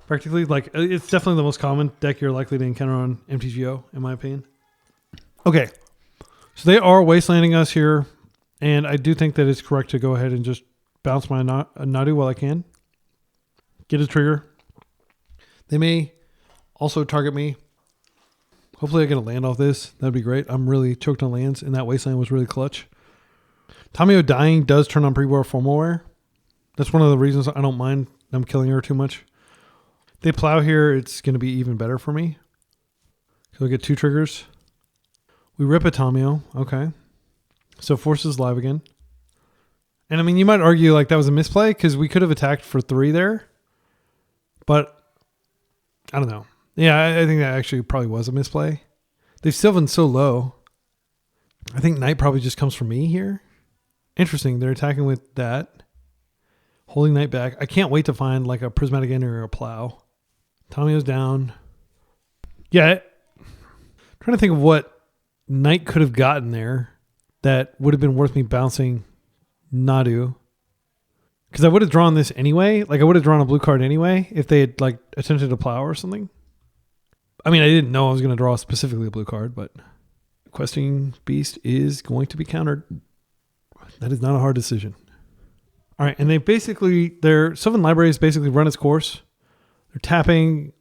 Practically, like, it's definitely the most common deck you're likely to encounter on MTGO, in my opinion. Okay, so they are wastelanding us here, and I do think that it's correct to go ahead and just bounce my Nadu while I can. Get a trigger. They may also target me. Hopefully I get a land off this. That'd be great. I'm really choked on lands, and that wasteland was really clutch. Tamio dying does turn on pre-war Formalware. That's one of the reasons I don't mind them killing her too much. They plow here, it's going to be even better for me. So we get 2 triggers. We rip a Tamio. Okay. So Force is live again. And I mean, you might argue like that was a misplay because we could have attacked for 3 there. But I don't know. Yeah, I think that actually probably was a misplay. They've still been so low. I think Knight probably just comes from me here. Interesting. They're attacking with that. Holding Knight back. I can't wait to find like a Prismatic Ender or a Plow. Tamio's down. Yeah. Trying to think of what Knight could have gotten there that would have been worth me bouncing Nadu. Because I would have drawn this anyway. Like I would have drawn a blue card anyway if they had like attempted a Plow or something. I mean, I didn't know I was going to draw specifically a blue card, but Questing Beast is going to be countered. That is not a hard decision. All right, and their Sylvan Library has basically run its course. They're tapping.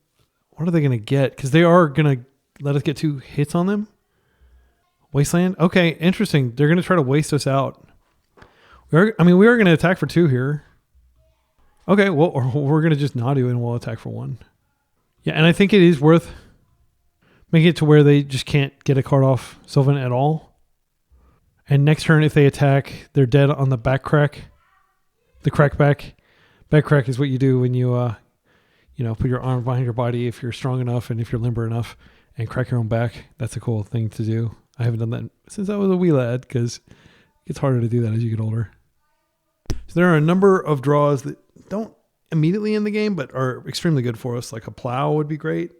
What are they going to get? Because they are going to let us get 2 hits on them. Wasteland? Okay, interesting. They're going to try to waste us out. We are going to attack for 2 here. Okay, well, or we're going to just Nadu and we'll attack for 1. Yeah, and I think it is worth making it to where they just can't get a card off Sylvan at all. And next turn, if they attack, they're dead on the back crack. The crack back. Back crack is what you do when you, put your arm behind your body if you're strong enough and if you're limber enough and crack your own back. That's a cool thing to do. I haven't done that since I was a wee lad because it gets harder to do that as you get older. So there are a number of draws that don't immediately in the game, but are extremely good for us. Like a Plow would be great.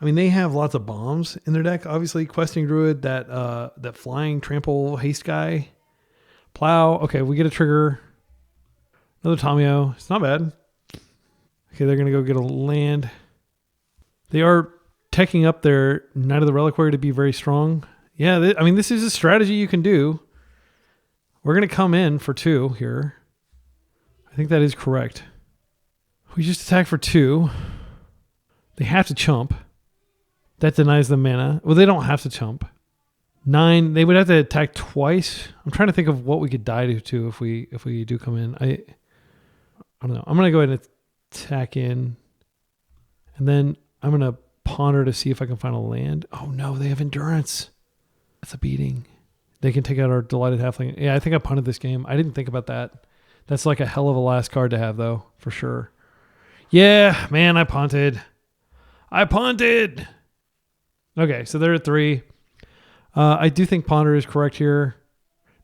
I mean, they have lots of bombs in their deck. Obviously, Questing Druid, that flying trample haste guy. Plow. Okay, we get a trigger. Another Tamio. It's not bad. Okay, they're going to go get a land. They are teching up their Knight of the Reliquary to be very strong. Yeah, this is a strategy you can do. We're going to come in for 2 here. I think that is correct. We just attack for 2. They have to chump. That denies them mana. Well, they don't have to chump. 9. They would have to attack twice. I'm trying to think of what we could die to if we do come in. I don't know. I'm going to go ahead and attack in. And then I'm going to ponder to see if I can find a land. Oh, no. They have endurance. That's a beating. They can take out our Delighted Halfling. Yeah, I think I punted this game. I didn't think about that. That's like a hell of a last card to have, though, for sure. Yeah, man, I punted. Okay, so they're at 3. I do think Ponder is correct here.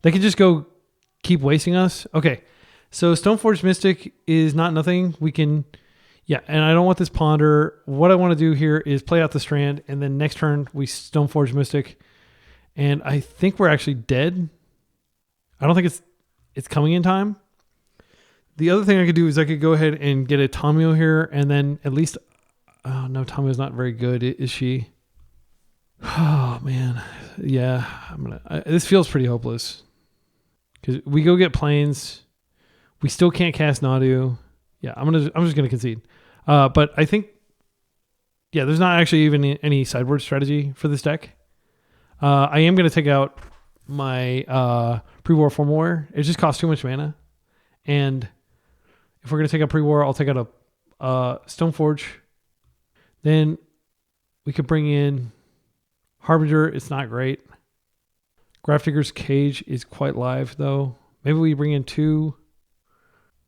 They can just go keep wasting us. Okay, so Stoneforge Mystic is not nothing. We can, yeah, and I don't want this Ponder. What I want to do here is play out the Strand, and then next turn we Stoneforge Mystic, and I think we're actually dead. I don't think it's coming in time. The other thing I could do is I could go ahead and get a Tamio here, and then at least... Oh, no, Tamio's not very good, is she? Oh, man. Yeah, this feels pretty hopeless. Because we go get Plains. We still can't cast Nadu. Yeah, I'm just going to concede. But I think... Yeah, there's not actually even any sideboard strategy for this deck. I am going to take out my pre-war formal wear. It just costs too much mana. And if we're going to take out pre-war, I'll take out a Stoneforge. Then we could bring in Harbinger. It's not great. Grafdigger's Cage is quite live, though. Maybe we bring in 2.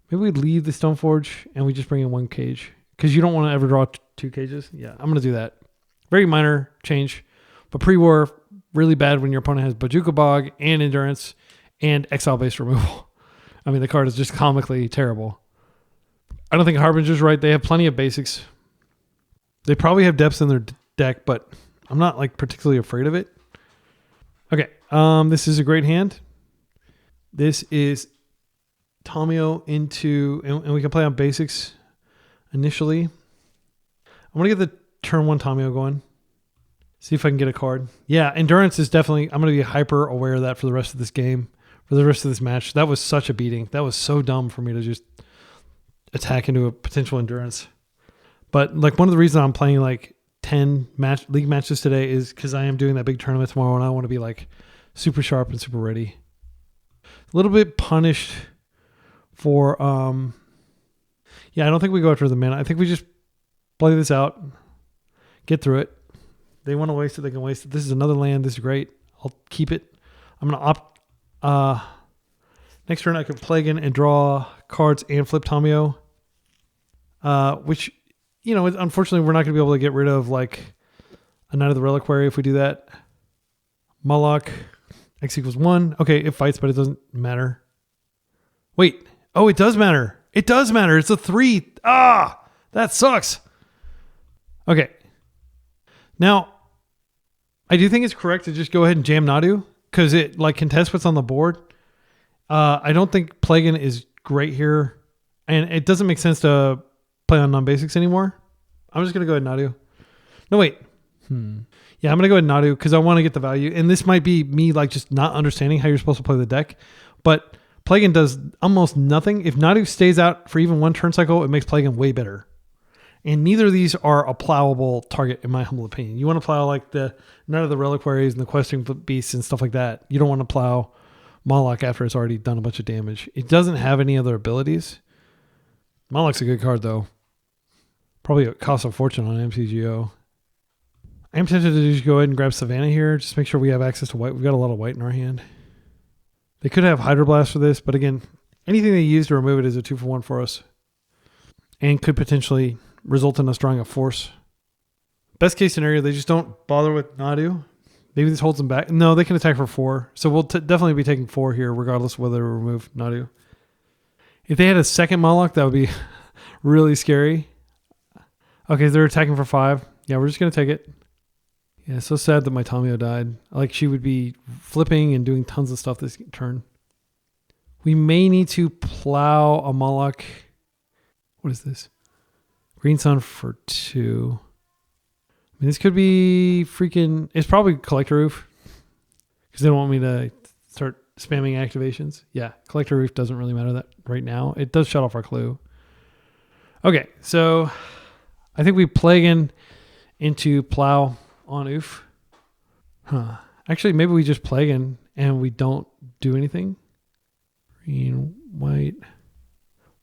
Maybe we leave the Stoneforge and we just bring in 1 cage. Because you don't want to ever draw 2 cages. Yeah, I'm going to do that. Very minor change. But pre-war, really bad when your opponent has Bojuka Bog and Endurance and Exile-based removal. I mean, the card is just comically terrible. I don't think Harbinger's right. They have plenty of basics. They probably have depths in their deck, but I'm not like particularly afraid of it. Okay, this is a great hand. This is Tamio into, and we can play on basics initially. I'm going to get the turn 1 Tamio going. See if I can get a card. Yeah, Endurance is definitely, I'm going to be hyper aware of that for the rest of this game, for the rest of this match. That was such a beating. That was so dumb for me to just attack into a potential Endurance. But like one of the reasons I'm playing like 10 league matches today is because I am doing that big tournament tomorrow and I want to be like super sharp and super ready. A little bit punished for, yeah, I don't think we go after the mana. I think we just play this out, get through it. They want to waste it, they can waste it. This is another land. This is great. I'll keep it. I'm going to opt. Next turn I could play again and draw cards and flip Tamio. Which, you know, unfortunately we're not going to be able to get rid of like a Knight of the Reliquary if we do that. Moloch, X equals 1. Okay, it fights, but it doesn't matter. Wait. Oh, it does matter. It does matter. It's a 3. Ah, that sucks. Okay. Now, I do think it's correct to just go ahead and jam Nadu because it like contests what's on the board. I don't think Plagan is great here, and it doesn't make sense to play on non-basics anymore. I'm just going to go ahead and Nadu. No, wait. Yeah, I'm going to go ahead and Nadu because I want to get the value, and this might be me like just not understanding how you're supposed to play the deck, but Plagan does almost nothing. If Nadu stays out for even 1 turn cycle, it makes Plagan way better. And neither of these are a plowable target, in my humble opinion. You want to plow like the Knight of the Reliquaries and the Questing Beasts and stuff like that. You don't want to plow Moloch after it's already done a bunch of damage. It doesn't have any other abilities. Moloch's a good card, though. Probably it costs a fortune on MTGO. I am tempted to just go ahead and grab Savannah here. Just make sure we have access to white. We've got a lot of white in our hand. They could have Hydroblast for this, but again, anything they use to remove it is a 2-for-1 for us. And could potentially result in us drawing a force. Best case scenario, they just don't bother with Nadu. Maybe this holds them back. No, they can attack for 4. So we'll definitely be taking 4 here, regardless of whether we remove Nadu. If they had a second Moloch, that would be really scary. Okay, they're attacking for 5. Yeah, we're just going to take it. Yeah, it's so sad that my Tamio died. Like, she would be flipping and doing tons of stuff this turn. We may need to plow a Moloch. What is this? Green Sun for 2. I mean, this could be freaking... It's probably Collector Roof. Because they don't want me to start spamming activations. Yeah, Collector Roof doesn't really matter that right now. It does shut off our clue. Okay, so I think we Plagan into Plow on Oof. Actually, maybe we just Plagan and we don't do anything. Green, white,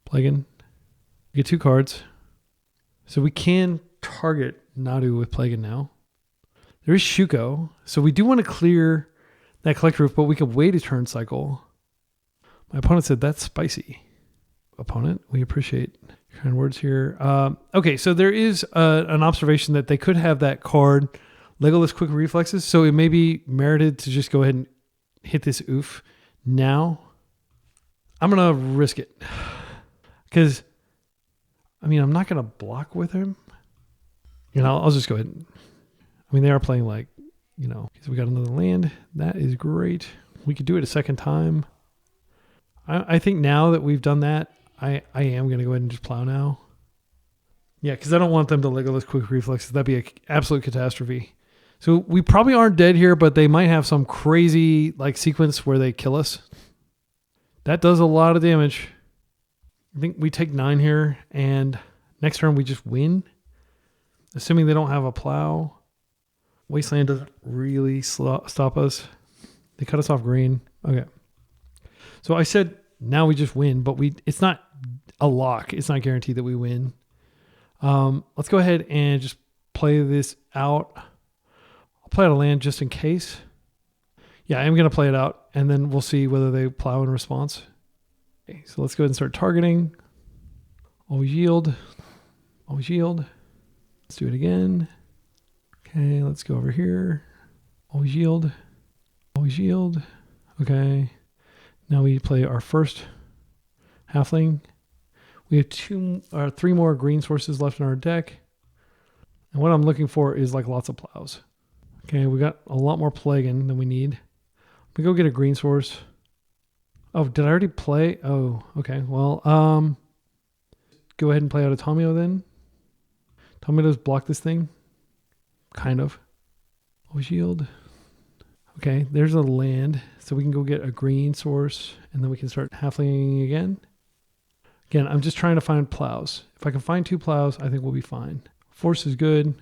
Plagan. We get 2 cards. So we can target Nadu with Plagan now. There is Shuko. So we do want to clear that Collector Roof, but we could wait a turn cycle. My opponent said that's spicy. Opponent, we appreciate your kind words here. Okay, so there is an observation that they could have that card, Legolas Quick Reflexes, so it may be merited to just go ahead and hit this Oof now. I'm going to risk it. Because... I mean, I'm not going to block with him. You know, I'll just go ahead. I mean, they are playing like, you know, because we got another land. That is great. We could do it a second time. I think now that we've done that, I am going to go ahead and just plow now. Yeah, because I don't want them to Legolas Quick Reflexes. That'd be an absolute catastrophe. So we probably aren't dead here, but they might have some crazy like sequence where they kill us. That does a lot of damage. I think we take 9 here, and next turn we just win. Assuming they don't have a plow. Wasteland doesn't really stop us. They cut us off green. Okay. So I said now we just win, but it's not a lock. It's not guaranteed that we win. Let's go ahead and just play this out. I'll play out a land just in case. Yeah, I am going to play it out, and then we'll see whether they plow in response. Okay, so let's go ahead and start targeting. Always yield. Always yield. Let's do it again. Okay, let's go over here. Always yield. Always yield. Okay. Now we play our first halfling. We have 3 more green sources left in our deck. And what I'm looking for is like lots of plows. Okay, we got a lot more plaguing than we need. We go get a green source. Oh, did I already play? Oh, okay. Well, go ahead and play out a Tomio then. Tomio does block this thing. Kind of. Always yield. Okay, there's a land. So we can go get a green source and then we can start halflinging again. Again, I'm just trying to find plows. If I can find 2 plows, I think we'll be fine. Force is good.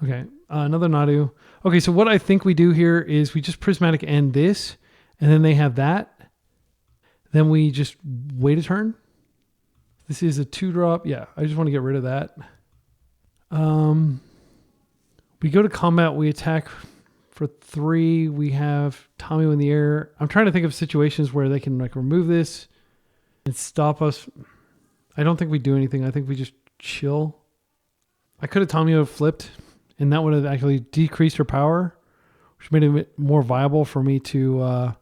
Okay, another Nadu. Okay, so what I think we do here is we just prismatic end this, and then they have that. Then we just wait a turn. This is a 2-drop. Yeah, I just want to get rid of that. We go to combat. We attack for 3. We have Tommy in the air. I'm trying to think of situations where they can like remove this and stop us. I don't think we do anything. I think we just chill. I could have Tommy flipped, and that would have actually decreased her power, which made it more viable for me to...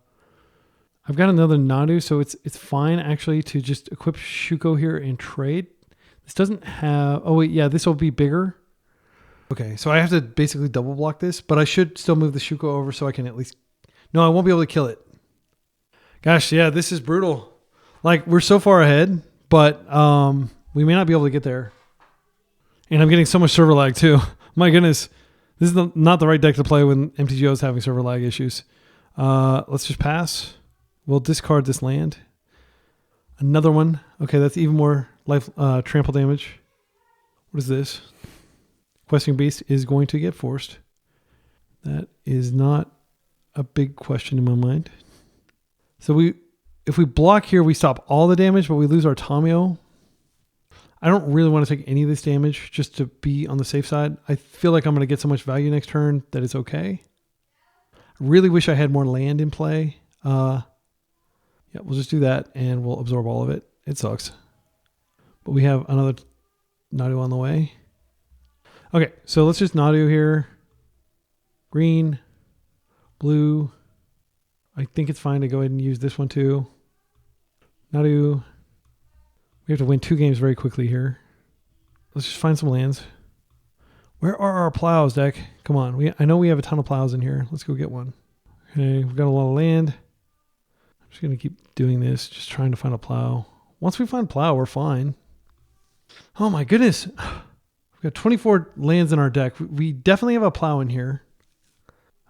I've got another Nadu, so it's fine actually to just equip Shuko here and trade. This doesn't have... Oh, wait, yeah, this will be bigger. Okay, so I have to basically double block this, but I should still move the Shuko over so I can at least... No, I won't be able to kill it. Gosh, yeah, this is brutal. Like, we're so far ahead, but we may not be able to get there. And I'm getting so much server lag too. My goodness. This is not the right deck to play when MTGO is having server lag issues. Let's just pass. We'll discard this land. Another one. Okay, that's even more life trample damage. What is this? Questing Beast is going to get forced. That is not a big question in my mind. So if we block here, we stop all the damage, but we lose our Tomio. I don't really want to take any of this damage just to be on the safe side. I feel like I'm going to get so much value next turn that it's okay. I really wish I had more land in play. Yeah, we'll just do that and we'll absorb all of it. It sucks. But we have another Nadu on the way. Okay, so let's just Nadu here. Green, blue. I think it's fine to go ahead and use this one too. Nadu. We have to win 2 games very quickly here. Let's just find some lands. Where are our plows, deck? Come on. I know we have a ton of plows in here. Let's go get one. Okay, we've got a lot of land. I'm just going to keep doing this, just trying to find a plow. Once we find plow, we're fine. Oh my goodness. We've got 24 lands in our deck. We definitely have a plow in here.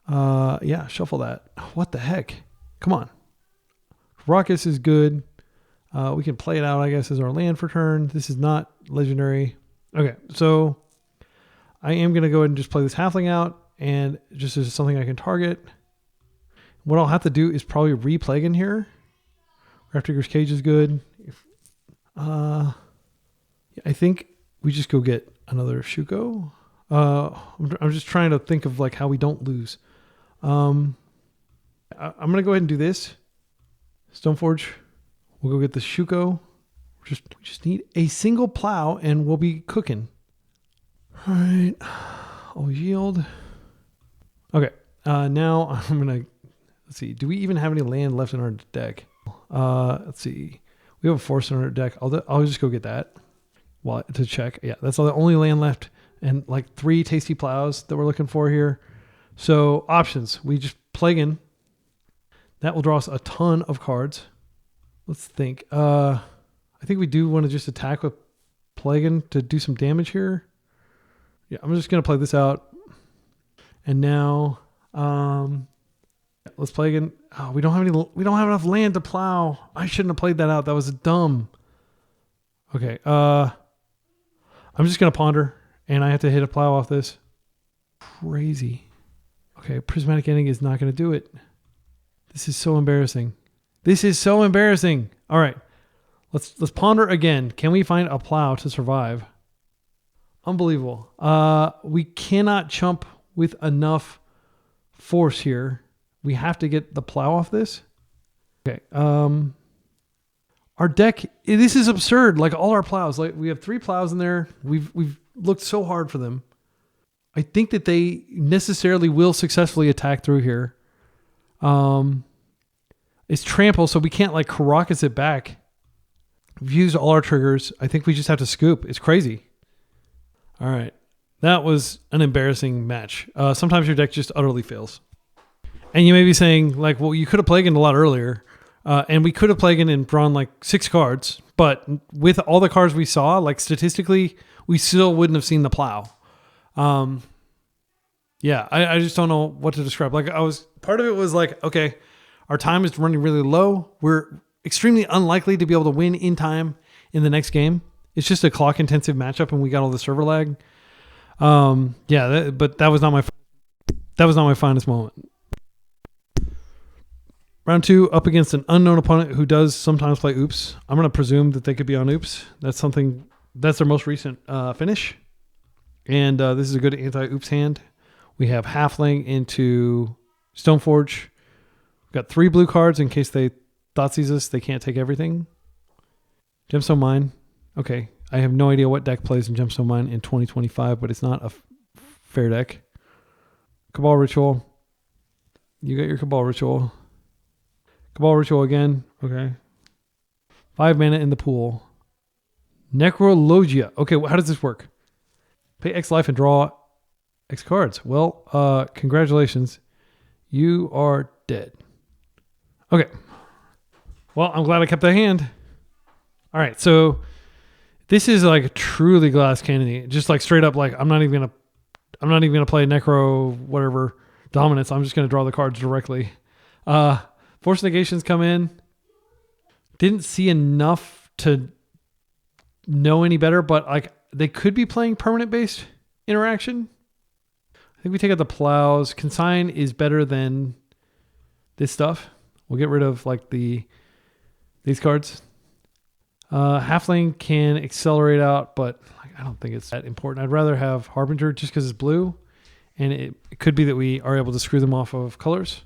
Yeah, shuffle that. What the heck? Come on. Raucous is good. We can play it out, I guess, as our land for turn. This is not legendary. Okay, so I am going to go ahead and just play this halfling out, and just as something I can target. What I'll have to do is probably replague in here. Raftigger's Cage is good. I think we just go get another Shuko. I'm just trying to think of like how we don't lose. I'm going to go ahead and do this. Stoneforge. We'll go get the Shuko. We just need a single plow and we'll be cooking. All right. I'll yield. Okay. Now I'm going to, let's see. Do we even have any land left in our deck? Let's see. We have a force in our deck. I'll just go get that to check. Yeah, that's the only land left. And like 3 tasty plows that we're looking for here. So options. We just plague in. That will draw us a ton of cards. Let's think. I think we do want to just attack with Plaguein to do some damage here. Yeah, I'm just going to play this out. And now, let's Plaguein. Oh, we don't have enough land to plow. I shouldn't have played that out. That was dumb. Okay. I'm just going to ponder, and I have to hit a plow off this. Crazy. Okay, Prismatic Ending is not going to do it. This is so embarrassing. This is so embarrassing. All right. Let's ponder again. Can we find a plow to survive? Unbelievable. We cannot chump with enough force here. We have to get the plow off this. Okay. Our deck, this is absurd. Like all our plows, like we have 3 plows in there. We've looked so hard for them. I think that they necessarily will successfully attack through here. It's trample, so we can't like Karakas it back. We've used all our triggers. I think we just have to scoop. It's crazy. All right. That was an embarrassing match. Sometimes your deck just utterly fails. And you may be saying, like, well, you could have Plagued a lot earlier. And we could have Plagued and drawn like 6 cards. But with all the cards we saw, like statistically, we still wouldn't have seen the plow. Yeah, I just don't know what to describe. Like part of it was like, okay, our time is running really low. We're extremely unlikely to be able to win in time in the next game. It's just a clock intensive matchup and we got all the server lag. But that was not my finest moment. Round 2 up against an unknown opponent who does sometimes play oops. I'm going to presume that they could be on oops. That's their most recent finish. And this is a good anti-oops hand. We have Halfling into Stoneforge. We've got 3 blue cards in case they Thoughtseize us. They can't take everything. Gemstone Mine. Okay. I have no idea what deck plays in Gemstone Mine in 2025, but it's not a fair deck. Cabal Ritual. You got your Cabal Ritual. Cabal Ritual again. Okay. 5 mana in the pool. Necrologia. Okay, how does this work? Pay X life and draw X cards. Well, congratulations. You are dead. Okay. Well, I'm glad I kept that hand. All right, so this is like truly glass cannon. Just like straight up, like I'm not even gonna play Necro whatever dominance. I'm just gonna draw the cards directly. Force negations come in. Didn't see enough to know any better, but like they could be playing permanent based interaction. I think we take out the plows. Consign is better than this stuff. We'll get rid of like these cards. Halfling can accelerate out, but like, I don't think it's that important. I'd rather have Harbinger just because it's blue, and it could be that we are able to screw them off of colors.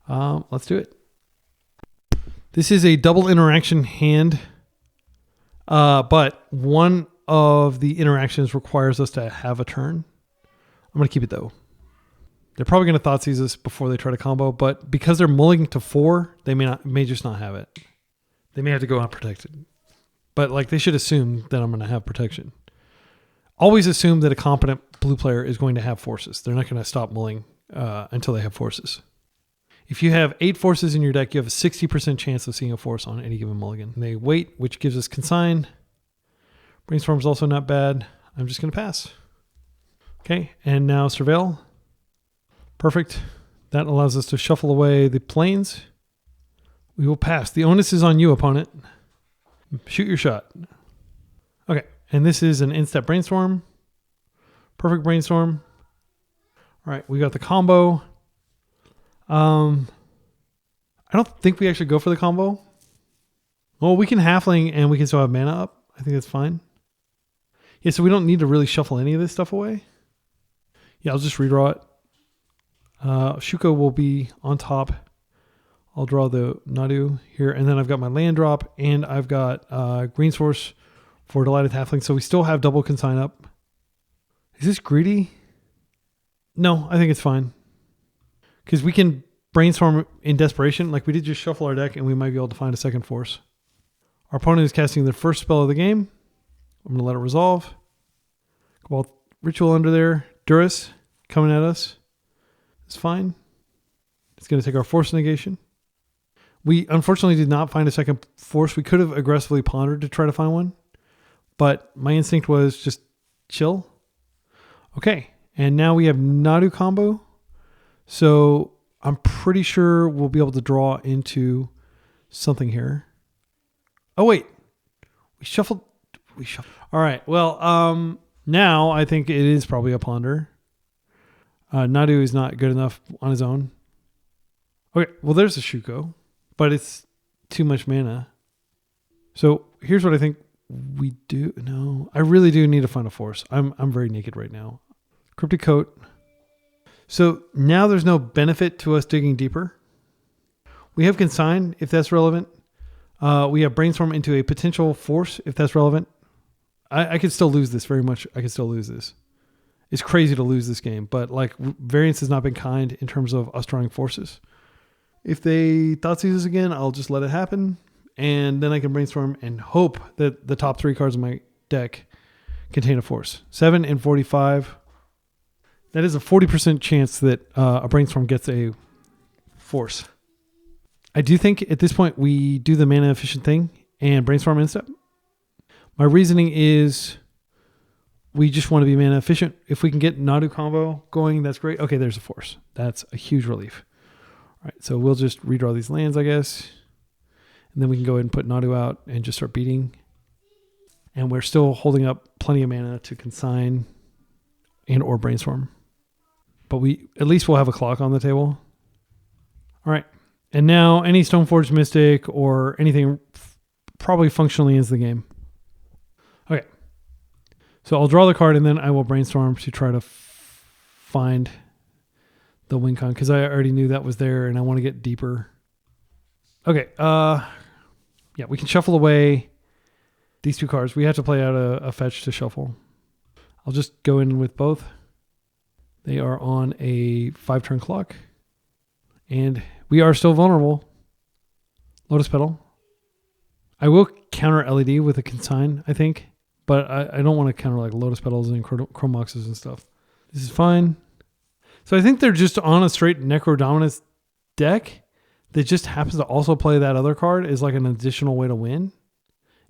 Let's do it. This is a double interaction hand, but one of the interactions requires us to have a turn. I'm going to keep it though. They're probably going to Thoughtseize us before they try to combo, but because they're mulling to 4, they may just not have it. They may have to go unprotected. But like they should assume that I'm going to have protection. Always assume that a competent blue player is going to have forces. They're not going to stop mulling until they have forces. If you have 8 forces in your deck, you have a 60% chance of seeing a force on any given mulligan. And they wait, which gives us Consign. Brainstorm's also not bad. I'm just going to pass. Okay, and now Surveil. Perfect. That allows us to shuffle away the planes. We will pass. The onus is on you, opponent. Shoot your shot. Okay, and this is an in-step Brainstorm. Perfect Brainstorm. All right, we got the combo. I don't think we actually go for the combo. Well, we can Halfling and we can still have mana up. I think that's fine. Yeah, so we don't need to really shuffle any of this stuff away. Yeah, I'll just redraw it. Shuko will be on top. I'll draw the Nadu here, and then I've got my land drop, and I've got Green Source for Delighted Halfling, so we still have double Consign up. Is this greedy? No, I think it's fine. Because we can Brainstorm in desperation. Like we did just shuffle our deck, and we might be able to find a second force. Our opponent is casting their first spell of the game. I'm going to let it resolve. Cabal Ritual under there. Durus coming at us. It's fine. It's going to take our force negation. We unfortunately did not find a second force. We could have aggressively pondered to try to find one, but my instinct was just chill. Okay, and now we have Nadu combo. So I'm pretty sure we'll be able to draw into something here. Oh, wait. We shuffled. All right, well, now I think it is probably a ponder. Nadu is not good enough on his own. Okay, well, there's a Shuko, but it's too much mana. So here's what I think we do. No, I really do need to find a force. I'm very naked right now. Cryptic Coat. So now there's no benefit to us digging deeper. We have Consign, if that's relevant. We have Brainstorm into a potential force, if that's relevant. I could still lose this very much. I could still lose this. It's crazy to lose this game, but like variance has not been kind in terms of us drawing forces. If they Thoughtseize us again, I'll just let it happen. And then I can Brainstorm and hope that the top 3 cards in my deck contain a force. 7 and 45. That is a 40% chance that a Brainstorm gets a force. I do think at this point we do the mana efficient thing and Brainstorm instep. My reasoning is we just want to be mana efficient. If we can get Nadu combo going, that's great. Okay, there's a force. That's a huge relief. All right, so we'll just redraw these lands, I guess. And then we can go ahead and put Nadu out and just start beating. And we're still holding up plenty of mana to Consign and or Brainstorm. But at least we'll have a clock on the table. All right. And now any Stoneforge Mystic or anything probably functionally ends the game. Okay. So I'll draw the card and then I will Brainstorm to try to find the win con because I already knew that was there and I want to get deeper. Okay. Yeah, we can shuffle away these 2 cards. We have to play out a fetch to shuffle. I'll just go in with both. They are on a 5-turn clock. And we are still vulnerable. Lotus Petal. I will counter LED with a Consign, I think. But I don't want to counter like Lotus Petals and Chrome Moxes and stuff. This is fine. So I think they're just on a straight Necrodominance deck that just happens to also play that other card as like an additional way to win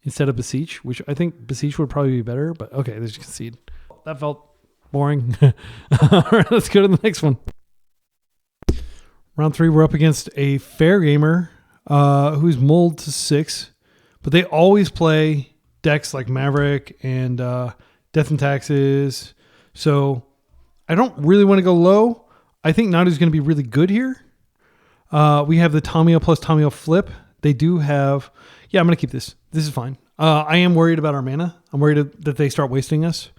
instead of Beseech, which I think Beseech would probably be better. But okay, they just concede. That felt boring. All right, let's go to the next one. Round 3, we're up against a fair gamer who's mulled to 6, but they always play decks like Maverick and Death and Taxes. So I don't really want to go low. I think Nadu's going to be really good here. We have the Tamiyo plus Tamiyo flip. They do have... Yeah, I'm going to keep this. This is fine. I am worried about our mana. I'm worried that they start wasting us.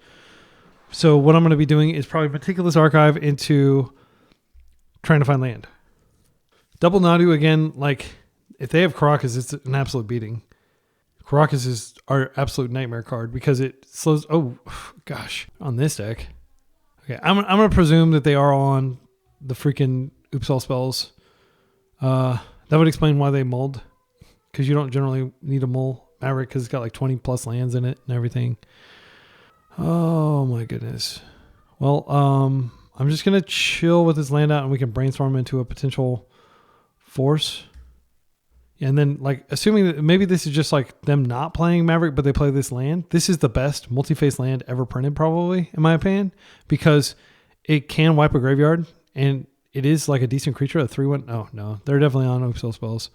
So what I'm going to be doing is probably Meticulous Archive into trying to find land. Double Nadu again, like if they have Karakas, it's an absolute beating. Karakas is our absolute nightmare card because it slows... Oh, gosh. On this deck. Okay, I'm going to presume that they are on the freaking Oops All Spells. That would explain why they mulled. Because you don't generally need a mull Maverick because it's got like 20 plus lands in it and everything. Oh my goodness. Well, I'm just going to chill with this land out and we can Brainstorm into a potential force. And then like assuming that maybe this is just like them not playing Maverick, but they play this land. This is the best multi-face land ever printed probably in my opinion because it can wipe a graveyard and it is like a decent creature, a 3/1. Oh no, they're definitely on Oopsel Spells.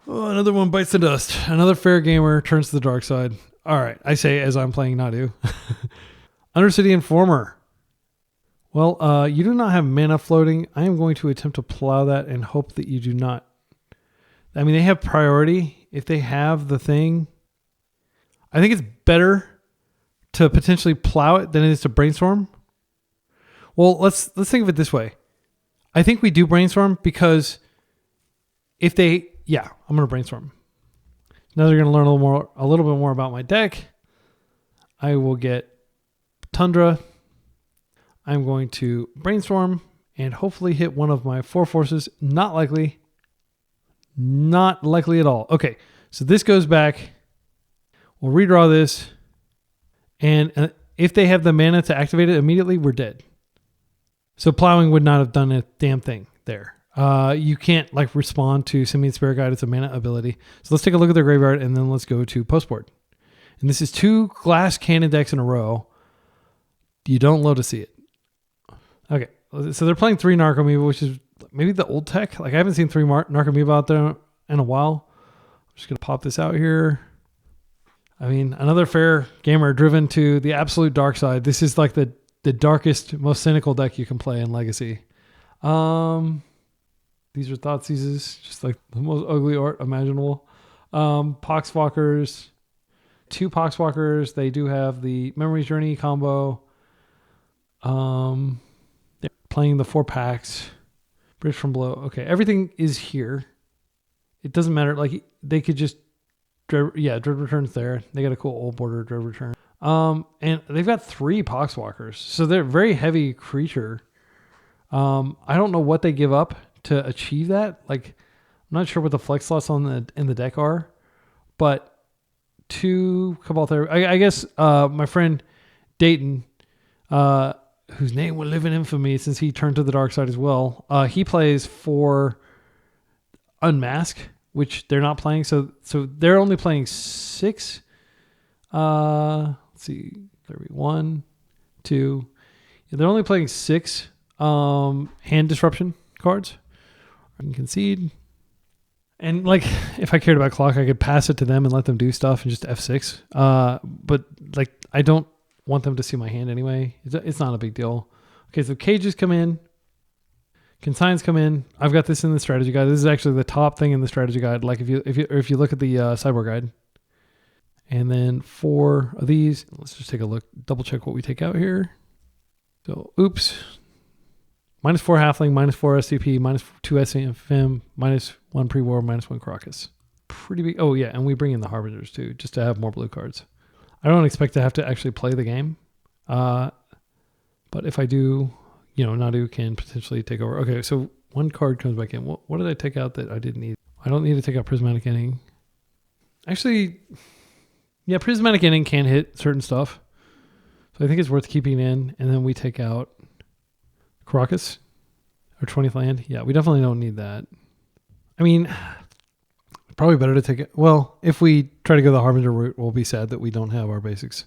Oh, another one bites the dust. Another fair gamer turns to the dark side. All right, I say as I'm playing Nadu. Undercity Informer. Well, you do not have mana floating. I am going to attempt to plow that and hope that you do not. I mean, they have priority. If they have the thing, I think it's better to potentially plow it than it is to Brainstorm. Well, let's think of it this way. I think we do Brainstorm because if they... Yeah, I'm going to Brainstorm. Now they're going to learn a little bit more about my deck. I will get Tundra. I'm going to Brainstorm and hopefully hit one of my 4 forces. Not likely. Not likely at all. Okay, so this goes back. We'll redraw this. And if they have the mana to activate it immediately, we're dead. So plowing would not have done a damn thing there. You can't like respond to Simian Spirit Guide. It's a mana ability. So let's take a look at their graveyard and then let's go to Postboard. And this is 2 Glass Cannon decks in a row. You don't love to see it. Okay, so they're playing 3 Narcomoeba, which is maybe the old tech. Like I haven't seen 3 Narcomoeba out there in a while. I'm just going to pop this out here. I mean, another fair gamer driven to the absolute dark side. This is like the darkest, most cynical deck you can play in Legacy. These are Thoughtseizes, just like the most ugly art imaginable. Poxwalkers, 2 Poxwalkers. They do have the Memory's Journey combo. They're playing the 4 packs. Bridge from Below. Okay, everything is here. It doesn't matter. Like, they could just... Dread Return's there. They got a cool old border Dread Return. And they've got 3 Poxwalkers. So they're very heavy creature. I don't know what they give up to achieve that. Like, I'm not sure what the flex slots in the deck are, but 2 Cabal Therapy. I guess my friend Dayton, whose name will live in infamy since he turned to the dark side as well, he plays for Unmask, which they're not playing. So they're only playing 6. Let's see, 1, 2. They're only playing 6 hand disruption cards. I can concede. And like, if I cared about clock, I could pass it to them and let them do stuff and just F6. But like, I don't want them to see my hand anyway. It's not a big deal. Okay, so cages come in. Consigns come in. I've got this in the strategy guide. This is actually the top thing in the strategy guide. Like if you look at the sideboard guide, and then 4 of these. Let's just take a look. Double check what we take out here. So, oops. -4 Halfling, -4 SCP, -2 SCFM, -1 Pre-War, -1 Crocus. Pretty big. Oh yeah, and we bring in the Harbingers too, just to have more blue cards. I don't expect to have to actually play the game. But if I do, Nadu can potentially take over. Okay, so 1 card comes back in. What did I take out that I didn't need? I don't need to take out Prismatic Ending. Actually, yeah, Prismatic Ending can hit certain stuff. So I think it's worth keeping in. And then we take out Crocus, our 20th land. Yeah, we definitely don't need that. I mean, probably better to take it. Well, if we try to go the Harbinger route, we'll be sad that we don't have our basics.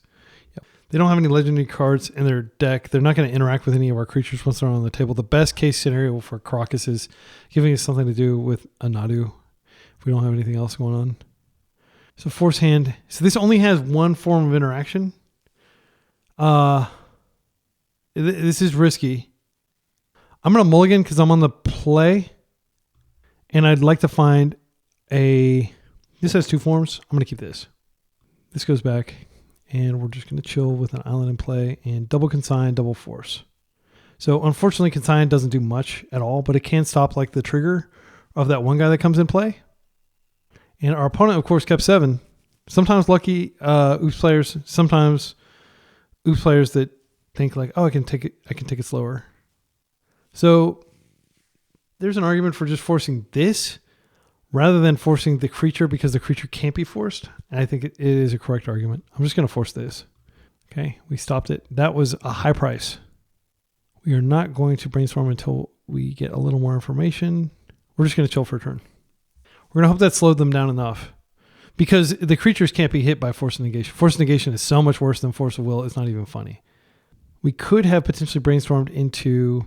Yep. They don't have any legendary cards in their deck. They're not going to interact with any of our creatures once they're on the table. The best case scenario for Crocus is giving us something to do with a Nadu if we don't have anything else going on. So Force Hand. So this only has 1 form of interaction. This is risky. I'm going to mulligan because I'm on the play. And I'd like to find this has 2 forms. I'm going to keep this. This goes back. And we're just going to chill with an island in play and double consign, double force. So unfortunately, consign doesn't do much at all, but it can stop like the trigger of that one guy that comes in play. And our opponent, of course, kept 7. Sometimes lucky oops players, sometimes oops players that think like, oh, I can take it slower. So there's an argument for just forcing this rather than forcing the creature because the creature can't be forced. And I think it is a correct argument. I'm just going to force this. Okay, we stopped it. That was a high price. We are not going to brainstorm until we get a little more information. We're just going to chill for a turn. We're going to hope that slowed them down enough because the creatures can't be hit by Force of Negation. Force of Negation is so much worse than Force of Will. It's not even funny. We could have potentially brainstormed into...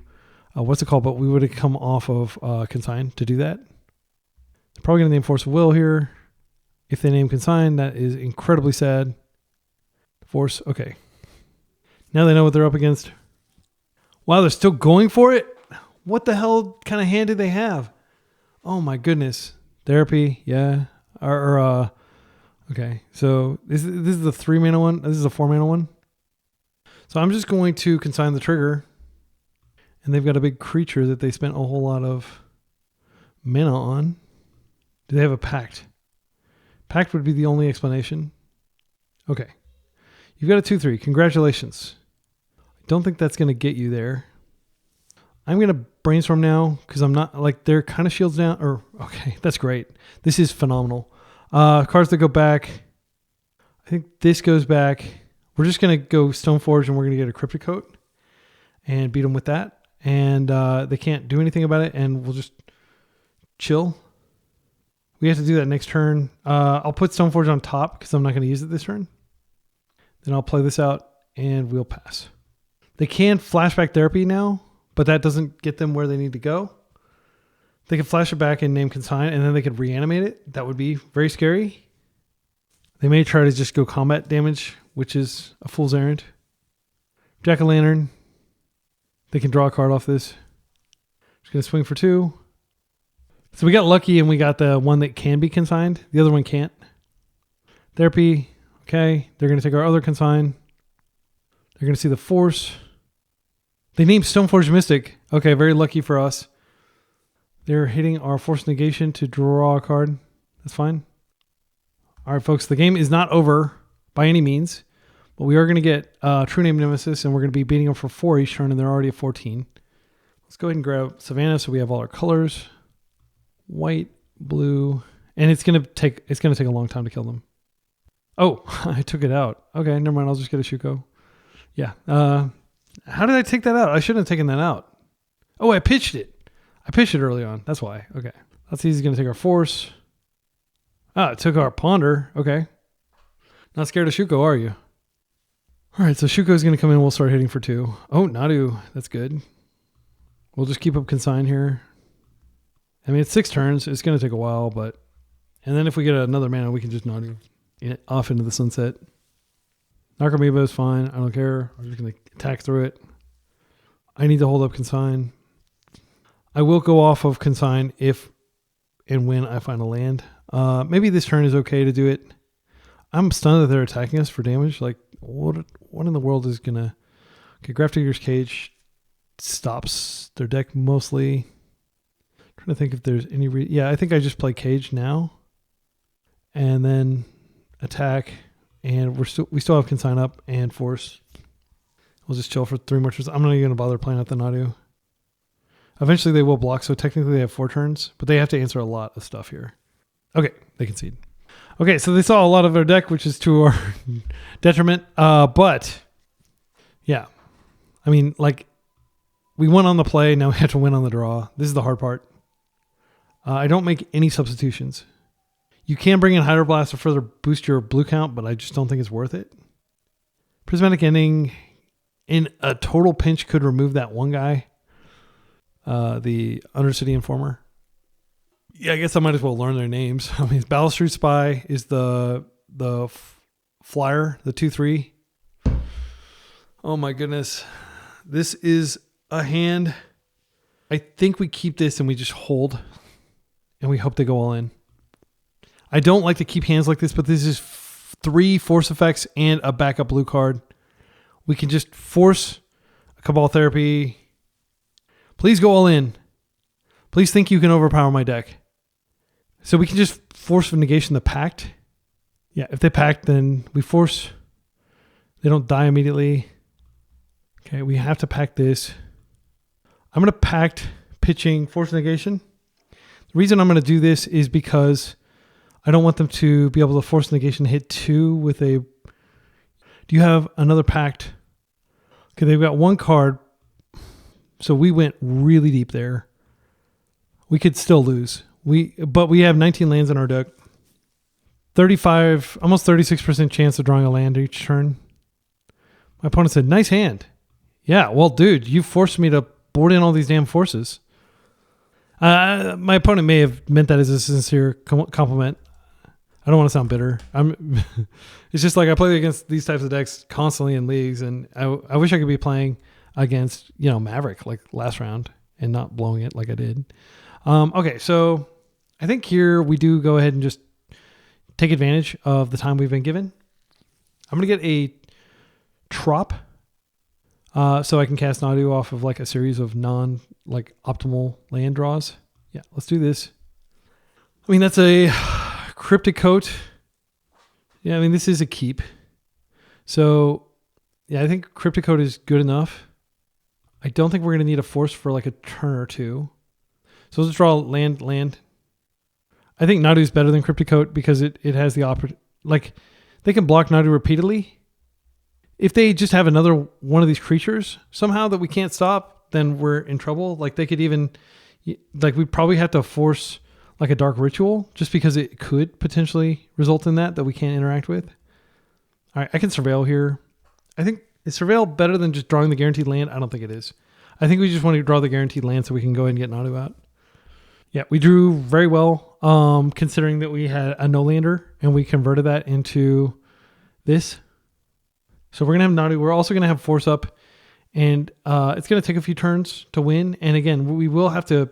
what's it called? But we would have come off of Consign to do that. They're probably going to name Force of Will here. If they name Consign, that is incredibly sad. Force, okay. Now they know what they're up against. Wow, they're still going for it? What the hell kind of hand did they have? Oh my goodness. Therapy, yeah. Okay, so this is the 3-mana one. This is a 4-mana one. So I'm just going to consign the trigger. And they've got a big creature that they spent a whole lot of mana on. Do they have a Pact? Pact would be the only explanation. Okay. You've got a 2/3. Congratulations. I don't think that's going to get you there. I'm going to brainstorm now because I'm not like they're kind of shields down. Okay, that's great. This is phenomenal. Cards that go back. I think this goes back. We're just going to go Stoneforge and we're going to get a Cryptic Coat and beat them with that. And they can't do anything about it, and we'll just chill. We have to do that next turn. I'll put Stoneforge on top because I'm not going to use it this turn. Then I'll play this out, and we'll pass. They can Flashback Therapy now, but that doesn't get them where they need to go. They can flash it back and name Consign, and then they could reanimate it. That would be very scary. They may try to just go combat damage, which is a fool's errand. Jack-o'-lantern. They can draw a card off this. Just going to swing for 2. So we got lucky and we got the one that can be consigned. The other one can't. Therapy. Okay. They're going to take our other consign. They're going to see the force. They named Stoneforge Mystic. Okay. Very lucky for us. They're hitting our force negation to draw a card. That's fine. All right, folks. The game is not over by any means, but we are going to get True Name Nemesis and we're going to be beating them for 4 each turn and they're already at 14. Let's go ahead and grab Savannah so we have all our colors. White, blue, and it's gonna take a long time to kill them. Oh, I took it out. Okay, never mind. I'll just get a Shuko. Yeah. How did I take that out? I shouldn't have taken that out. Oh, I pitched it. I pitched it early on. That's why. Okay. Let's see. He's gonna take our force. Ah, it took our ponder. Okay. Not scared of Shuko, are you? All right. So Shuko is gonna come in. We'll start hitting for 2. Oh, Nadu. That's good. We'll just keep up consign here. I mean, it's 6 turns. It's going to take a while, but... And then if we get another mana, we can just nod it off into the sunset. Narcomoeba is fine. I don't care. I'm just going to attack through it. I need to hold up consign. I will go off of consign if and when I find a land. Maybe this turn is okay to do it. I'm stunned that they're attacking us for damage. Like, what in the world is going to... Okay, Grafdigger's Cage stops their deck mostly... Trying to think if there's any yeah, I think I just play Cage now and then attack, and we still have consign up and force. We'll just chill for 3 more turns. I'm not even gonna bother playing out the Nadu. Eventually they will block, so technically they have 4 turns, but they have to answer a lot of stuff here. Okay, they concede. Okay, so they saw a lot of their deck, which is to our detriment. But yeah, I mean, like, we won on the play, now we have to win on the draw. This is the hard part. I don't make any substitutions. You can bring in Hydroblast to further boost your blue count, but I just don't think it's worth it. Prismatic Ending in a total pinch could remove that one guy, the Undercity Informer. Yeah, I guess I might as well learn their names. I mean, Balustrade Spy is the flyer, the 2/3. Oh my goodness. This is a hand. I think we keep this and we just hold. And we hope they go all in. I don't like to keep hands like this, but this is 3 force effects and a backup blue card. We can just force a Cabal Therapy. Please go all in. Please think you can overpower my deck. So we can just force negation the Pact. Yeah, if they Pact, then we force. They don't die immediately. Okay, we have to Pact this. I'm going to Pact pitching force negation. The reason I'm going to do this is because I don't want them to be able to force negation hit 2 with a... Do you have another Pact? Okay, they've got 1 card. So we went really deep there. We could still lose. But we have 19 lands in our deck. 35, almost 36% chance of drawing a land each turn. My opponent said, nice hand. Yeah, well, dude, you forced me to board in all these damn forces. My opponent may have meant that as a sincere compliment. I don't want to sound bitter. It's just like I play against these types of decks constantly in leagues, and I wish I could be playing against, Maverick like last round and not blowing it like I did. Okay, so I think here we do go ahead and just take advantage of the time we've been given. I'm going to get a Trop so I can cast Nadu off of like a series of optimal land draws. Yeah, let's do this. I mean, that's a Cryptic Coat. Yeah, I mean, this is a keep. So, yeah, I think Cryptic Coat is good enough. I don't think we're going to need a force for like a turn or 2. So let's draw land. I think Nadu's better than Cryptic Coat because it has the opportunity. Like, they can block Nadu repeatedly. If they just have another one of these creatures somehow that we can't stop, then we're in trouble. Like, they could even, we'd probably have to force like a Dark Ritual just because it could potentially result in that we can't interact with. All right, I can Surveil here. I think, is Surveil better than just drawing the guaranteed land? I don't think it is. I think we just want to draw the guaranteed land so we can go ahead and get Nadu out. Yeah, we drew very well, considering that we had a no-lander and we converted that into this. So we're going to have Nadu. We're also going to have Force Up, and it's going to take a few turns to win. And again, we will have to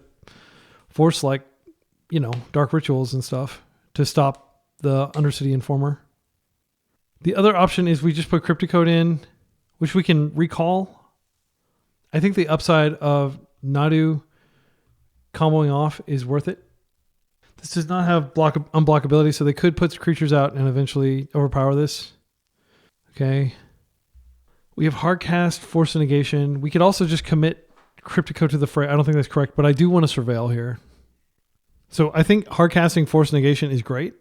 force like Dark Rituals and stuff to stop the Undercity Informer. The other option is we just put Cryptic Code in, which we can recall. I think the upside of Nadu comboing off is worth it. This does not have unblockability, so they could put creatures out and eventually overpower this. Okay. We have Hardcast, Force Negation. We could also just commit Cryptic Code to the fray. I don't think that's correct, but I do want to Surveil here. So I think hardcasting Force Negation is great.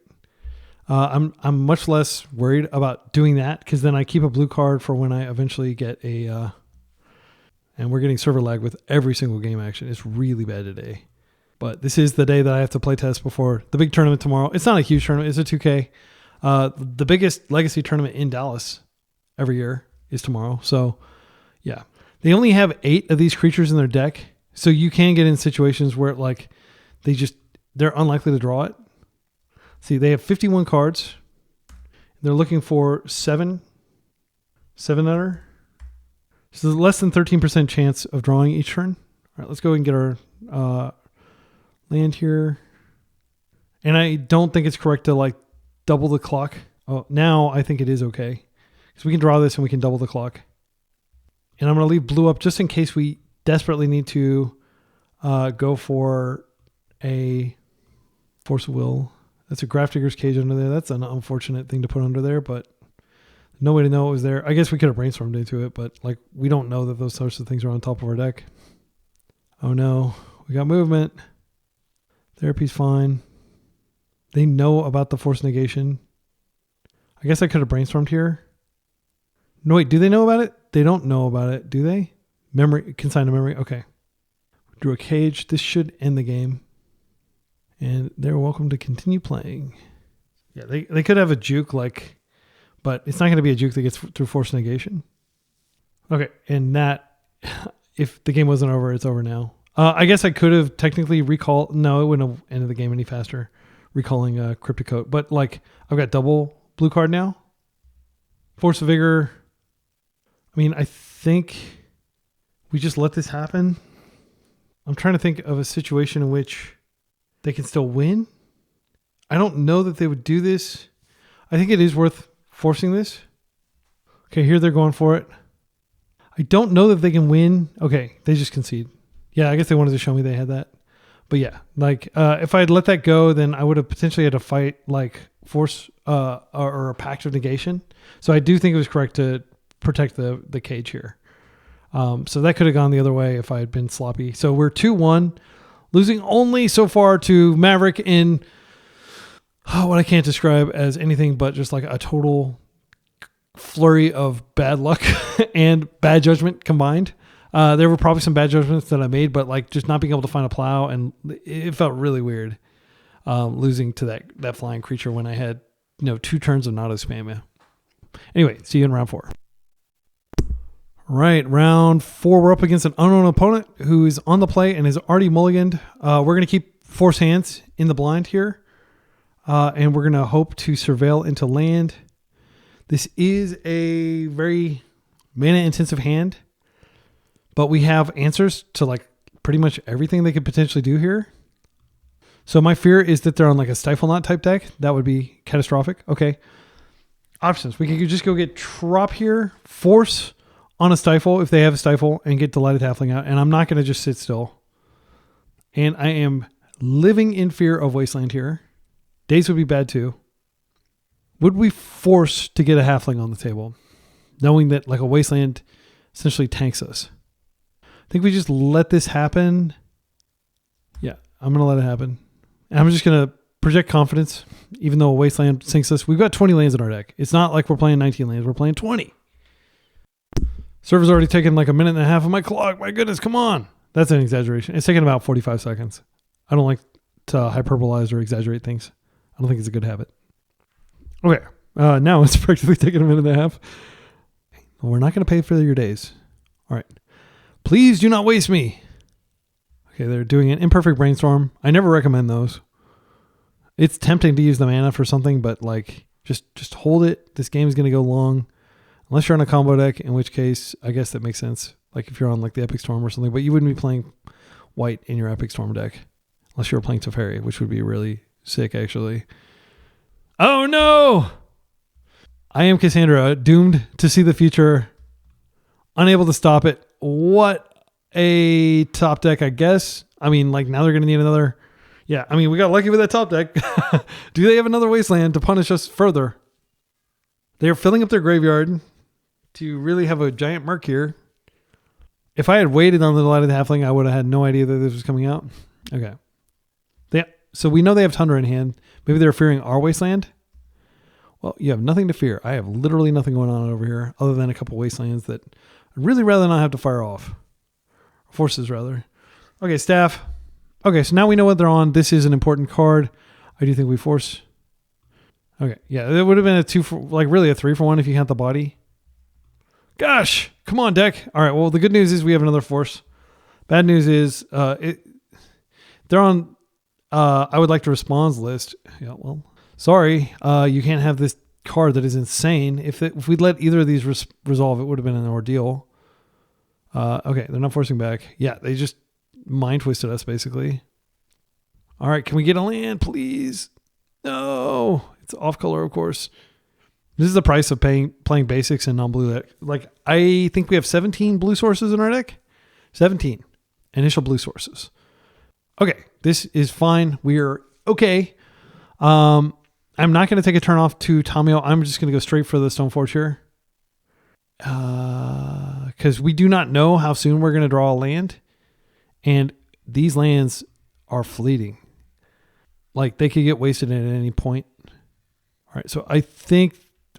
I'm much less worried about doing that because then I keep a blue card for when I eventually get a... and we're getting server lag with every single game action. It's really bad today. But this is the day that I have to play test before the big tournament tomorrow. It's not a huge tournament. It's a 2K. The biggest Legacy tournament in Dallas every year is tomorrow. So, yeah. They only have 8 of these creatures in their deck. So you can get in situations where they're unlikely to draw it. See, they have 51 cards. They're looking for 7 under. So there's less than 13% chance of drawing each turn. All right, let's go and get our land here. And I don't think it's correct to double the clock. Oh, now I think it is okay. Because we can draw this and we can double the clock. And I'm going to leave blue up just in case we desperately need to go for a Force of Will. That's a Grafdigger's Cage under there. That's an unfortunate thing to put under there, but no way to know it was there. I guess we could have brainstormed into it, but we don't know that those sorts of things are on top of our deck. Oh no, we got movement. Therapy's fine. They know about the Force Negation. I guess I could have brainstormed here. No, wait, do they know about it? They don't know about it, do they? Memory, consign to memory. Okay. Drew a cage. This should end the game. And they're welcome to continue playing. Yeah, they could have a juke but it's not going to be a juke that gets through Force Negation. Okay, and that, if the game wasn't over, it's over now. I guess I could have technically recalled. No, it wouldn't have ended the game any faster, recalling Cryptic Code. But I've got double blue card now. Force of Vigor. I mean, I think we just let this happen. I'm trying to think of a situation in which they can still win. I don't know that they would do this. I think it is worth forcing this. Okay, here they're going for it. I don't know that they can win. Okay, they just concede. Yeah, I guess they wanted to show me they had that. But yeah, if I had let that go, then I would have potentially had to fight Force or a Pact of Negation. So I do think it was correct to protect the cage here. So that could have gone the other way if I had been sloppy. So we're 2-1, losing only so far to Maverick in what I can't describe as anything but just a total flurry of bad luck and bad judgment combined. There were probably some bad judgments that I made, but just not being able to find a plow, and it felt really weird losing to that flying creature when I had 2 turns of not spam. Yeah. Anyway, see you in round 4. Right, round 4, we're up against an unknown opponent who is on the play and is already mulliganed. We're going to keep Force Hands in the blind here, and we're going to hope to surveil into land. This is a very mana-intensive hand, but we have answers to pretty much everything they could potentially do here. So my fear is that they're on a Stifle Knot type deck. That would be catastrophic. Okay. Options. We could just go get Trop here, Force on a Stifle if they have a Stifle, and get Delighted Halfling out. And I'm not going to just sit still. And I am living in fear of Wasteland here. Daze would be bad too. Would we force to get a Halfling on the table, knowing that a Wasteland essentially tanks us? I think we just let this happen. Yeah, I'm going to let it happen. And I'm just going to project confidence, even though a Wasteland sinks us. We've got 20 lands in our deck. It's not like we're playing 19 lands. We're playing 20. Server's already taken a minute and a half of my clock. My goodness, come on. That's an exaggeration. It's taken about 45 seconds. I don't like to hyperbolize or exaggerate things. I don't think it's a good habit. Okay. Now it's practically taken a minute and a half. Well, we're not going to pay for your days. All right. Please do not waste me. Okay, they're doing an imperfect brainstorm. I never recommend those. It's tempting to use the mana for something, but just hold it. This game is going to go long. Unless you're on a combo deck, in which case, I guess that makes sense. If you're on the Epic Storm or something, but you wouldn't be playing white in your Epic Storm deck Unless you were playing Teferi, which would be really sick, actually. Oh, no! I am Cassandra, doomed to see the future. Unable to stop it. What a top deck, I guess. I mean, like, now they're going to need another... Yeah, I mean, we got lucky with that top deck. Do they have another Wasteland to punish us further? They are filling up their graveyard to really have a giant Murk here. If I had waited on the Light of the Halfling, I would have had no idea that this was coming out. Okay. So we know they have Tundra in hand. Maybe they're fearing our Wasteland. Well, you have nothing to fear. I have literally nothing going on over here other than a couple Wastelands that I'd really rather not have to fire off. Forces, rather. Okay, Staff. Okay, so now we know what they're on. This is an important card. I do think we force. Okay, yeah, it would have been a 2 for, like really a 3 for 1 if you count the body. Gosh, come on, deck. All right, well, the good news is we have another force. Bad news is they're on I would like to respond list. Yeah, well, sorry, you can't have this card that is insane. If we'd let either of these resolve, it would have been an ordeal. Okay, they're not forcing back. Yeah, they just mind twisted us, basically. All right, can we get a land, please? No, it's off color, of course. This is the price of playing basics and non-blue deck. Like, I think we have 17 blue sources in our deck. 17 initial blue sources. Okay, this is fine. We are okay. I'm not going to take a turn off to Tamiyo. I'm just going to go straight for the Stoneforge here. Because we do not know how soon we're going to draw a land. And these lands are fleeting. Like, they could get wasted at any point. All right, so I think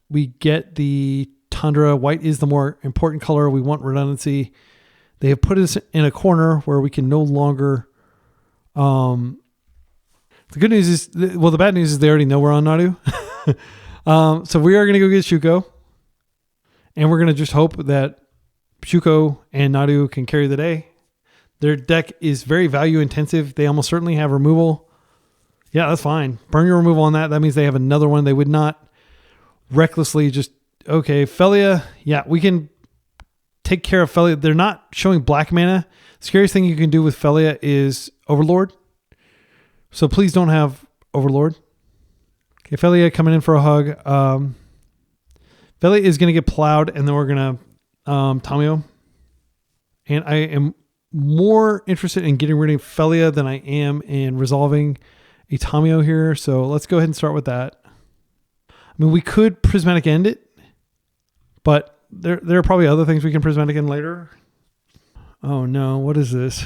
we get the Tundra. White is the more important color. We want redundancy. They have put us in a corner where we can no longer... the good news is... Well, the bad news is they already know we're on Nadu. So we are going to go get Shuko. And we're going to just hope that Shuko and Nadu can carry the day. Their deck is very value intensive. They almost certainly have removal. Yeah, that's fine. Burn your removal on that. That means they have another one. They would not recklessly just... Okay, Felia. Yeah, we can take care of Felia. They're not showing black mana. Scariest thing you can do with Felia is Overlord. So please don't have Overlord. Okay, Felia coming in for a hug. Felia is going to get plowed, and then we're going to Tamiyo. And I am more interested in getting rid of Felia than I am in resolving a Tamiyo here. So let's go ahead and start with that. I mean, we could Prismatic End it, but there are probably other things we can Prismatic End later. Oh no, what is this?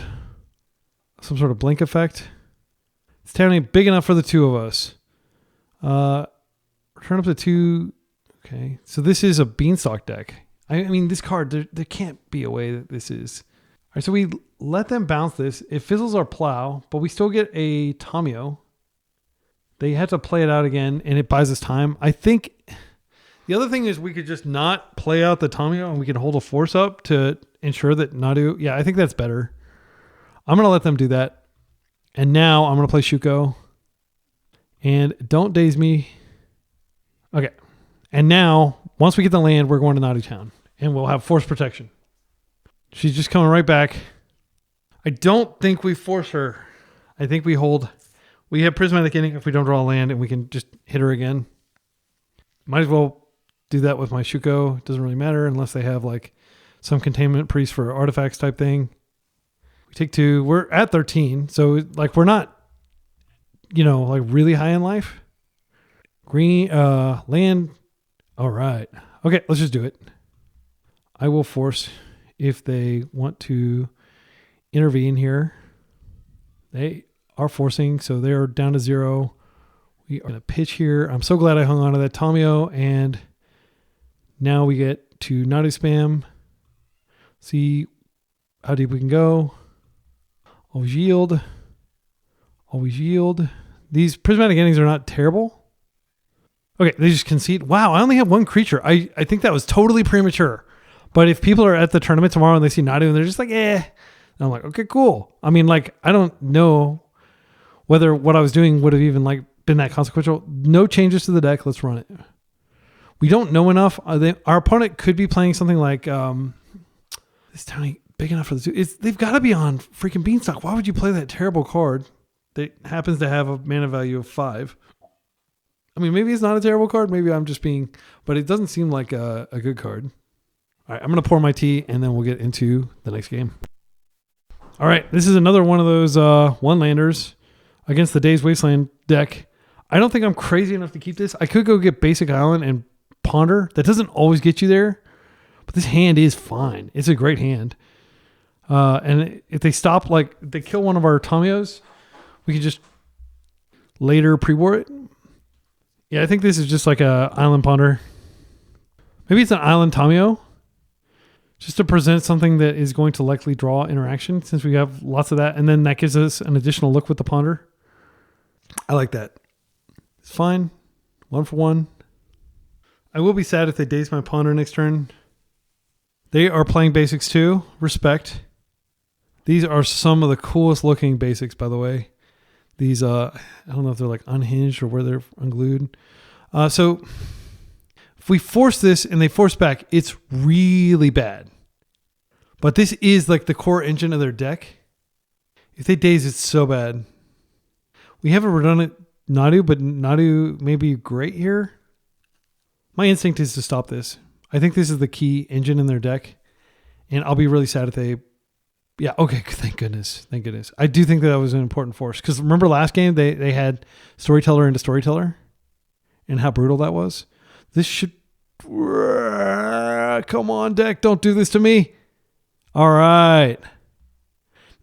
Some sort of blink effect? It's turning big enough for the two of us. Turn up to 2. Okay, so this is a Beanstalk deck. I mean, this card, there can't be a way that this is... All right, so we let them bounce this. It fizzles our plow, but we still get a Tamiyo. They had to play it out again, and it buys us time. I think the other thing is we could just not play out the Tamiyo, and we can hold a force up to ensure that Nadu... Yeah, I think that's better. I'm going to let them do that. And now I'm going to play Shuko. And don't daze me. Okay. And now, once we get the land, we're going to Nadu Town. And we'll have force protection. She's just coming right back. I don't think we force her. I think we hold. We have Prismatic Ending if we don't draw a land, and we can just hit her again. Might as well do that with my Shuko. It doesn't really matter unless they have like some containment priest for artifacts type thing. We take 2. We're at 13. So like we're not, like really high in life. Green land. All right. Okay, let's just do it. I will force if they want to intervene here. They are forcing, so they're down to 0. We are going to pitch here. I'm so glad I hung on to that Tamiyo, and now we get to Nadu spam. See how deep we can go. Always yield. Always yield. These prismatic endings are not terrible. Okay, they just concede. Wow, I only have 1 creature. I think that was totally premature. But if people are at the tournament tomorrow and they see Nadu and they're just like, and I'm like, okay, cool. I mean, like, I don't know whether what I was doing would have even like been that consequential. No changes to the deck. Let's run it. We don't know enough. Our opponent could be playing something like this tiny big enough for the 2. They've got to be on freaking Beanstalk. Why would you play that terrible card? that happens to have a mana value of 5. I mean, maybe it's not a terrible card. Maybe I'm just being, but it doesn't seem like a good card. All right, I'm going to pour my tea and then we'll get into the next game. All right, this is another one of those one-landers against the Days Wasteland deck. I don't think I'm crazy enough to keep this. I could go get Basic Island and Ponder. That doesn't always get you there, but this hand is fine. It's a great hand. And if they stop, like, they kill one of our Tamios, we can just later pre-war it. Yeah, I think this is just like a Island Ponder. Maybe it's an Island Tamio. Just to present something that is going to likely draw interaction, since we have lots of that. And then that gives us an additional look with the Ponder. I like that. It's fine. 1 for 1. I will be sad if they daze my Ponder next turn. They are playing basics too. Respect. These are some of the coolest looking basics, by the way. These, I don't know if they're like unhinged or where they're unglued. So if we force this and they force back, it's really bad. But this is like the core engine of their deck. If they daze, it's so bad. We have a redundant Nadu, but Nadu may be great here. My instinct is to stop this. I think this is the key engine in their deck. And I'll be really sad if they... Yeah, okay, thank goodness. Thank goodness. I do think that was an important force. Because remember last game, they had Storyteller into Storyteller? And how brutal that was? This should... Come on, deck. Don't do this to me. All right.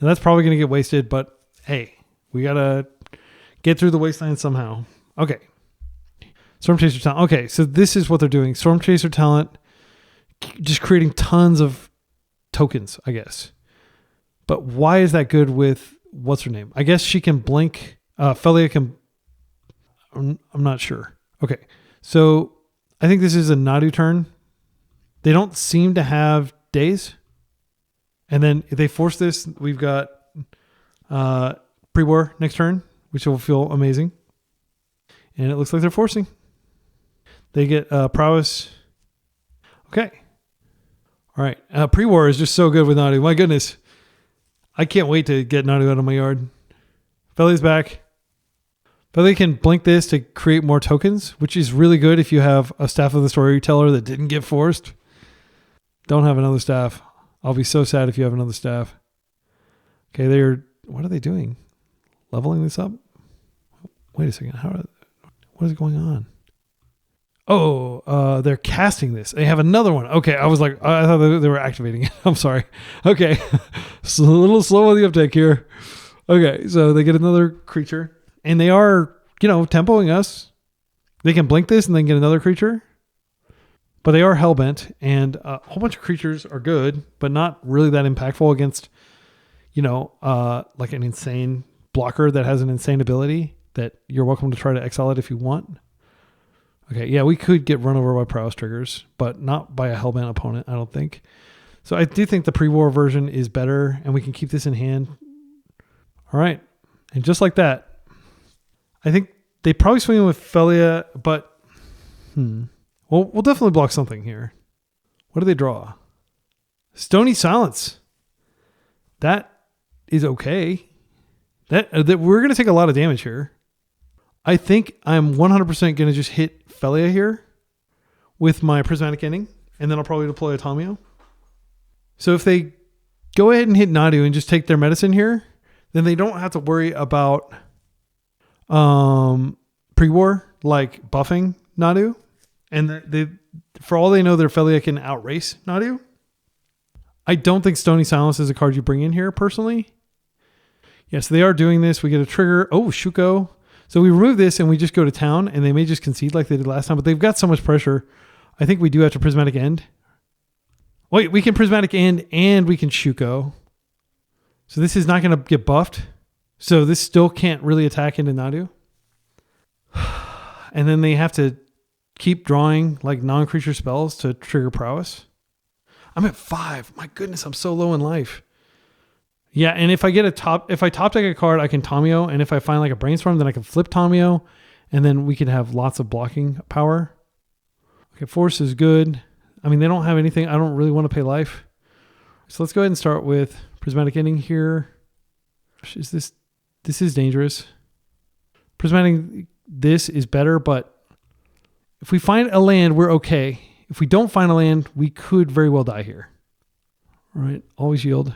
Now that's probably going to get wasted, but hey, we got to get through the wasteland somehow. Okay. Storm Chaser talent. Okay, so this is what they're doing. Storm Chaser talent, just creating tons of tokens, I guess. But why is that good with, what's her name? I guess she can blink. Felia can, I'm not sure. Okay, so I think this is a Nadu turn. They don't seem to have days. And then if they force this, we've got pre-war next turn, which will feel amazing. And it looks like they're forcing. They get prowess. Okay. All right. Pre-war is just so good with Nadu. My goodness. I can't wait to get Nadu out of my yard. Felia's back. Felia can blink this to create more tokens, which is really good if you have a Staff of the Storyteller that didn't get forced. Don't have another staff. I'll be so sad if you have another staff. Okay, what are they doing? Leveling this up? Wait a second. What is going on? Oh, they're casting this. They have another one. Okay, I was like, I thought they were activating it. I'm sorry. Okay, it's a little slow on the uptake here. Okay, so they get another creature, and they are, tempoing us. They can blink this and then get another creature. But they are hellbent, and a whole bunch of creatures are good, but not really that impactful against, like an insane blocker that has an insane ability that you're welcome to try to exile it if you want. Okay, yeah, we could get run over by prowess triggers, but not by a hellbent opponent, I don't think. So I do think the pre-war version is better, and we can keep this in hand. All right, and just like that, I think they probably swing with Felia, but... Well, we'll definitely block something here. What do they draw? Stony Silence. That is okay. That we're going to take a lot of damage here. I think I'm 100% going to just hit Felia here with my Prismatic Ending, and then I'll probably deploy a Tamio. So if they go ahead and hit Nadu and just take their medicine here, then they don't have to worry about pre-war, like buffing Nadu. And for all they know, their Felia can outrace Nadu. I don't think Stony Silence is a card you bring in here, personally. Yes, they are doing this. We get a trigger. Oh, Shuko. So we remove this and we just go to town, and they may just concede like they did last time, but they've got so much pressure. I think we do have to Prismatic End. Wait, we can Prismatic End and we can Shuko. So this is not going to get buffed. So this still can't really attack into Nadu. And then they have to keep drawing like non-creature spells to trigger prowess. I'm at 5. My goodness, I'm so low in life. Yeah, and if I top deck a card, I can Tamio, and if I find like a Brainstorm, then I can flip Tamio, and then we can have lots of blocking power. Okay, Force is good. I mean, they don't have anything. I don't really want to pay life. So let's go ahead and start with Prismatic Ending here. Is this This is dangerous. Prismatic this is better, but if we find a land, we're okay. If we don't find a land, we could very well die here. All right, always yield.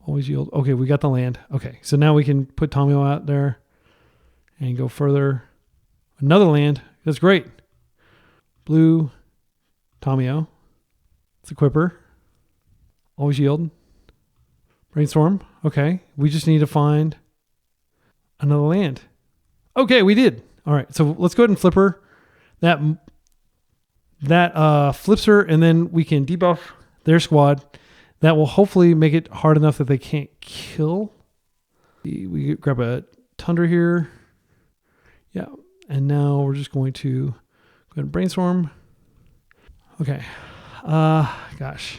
Always yield. Okay, we got the land. Okay, so now we can put Tomio out there and go further. Another land. That's great. Blue, Tomio. It's a Equipper. Always yield. Brainstorm. Okay, we just need to find another land. Okay, we did. All right, so let's go ahead and flip her. That flips her, and then we can debuff their squad. That will hopefully make it hard enough that they can't kill. We grab a Tundra here. Yeah, and now we're just going to go ahead and brainstorm. Okay. Gosh.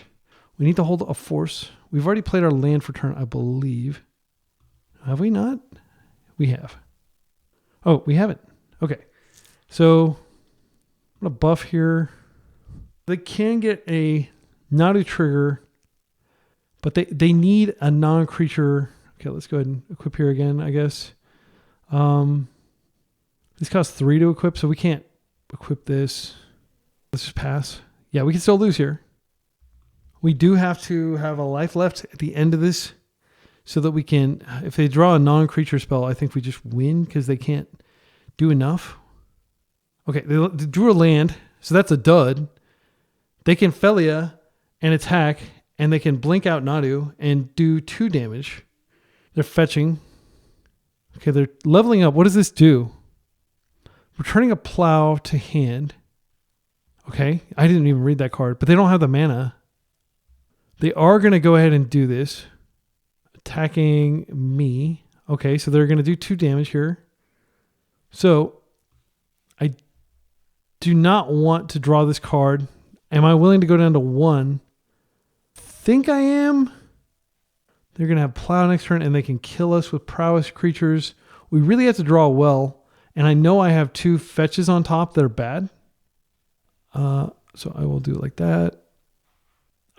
We need to hold a force. We've already played our land for turn, I believe. Have we not? We have. Oh, we haven't. Okay. So I'm going to buff here. They can get a Nadu trigger, but they need a non-creature. Okay, let's go ahead and equip here again, I guess. This costs 3 to equip, so we can't equip this. Let's just pass. Yeah, we can still lose here. We do have to have a life left at the end of this so that we can, if they draw a non-creature spell, I think we just win because they can't do enough. Okay, they drew a land, so that's a dud. They can Felia and attack, and they can blink out Nadu and do 2 damage. They're fetching. Okay, they're leveling up. What does this do? Returning a plow to hand. Okay, I didn't even read that card, but they don't have the mana. They are going to go ahead and do this. Attacking me. Okay, so they're going to do 2 damage here. So, I do not want to draw this card. Am I willing to go down to 1? Think I am. They're going to have plow next turn, and they can kill us with prowess creatures. We really have to draw well, and I know I have 2 fetches on top that are bad. So I will do it like that.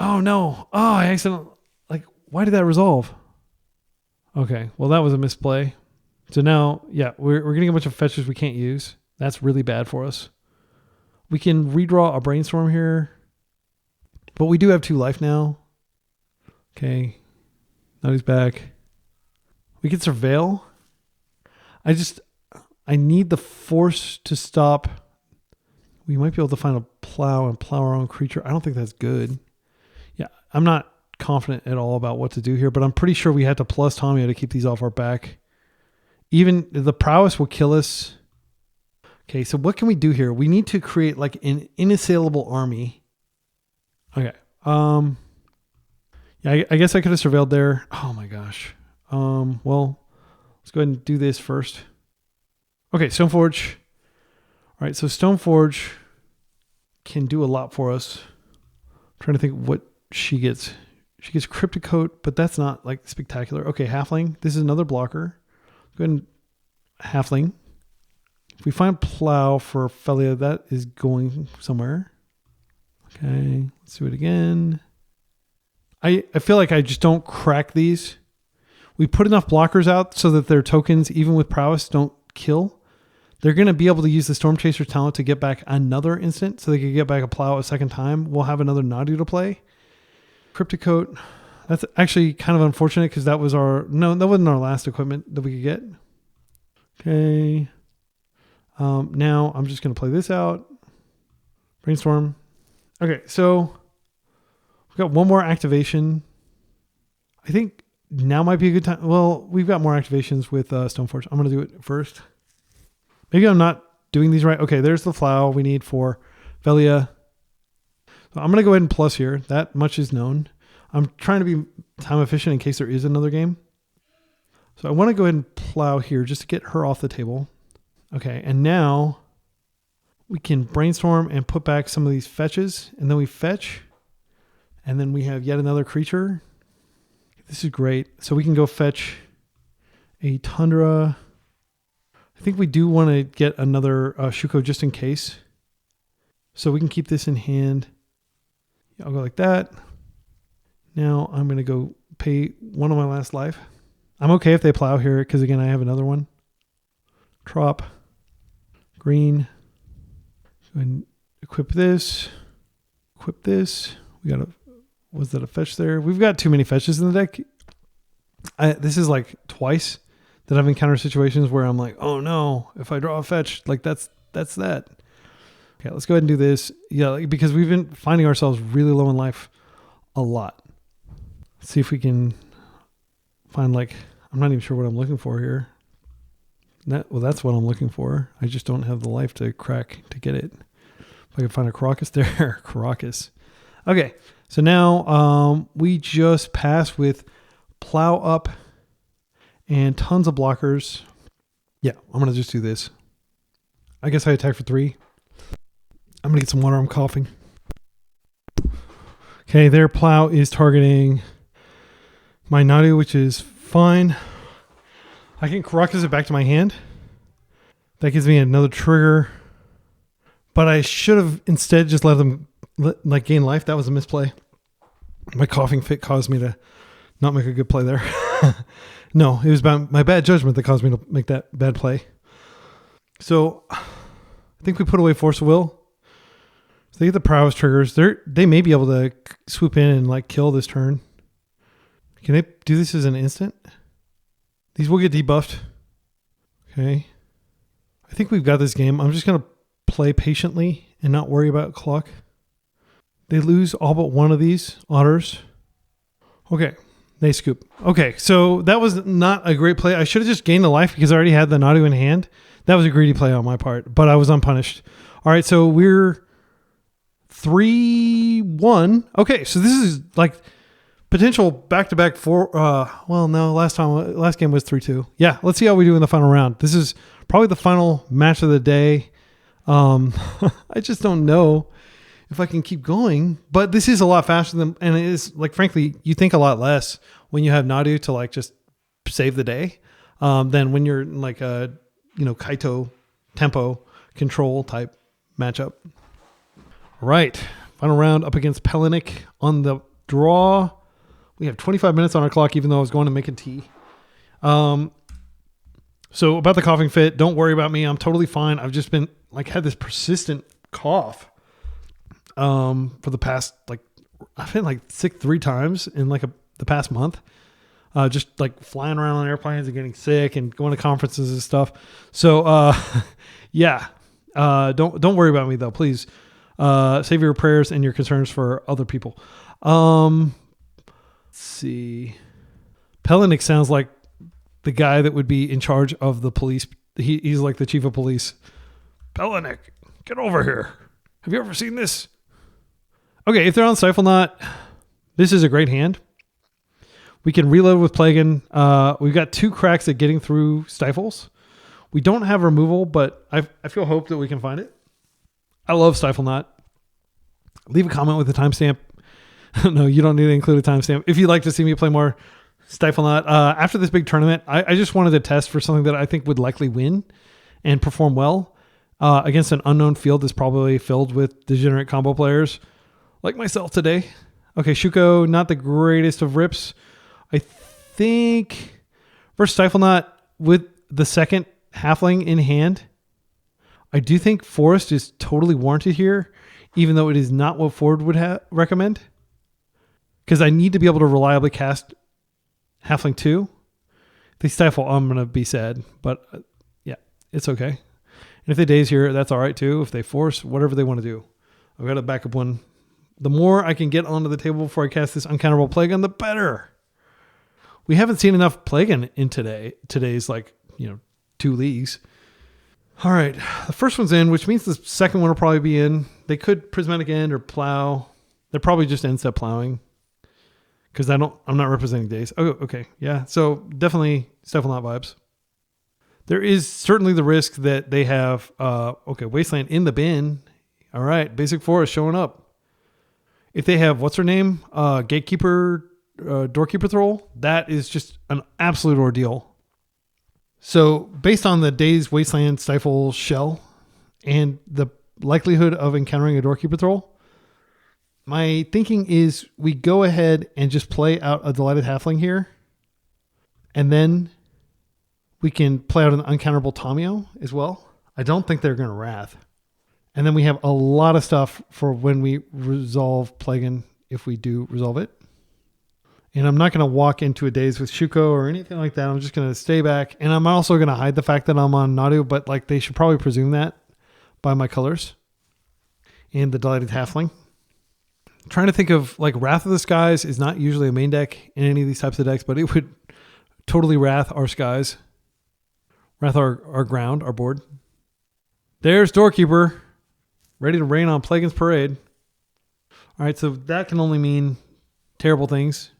Oh no. Oh, I accidentally, why did that resolve? Okay. Well, that was a misplay. So now, yeah, we're getting a bunch of fetches we can't use. That's really bad for us. We can redraw a brainstorm here, but we do have 2 life now. Okay. Now he's back. We can surveil. I need the force to stop. We might be able to find a plow and plow our own creature. I don't think that's good. Yeah, I'm not confident at all about what to do here, but I'm pretty sure we had to plus Tomio to keep these off our back. Even the prowess will kill us. Okay, so what can we do here? We need to create an inassailable army. Okay. Yeah, I guess I could have surveilled there. Oh my gosh. Well, let's go ahead and do this first. Okay, Stoneforge. All right, so Stoneforge can do a lot for us. I'm trying to think what she gets. She gets Cryptic Coat, but that's not spectacular. Okay, Halfling. This is another blocker. Go ahead and Halfling. If we find Plow for Felia, that is going somewhere. Okay, let's do it again. I feel like I just don't crack these. We put enough blockers out so that their tokens, even with prowess, don't kill. They're going to be able to use the Storm Chaser talent to get back another instant so they can get back a Plow a second time. We'll have another Nadu to play. Cryptic Coat. That's actually kind of unfortunate because that wasn't our last equipment that we could get. Okay. Now I'm just going to play this out. Brainstorm. Okay, so we've got one more activation. I think now might be a good time. Well, we've got more activations with Stoneforge. I'm going to do it first. Maybe I'm not doing these right. Okay, there's the Plow we need for Felia. So I'm going to go ahead and plus here. That much is known. I'm trying to be time efficient in case there is another game. So I want to go ahead and Plow here just to get her off the table. Okay, and now we can brainstorm and put back some of these fetches, and then we fetch, and then we have yet another creature. This is great. So we can go fetch a Tundra. I think we do want to get another Shuko just in case. So we can keep this in hand. I'll go like that. Now I'm going to go pay one of my last life. I'm okay if they plow here because, again, I have another one. Trop. Green. Go ahead and equip this. Equip this. We got a... Was that a fetch there? We've got too many fetches in the deck. This is like twice that I've encountered situations where I'm like, oh no, if I draw a fetch, like that's that. Okay, let's go ahead and do this. Yeah, like, because we've been finding ourselves really low in life a lot. Let's see if we can find, like, I'm not even sure what I'm looking for here. Well, that's what I'm looking for. I just don't have the life to crack to get it. If I can find a Caracas there. Caracas. Okay, so now we just pass with plow up and tons of blockers. Yeah, I'm going to just do this. I guess I attack for 3. I'm going to get some water. I'm coughing. Okay, their plow is targeting my Nadu, which is fine. I can Caracas it back to my hand. That gives me another trigger. But I should have instead just let them gain life. That was a misplay. My coughing fit caused me to not make a good play there. No, it was about my bad judgment that caused me to make that bad play. So I think we put away Force of Will. So they get the prowess triggers. They may be able to swoop in and like kill this turn. Can they do this as an instant? These will get debuffed. Okay. I think we've got this game. I'm just going to play patiently and not worry about clock. They lose all but one of these otters. Okay. They scoop. Okay. So that was not a great play. I should have just gained the life because I already had the Nadu in hand. That was a greedy play on my part, but I was unpunished. All right. So we're 3-1. Okay. So this is like potential back-to-back 4. Well, no, last game was 3-2. Yeah. Let's see how we do in the final round. This is probably the final match of the day. I just don't know if I can keep going, but this is a lot faster than, and it is like, frankly, you think a lot less when you have Nadu to like just save the day, than when you're in like a, Kaito tempo control type matchup. All right. Final round up against Pelinic on the draw. We have 25 minutes on our clock, even though I was going to make a tea. So about the coughing fit, don't worry about me. I'm totally fine. I've just been had this persistent cough for the past, I've been sick 3 times in the past month. Just flying around on airplanes and getting sick and going to conferences and stuff. So yeah, don't worry about me though, please. Save your prayers and your concerns for other people. Let's see. Pelinic sounds like the guy that would be in charge of the police. He's like the chief of police. Pelinic, get over here. Have you ever seen this? Okay, if they're on Stifle Knot, this is a great hand. We can reload with Plagan. We've got 2 cracks at getting through Stifles. We don't have removal, but I feel hope that we can find it. I love Stifle Knot. Leave a comment with a timestamp. No, you don't need to include a timestamp. If you'd like to see me play more Stifle Knot, after this big tournament, I just wanted to test for something that I think would likely win and perform well against an unknown field that's probably filled with degenerate combo players like myself today. Okay, Shuko, not the greatest of rips. I think versus Stifle Knot with the second halfling in hand, I do think Forest is totally warranted here, even though it is not what Ford would recommend. Because I need to be able to reliably cast Halfling 2. If they Stifle, I'm going to be sad. But yeah, it's okay. And if they Daze here, that's all right too. If they Force, whatever they want to do. I've got a backup one. The more I can get onto the table before I cast this uncounterable Plague, the better. We haven't seen enough Plague in today's 2 leagues. All right. The first one's in, which means the second one will probably be in. They could Prismatic End or Plow. They're probably just end step plowing. Because I'm not representing days. Oh, okay. Yeah. So definitely Stifle Knot vibes. There is certainly the risk that they have, Wasteland in the bin. All right. Basic Forest showing up. If they have, what's her name? Gatekeeper, Doorkeeper Thrall. That is just an absolute ordeal. So based on the Days, Wasteland, Stifle, Shell, and the likelihood of encountering a Doorkeeper Thrall, my thinking is we go ahead and just play out a Delighted Halfling here And then we can play out an uncounterable Tamio as well. I don't think they're going to Wrath. And then we have a lot of stuff for when we resolve Plagan, if we do resolve it. And I'm not going to walk into a daze with Shuko or anything like that. I'm just going to stay back. And I'm also going to hide the fact that I'm on Nadu, but like they should probably presume that by my colors. And the Delighted Halfling. I'm trying to think of like Wrath of the Skies is not usually a main deck in any of these types of decks, but it would totally Wrath our skies. Wrath our ground, our board. There's Doorkeeper. Ready to rain on Plague's Parade. All right, so that can only mean terrible things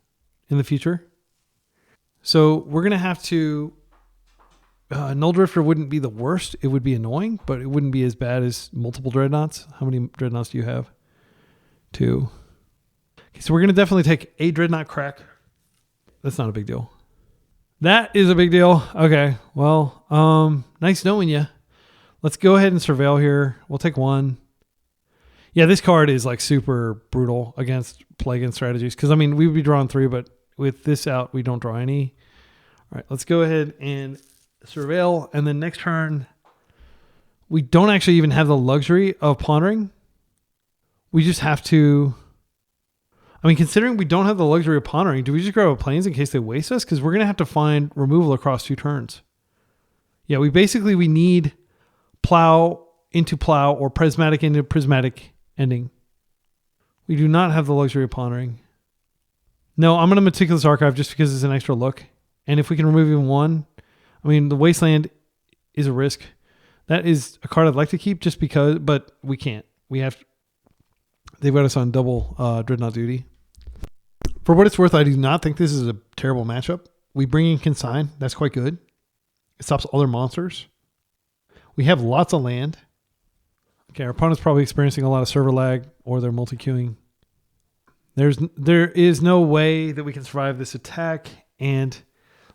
in the future. So we're going to have to... Null Drifter wouldn't be the worst. It would be annoying, but it wouldn't be as bad as multiple Dreadnoughts. How many Dreadnoughts do you have? 2. Okay, so we're going to definitely take a Dreadnought crack. That's not a big deal. That is a big deal. Okay, well, nice knowing you. Let's go ahead and Surveil here. We'll take 1. Yeah, this card is like super brutal against Plague strategies. Because, I mean, we would be drawing 3, but with this out, we don't draw any. All right, let's go ahead and Surveil. And then next turn, we don't actually even have the luxury of pondering. We just have to... I mean, considering we don't have the luxury of pondering, do we just grab a Plains in case they waste us? Because we're going to have to find removal across 2 turns. Yeah, we need Plow into Plow or Prismatic into Prismatic ending. We do not have the luxury of pondering. No, I'm going to Meticulous Archive just because it's an extra look. And if we can remove even 1, I mean, the Wasteland is a risk. That is a card I'd like to keep just because, but we can't. We have... They've got us on double Dreadnought duty. For what it's worth, I do not think this is a terrible matchup. We bring in Consign. That's quite good. It stops all their monsters. We have lots of land. Okay, our opponent's probably experiencing a lot of server lag or they're multi-queuing. There is no way that we can survive this attack. And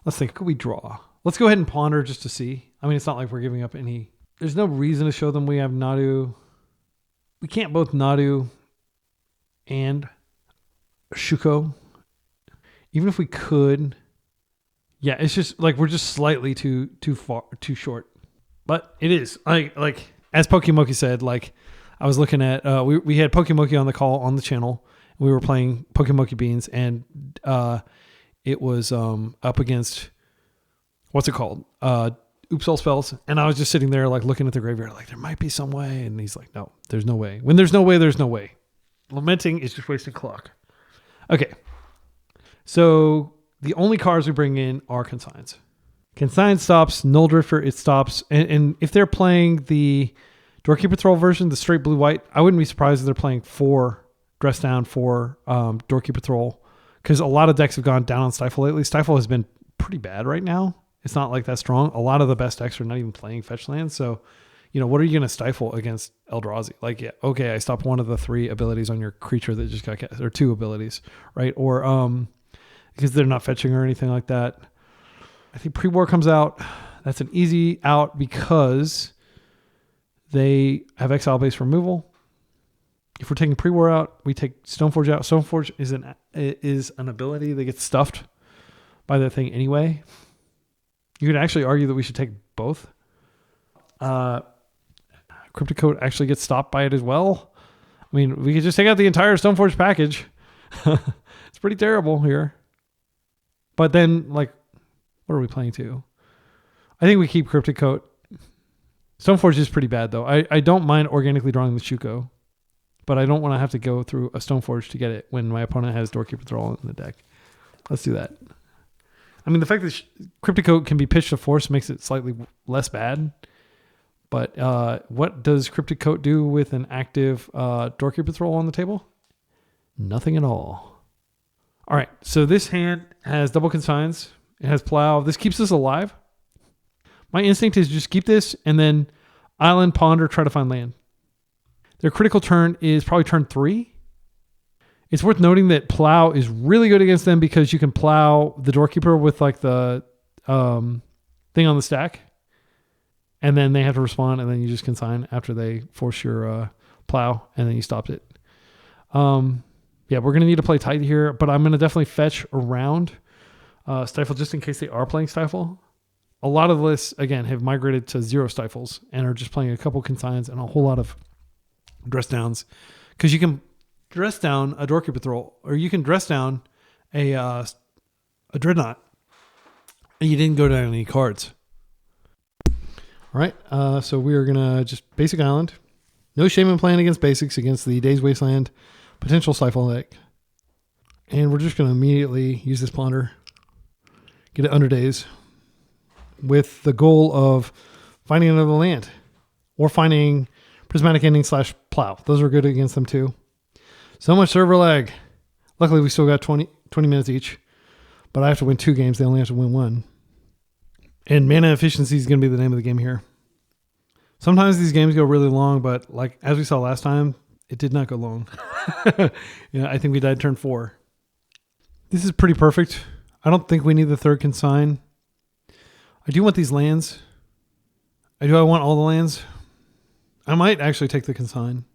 let's think, could we draw? Let's go ahead and ponder just to see. I mean, it's not like we're giving up any... There's no reason to show them we have Nadu. We can't both Nadu and Shuko. Even if we could, yeah, it's just like we're just slightly too short. But it is like as Pokemoki said. Like I was looking at, we had Pokemoki on the call on the channel. We were playing Pokemoki Beans, and it was up against what's it called? Oops All Spells. And I was just sitting there like looking at the graveyard, like there might be some way. And he's like, no, there's no way. When there's no way, there's no way. Lamenting is just wasting clock. Okay. So the only cards we bring in are Consigns. Consign stops, Null Drifter, it stops. And if they're playing the Doorkeeper Thrall version, the straight blue-white, I wouldn't be surprised if they're playing 4 Dress Down for Doorkeeper Thrall. Because a lot of decks have gone down on Stifle lately. Stifle has been pretty bad right now. It's not like that strong. A lot of the best decks are not even playing fetch lands. So, you know, what are you going to stifle against Eldrazi? Like, yeah, okay, I stopped one of the 3 abilities on your creature that just got cast, or 2 abilities, right? Or because they're not fetching or anything like that. I think Pre-War comes out. That's an easy out because they have exile-based removal. If we're taking Pre-War out, we take Stoneforge out. Stoneforge is an ability that gets stuffed by that thing anyway. You could actually argue that we should take both. Cryptic Coat actually gets stopped by it as well. I mean, we could just take out the entire Stoneforge package. It's pretty terrible here. But then, like, what are we playing to? I think we keep Cryptic Coat. Stoneforge is pretty bad, though. I don't mind organically drawing the Shuko, but I don't want to have to go through a Stoneforge to get it when my opponent has Doorkeeper Thrall in the deck. Let's do that. I mean, the fact that Cryptic Coat can be pitched to force makes it slightly less bad. But what does Cryptic Coat do with an active Doorkeeper Thrall on the table? Nothing at all. All right, so this hand has double Consigns. It has Plow. This keeps us alive. My instinct is just keep this and then Island, Ponder, try to find land. Their critical turn is probably turn 3. It's worth noting that Plow is really good against them because you can plow the Doorkeeper with like the thing on the stack. And then they have to respond, and then you just Consign after they force your Plow, and then you stopped it. Yeah, we're going to need to play tight here, but I'm going to definitely fetch around Stifle just in case they are playing Stifle. A lot of lists, again, have migrated to 0 Stifles and are just playing a couple consigns and a whole lot of dress downs. Because you can dress down a Doorkeeper Thrall, or you can dress down a Dreadnought, and you didn't go down any cards. All right, so we are going to just basic island. No shame in playing against basics against the Days Wasteland potential Stifle deck. And we're just going to immediately use this Ponder, get it under Days, with the goal of finding another land or finding Prismatic Ending / Plow. Those are good against them too. So much server lag. Luckily, we still got 20 minutes each, but I have to win 2 games. They only have to win 1. And mana efficiency is going to be the name of the game here. Sometimes these games go really long, but like as we saw last time, it did not go long. Yeah, I think we died turn 4. This is pretty perfect. I don't think we need the 3rd consign. I do want these lands. I want all the lands. I might actually take the consign.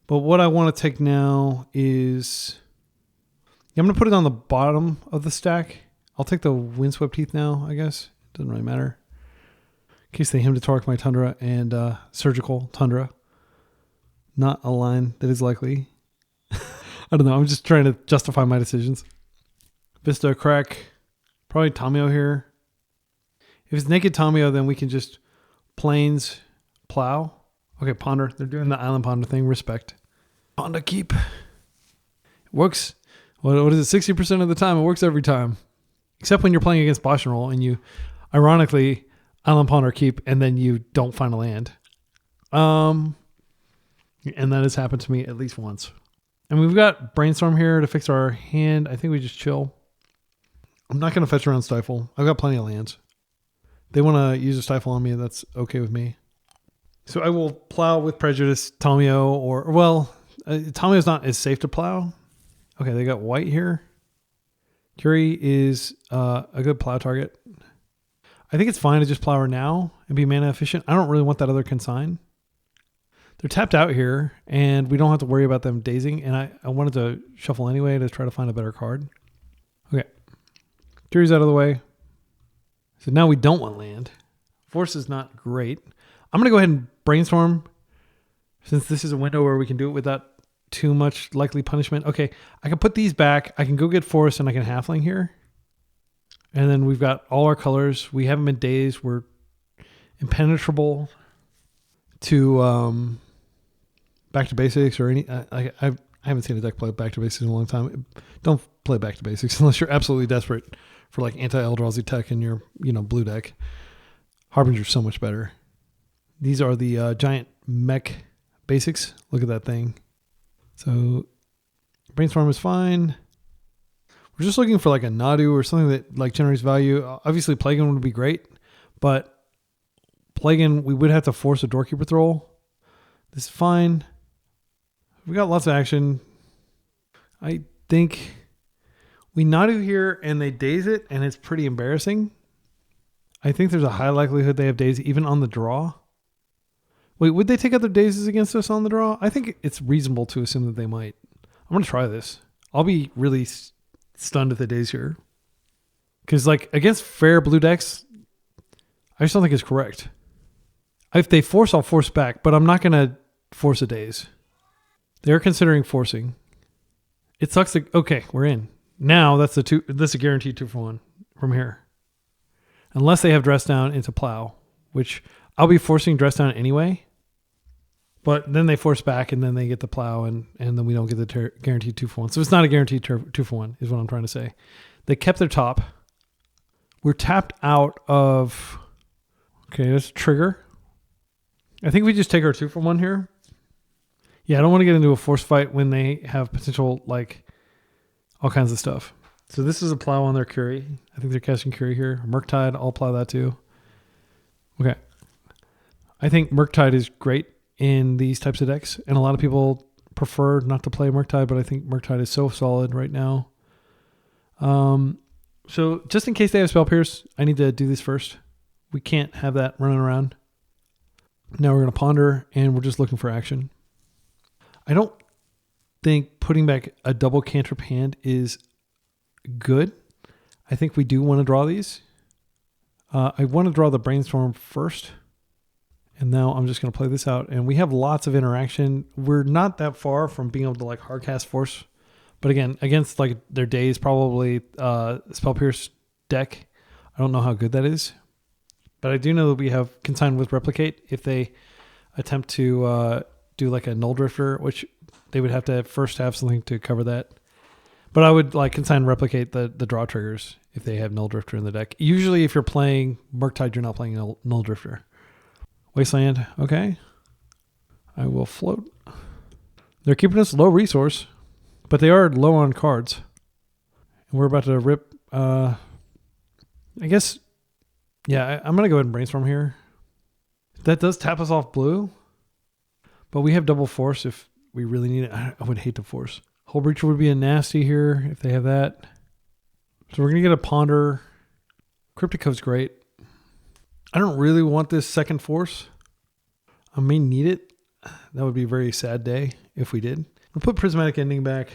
But what I want to take now is... I'm going to put it on the bottom of the stack. I'll take the Windswept Heath now, I guess. Doesn't really matter. In case they Hymn to Torque my Tundra and Surgical Tundra. Not a line that is likely. I don't know. I'm just trying to justify my decisions. Vista Crack. Probably Tamio here. If it's naked Tamio, then we can just Plains Plow. Okay, Ponder. They're doing the Island Ponder thing. Respect. Ponder Keep. It works. What is it? 60% of the time. It works every time. Except when you're playing against Bosch and Roll and you, ironically, Island Ponder Keep and then you don't find a land. And that has happened to me at least once. And we've got Brainstorm here to fix our hand. I think we just chill. I'm not going to fetch around Stifle. I've got plenty of lands. They want to use a Stifle on me. That's okay with me. So I will Plow with Prejudice, Tamio, or, well, Tamio's not as safe to Plow. Okay, they got white here. Curie is a good Plow target. I think it's fine to just Plow her now and be mana efficient. I don't really want that other consign. They're tapped out here, and we don't have to worry about them dazing, and I wanted to shuffle anyway to try to find a better card. Okay. Curie's out of the way. So now we don't want land. Force is not great. I'm going to go ahead and Brainstorm, since this is a window where we can do it without too much likely punishment. Okay, I can put these back. I can go get Force, and I can Halfling here. And then we've got all our colors. We haven't been dazed. We're impenetrable to Back to Basics or any... I haven't seen a deck play Back to Basics in a long time. Don't play Back to Basics unless you're absolutely desperate for like anti-Eldrazi tech in your blue deck. Harbinger's so much better. These are the giant mech basics. Look at that thing. So Brainstorm is fine. We're just looking for like a Nadu or something that like generates value. Obviously Plaguein would be great, but Plaguein, we would have to force a Doorkeeper Thrall. This is fine. We got lots of action. I think we Nadu here and they daze it and it's pretty embarrassing. I think there's a high likelihood they have daze even on the draw. Wait, would they take out their dazes against us on the draw? I think it's reasonable to assume that they might. I'm going to try this. I'll be really stunned if they daze here. Because like against fair blue decks, I just don't think it's correct. If they force, I'll force back, but I'm not going to force a daze. They're considering forcing. It sucks that, okay, we're in. Now that's a guaranteed 2-for-1 from here. Unless they have Dress Down into Plow, which I'll be forcing Dress Down anyway. But then they force back and then they get the Plow and then we don't get the guaranteed 2-for-1. So it's not a guaranteed 2-for-1 is what I'm trying to say. They kept their top. We're tapped out of... Okay, that's trigger. I think we just take our 2-for-1 here. Yeah, I don't want to get into a force fight when they have potential, like, all kinds of stuff. So this is a Plow on their Curie. I think they're casting Curie here. Murktide, I'll Plow that too. Okay. I think Murktide is great in these types of decks, and a lot of people prefer not to play Murktide, but I think Murktide is so solid right now. So just in case they have Spell Pierce, I need to do this first. We can't have that running around. Now we're going to Ponder, and we're just looking for action. I don't think putting back a double cantrip hand is good. I think we do want to draw these. I want to draw the Brainstorm first. And now I'm just going to play this out. And we have lots of interaction. We're not that far from being able to like hardcast Force. But again, against like their Days, probably Spell Pierce deck. I don't know how good that is. But I do know that we have Consign with Replicate if they attempt to do like a Null Drifter, which they would have to first have something to cover that. But I would like Consign Replicate the draw triggers if they have Null Drifter in the deck. Usually if you're playing Murktide, you're not playing a Null Drifter. Wasteland, okay. I will float. They're keeping us low resource, but they are low on cards. And we're about to rip, I guess, yeah, I'm going to go ahead and Brainstorm here. That does tap us off blue, but we have double Force if we really need it. I would hate to Force. Hull Breacher would be a nasty here if they have that. So we're going to get a Ponder. Cryptic Code's great. I don't really want this second Force. I may need it. That would be a very sad day if we did. I'll put Prismatic Ending back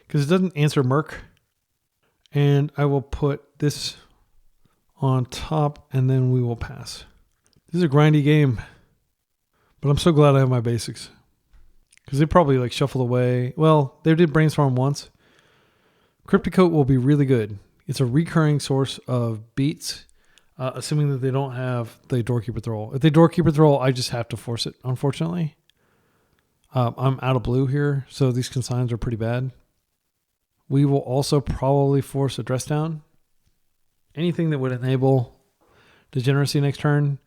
because it doesn't answer Merc. And I will put this on top and then we will pass. This is a grindy game, but I'm so glad I have my basics because they probably like shuffled away. Well, they did Brainstorm once. Cryptic Coat will be really good. It's a recurring source of beats. Assuming that they don't have the Doorkeeper Thrall. If they Doorkeeper Thrall, I just have to Force it, unfortunately. I'm out of blue here, so these consigns are pretty bad. We will also probably force a Dress Down. Anything that would enable Degeneracy next turn.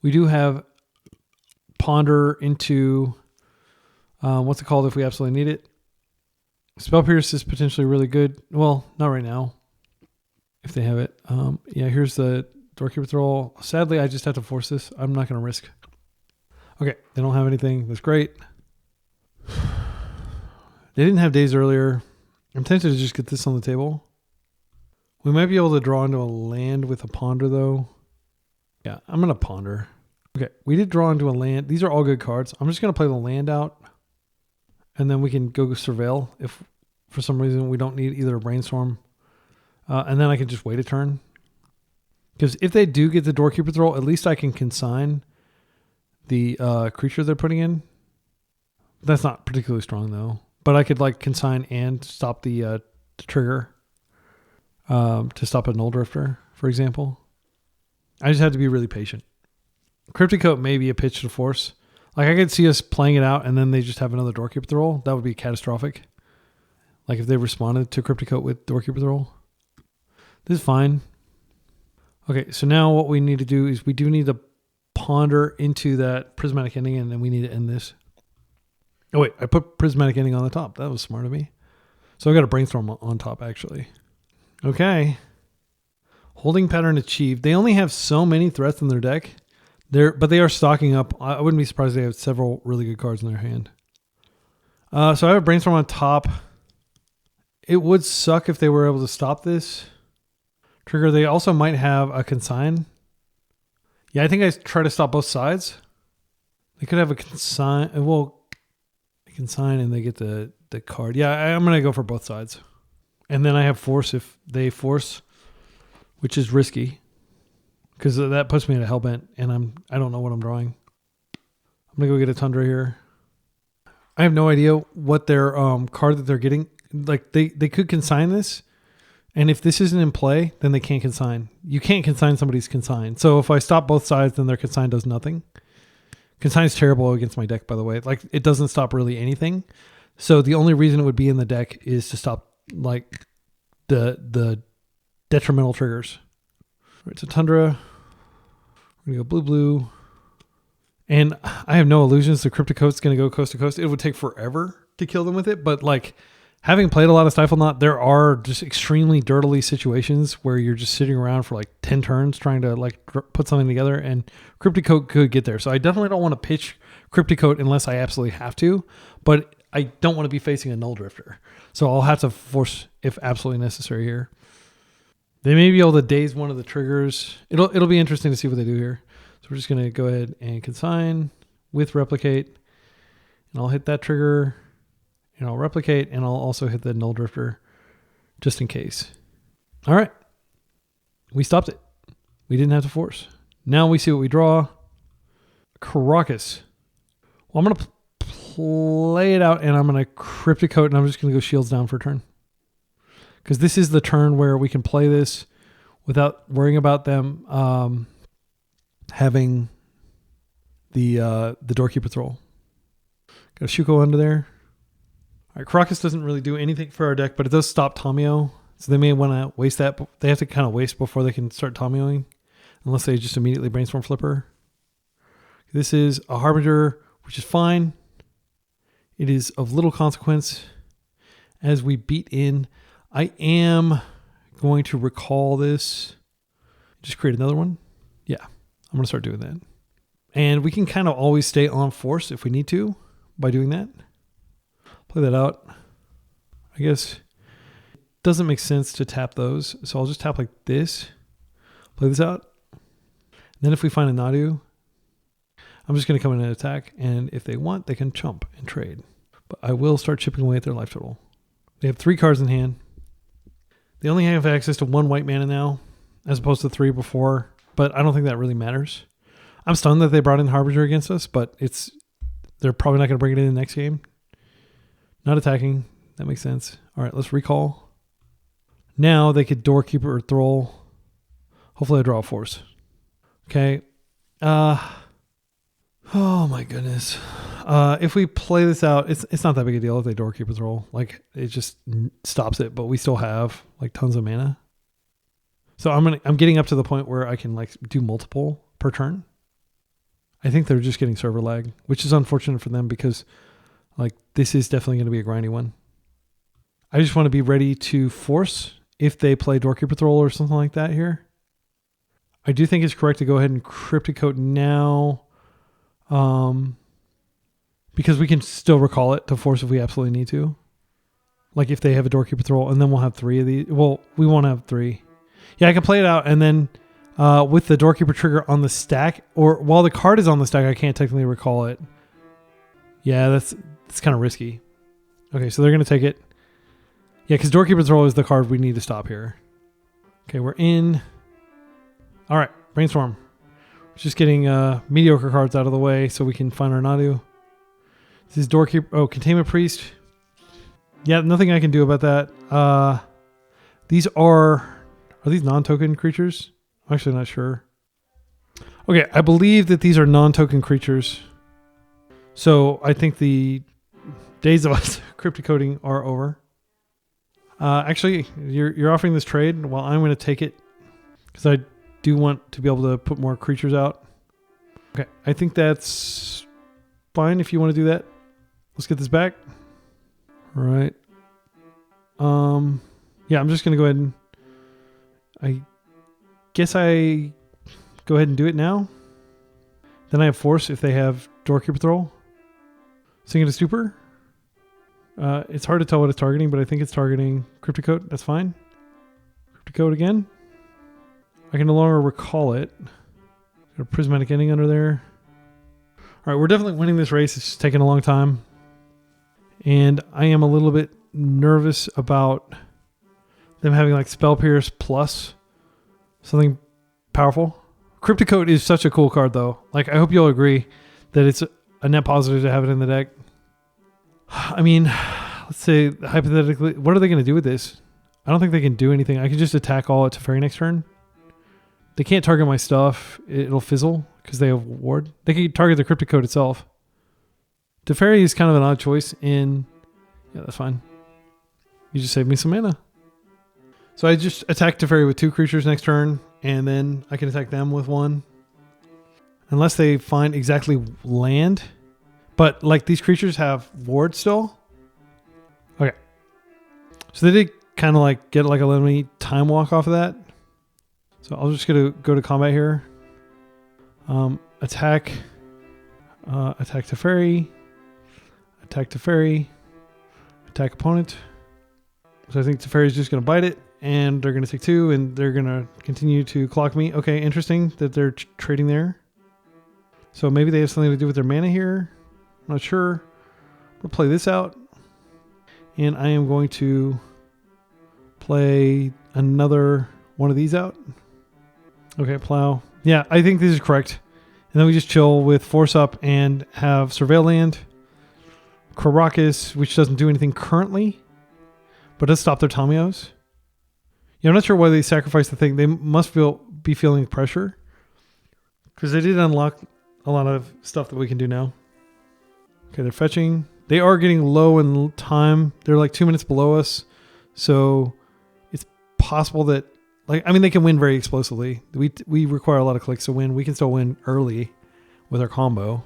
We do have Ponder into, what's it called if we absolutely need it? Spell Pierce is potentially really good. Well, not right now, if they have it. Yeah, here's the Doorkeeper Thrall. Sadly, I just have to force this. I'm not going to risk. Okay, they don't have anything. That's great. They didn't have Days earlier. I'm tempted to just get this on the table. We might be able to draw into a land with a Ponder, though. Yeah, I'm going to Ponder. Okay, we did draw into a land. These are all good cards. I'm just going to play the land out. And then we can go Surveil if for some reason we don't need either a Brainstorm. And then I can just wait a turn. Because if they do get the Doorkeeper Thrall, at least I can consign the creature they're putting in. That's not particularly strong, though. But I could like consign and stop the trigger to stop a Null Drifter, for example. I just had to be really patient. Cryptic Coat may be a pitch to force. Like I could see us playing it out and then they just have another Doorkeeper Thrall. That would be catastrophic. Like if they responded to Cryptic Coat with Doorkeeper Thrall. This is fine. Okay, so now what we need to do is we do need to Ponder into that Prismatic Ending and then we need to end this. Oh wait, I put Prismatic Ending on the top. That was smart of me. So I got a Brainstorm on top actually. Okay. Holding Pattern achieved. They only have so many threats in their deck. But they are stocking up. I wouldn't be surprised if they have several really good cards in their hand. So I have a Brainstorm on top. It would suck if they were able to stop this trigger. They also might have a Consign. Yeah, I think I try to stop both sides. They could have a Consign. Well, a Consign and they get the card. Yeah, I'm going to go for both sides. And then I have Force if they Force, which is risky. Because that puts me at a Hellbent and I don't know what I'm drawing. I'm going to go get a Tundra here. I have no idea what their card that they're getting. Like they could consign this. And if this isn't in play, then they can't consign. You can't consign somebody's consign. So if I stop both sides, then their consign does nothing. Consign is terrible against my deck, by the way. Like it doesn't stop really anything. So the only reason it would be in the deck is to stop like the detrimental triggers. It's a Tundra. We're going to go blue. And I have no illusions the Cryptic Coat's going to go coast to coast. It would take forever to kill them with it. But like having played a lot of Stifle Knot, there are just extremely dirtily situations where you're just sitting around for like 10 turns trying to like put something together. And Cryptic Coat could get there. So I definitely don't want to pitch Cryptic Coat unless I absolutely have to. But I don't want to be facing a Null Drifter. So I'll have to force if absolutely necessary here. They may be able to daze one of the triggers. It'll be interesting to see what they do here. So we're just going to go ahead and consign with Replicate. And I'll hit that trigger. And I'll Replicate. And I'll also hit the Null Drifter just in case. All right. We stopped it. We didn't have to force. Now we see what we draw. Caracas. Well, I'm going to play it out, and I'm going to Cryptic Coat, and I'm just going to go shields down for a turn. Because this is the turn where we can play this without worrying about them having the Doorkeeper Thrall. Got a Shuko under there. All right, Caracas doesn't really do anything for our deck, but it does stop Tamio. So they may want to waste that. They have to kind of waste before they can start Tamioing, unless they just immediately Brainstorm Flipper. This is a Harbinger, which is fine. It is of little consequence as we beat in. I am going to recall this. Just create another one. Yeah, I'm going to start doing that. And we can kind of always stay on force if we need to by doing that. Play that out. I guess it doesn't make sense to tap those. So I'll just tap like this. Play this out. And then if we find a Nadu, I'm just going to come in and attack. And if they want, they can chump and trade. But I will start chipping away at their life total. They have 3 cards in hand. They only have access to 1 white mana now, as opposed to 3 before. But I don't think that really matters. I'm stunned that they brought in Harbinger against us, but they're probably not going to bring it in the next game. Not attacking. That makes sense. All right, let's recall. Now they could Doorkeeper or Thrall. Hopefully I draw a force. Okay. Oh my goodness. If we play this out, it's not that big a deal if they Doorkeeper Thrall. Like, it just stops it, but we still have like tons of mana. So I'm getting up to the point where I can like do multiple per turn. I think they're just getting server lag, which is unfortunate for them because like this is definitely going to be a grindy one. I just want to be ready to force if they play Doorkeeper Thrall or something like that here. I do think it's correct to go ahead and Cryptic Coat now. Because we can still recall it to force if we absolutely need to. Like if they have a Doorkeeper Thrall, and then we'll have 3 of these. Well, we won't have 3. Yeah, I can play it out, and then with the Doorkeeper trigger on the stack, or while the card is on the stack, I can't technically recall it. Yeah, that's kind of risky. Okay, so they're going to take it. Yeah, because Doorkeeper Thrall is the card we need to stop here. Okay, we're in. All right, Brainstorm. Just getting mediocre cards out of the way so we can find our Nadu. This is Doorkeeper. Oh, Containment Priest. Yeah, nothing I can do about that. These are these non-token creatures? I'm actually not sure. Okay, I believe that these are non-token creatures. So I think the days of us cryptic coding are over. Actually, you're offering this trade. Well, I'm going to take it because I do want to be able to put more creatures out. Okay, I think that's fine if you want to do that. Let's get this back. All right. Yeah, I'm just going to go ahead and I guess I go ahead and do it now. Then I have Force if they have Doorkeeper Thrall. Singing a Stupor. It's hard to tell what it's targeting, but I think it's targeting Cryptic Coat. That's fine. Cryptic Coat again. I can no longer recall it. Got a Prismatic Ending under there. All right, we're definitely winning this race. It's just taking a long time. And I am a little bit nervous about them having like Spell Pierce plus something powerful. Cryptic Coat is such a cool card though. Like, I hope you'll agree that it's a net positive to have it in the deck. I mean, let's say hypothetically, what are they going to do with this? I don't think they can do anything. I can just attack all at Teferi next turn. They can't target my stuff. It'll fizzle because they have Ward. They can target the Cryptic Coat itself. Teferi is kind of an odd choice in... Yeah, that's fine. You just saved me some mana. So I just attack Teferi with 2 creatures next turn, and then I can attack them with 1. Unless they find exactly land. But like these creatures have Ward still. Okay. So they did kind of like get like a little time walk off of that. So I'll just go to combat here. Attack. Attack Teferi. Attack Teferi. Attack opponent. So I think Teferi is just going to bite it. And they're going to take 2. And they're going to continue to clock me. Okay, interesting that they're trading there. So maybe they have something to do with their mana here. I'm not sure. We'll play this out. And I am going to play another one of these out. Okay, plow. Yeah, I think this is correct. And then we just chill with Force Up and have Surveil Land. Karakas, which doesn't do anything currently, but does stop their Tamios. Yeah, I'm not sure why they sacrificed the thing. They must be feeling pressure, because they did unlock a lot of stuff that we can do now. Okay, they're fetching. They are getting low in time. They're like 2 minutes below us. So it's possible that, like, I mean, they can win very explosively. We require a lot of clicks to win. We can still win early with our combo.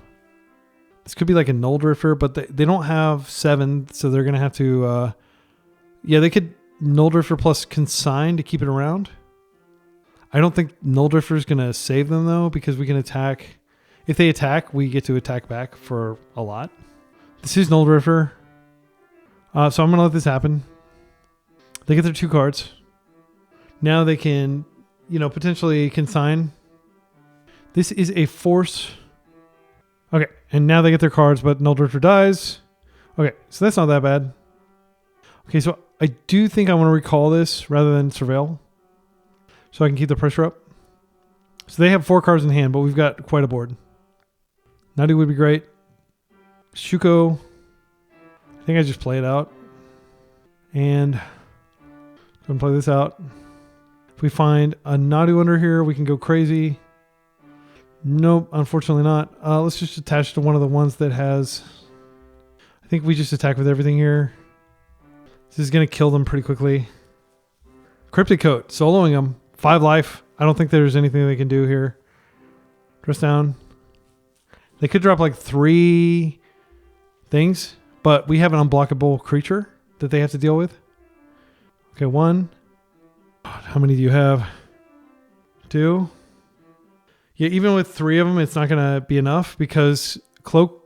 This could be like a Null Drifter, but they don't have 7, so they're going to have to... yeah, they could Null Drifter plus Consign to keep it around. I don't think Null Drifter is going to save them, though, because we can attack... If they attack, we get to attack back for a lot. This is Null Drifter. So I'm going to let this happen. They get their 2 cards. Now they can, potentially consign. This is a force. Okay, and now they get their cards, but Null Drifter dies. Okay, so that's not that bad. Okay, so I do think I want to recall this rather than Surveil, so I can keep the pressure up. So they have 4 cards in hand, but we've got quite a board. Nadu would be great. Shuko. I think I just play it out. And I'm going to play this out. If we find a Nadu under here, we can go crazy. Nope, unfortunately not. Let's just attach to one of the ones that has... I think we just attack with everything here. This is going to kill them pretty quickly. Cryptic Coat, soloing them. 5 life. I don't think there's anything they can do here. Dress down. They could drop like 3 things, but we have an unblockable creature that they have to deal with. Okay, 1. God, how many do you have? 2. Yeah, even with 3 of them, it's not going to be enough because Cloak,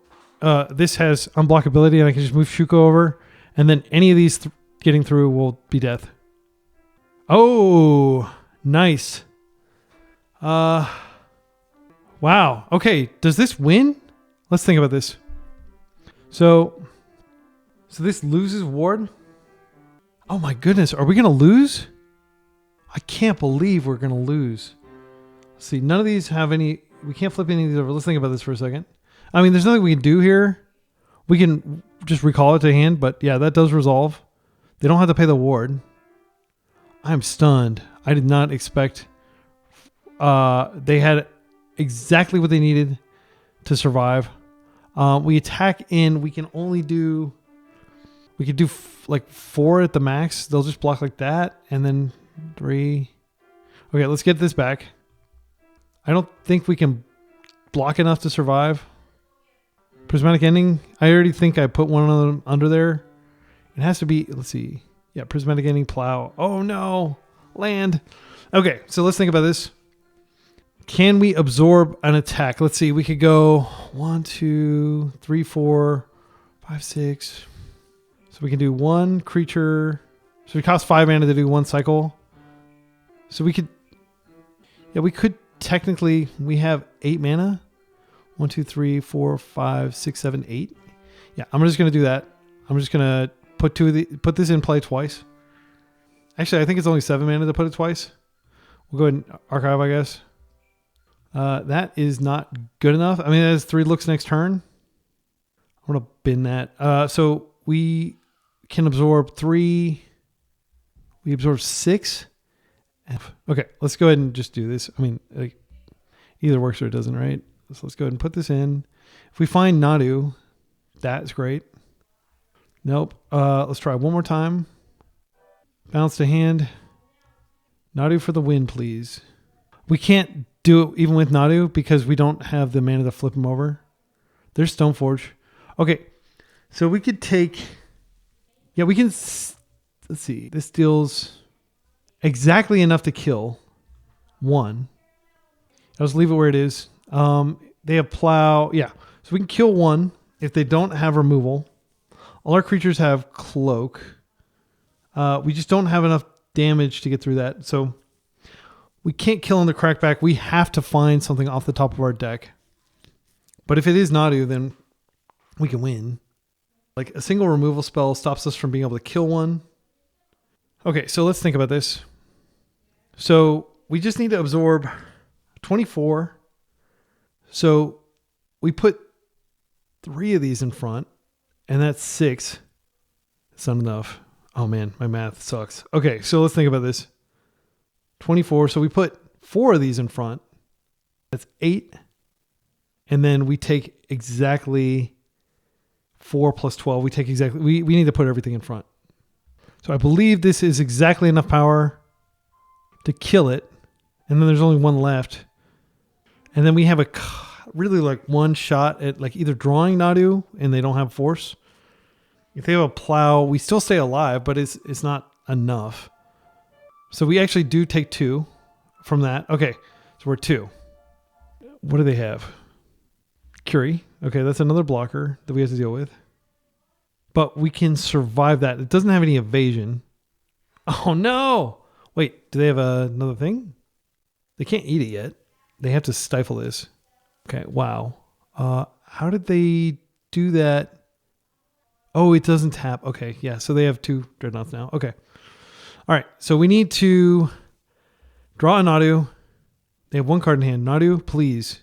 this has unblockability, and I can just move Shuko over, and then any of these getting through will be death. Oh, nice. Wow. Okay, does this win? Let's think about this. So this loses ward? Oh my goodness, are we going to lose? I can't believe we're going to lose. Let's see, none of these have any... We can't flip any of these over. Let's think about this for a second. I mean, there's nothing we can do here. We can just recall it to hand, but yeah, that does resolve. They don't have to pay the ward. I'm stunned. I did not expect... they had exactly what they needed to survive. We attack in. We can only do... We could do like 4 at the max. They'll just block like that. And then 3. Okay, let's get this back. I don't think we can block enough to survive. Prismatic Ending. I already think I put one of them under there. It has to be... Let's see. Yeah, Prismatic Ending, Plow. Oh no! Land. Okay, so let's think about this. Can we absorb an attack? Let's see. We could go 1, 2, 3, 4, 5, 6... So we can do 1 creature. So it costs 5 mana to do 1 cycle. So we could... Yeah, we could technically... We have 8 mana. 1, 2, 3, 4, 5, 6, 7, 8. Yeah, I'm just going to do that. I'm just going to put this in play twice. Actually, I think it's only 7 mana to put it twice. We'll go ahead and archive, I guess. That is not good enough. I mean, that has 3 looks next turn. I'm going to bin that. So we... can absorb 3. We absorb 6. Okay, let's go ahead and just do this. I mean, like, either works or it doesn't, right? So let's go ahead and put this in. If we find Nadu, that's great. Nope. Let's try one more time. Bounce to hand. Nadu for the win, please. We can't do it even with Nadu because we don't have the mana to flip him over. There's Stoneforge. Okay, so we could take... Yeah, we can... Let's see. This deals exactly enough to kill 1. I'll just leave it where it is. They have Plow. Yeah. So we can kill 1 if they don't have removal. All our creatures have Cloak. We just don't have enough damage to get through that. So we can't kill on the crackback. We have to find something off the top of our deck. But if it is Nadu, then we can win. Like a single removal spell stops us from being able to kill 1. Okay, so let's think about this. So we just need to absorb 24. So we put 3 of these in front, and that's 6. It's not enough. Oh man, my math sucks. Okay, so let's think about this. 24. So we put 4 of these in front. That's 8. And then we take exactly 4 plus 12. We take exactly, we need to put everything in front. So I believe this is exactly enough power to kill it. And then there's only 1 left. And then we have a really like 1 shot at like either drawing Nadu and they don't have force. If they have a plow, we still stay alive, but it's not enough. So we actually do take 2 from that. Okay, so we're 2. What do they have? Curie. Okay, that's another blocker that we have to deal with. But we can survive that. It doesn't have any evasion. Oh no! Wait, do they have another thing? They can't eat it yet. They have to stifle this. Okay, wow. How did they do that? Oh, it doesn't tap. Okay, yeah, so they have 2 Dreadnoughts now. Okay. All right, so we need to draw a Nadu. They have 1 card in hand. Nadu, please.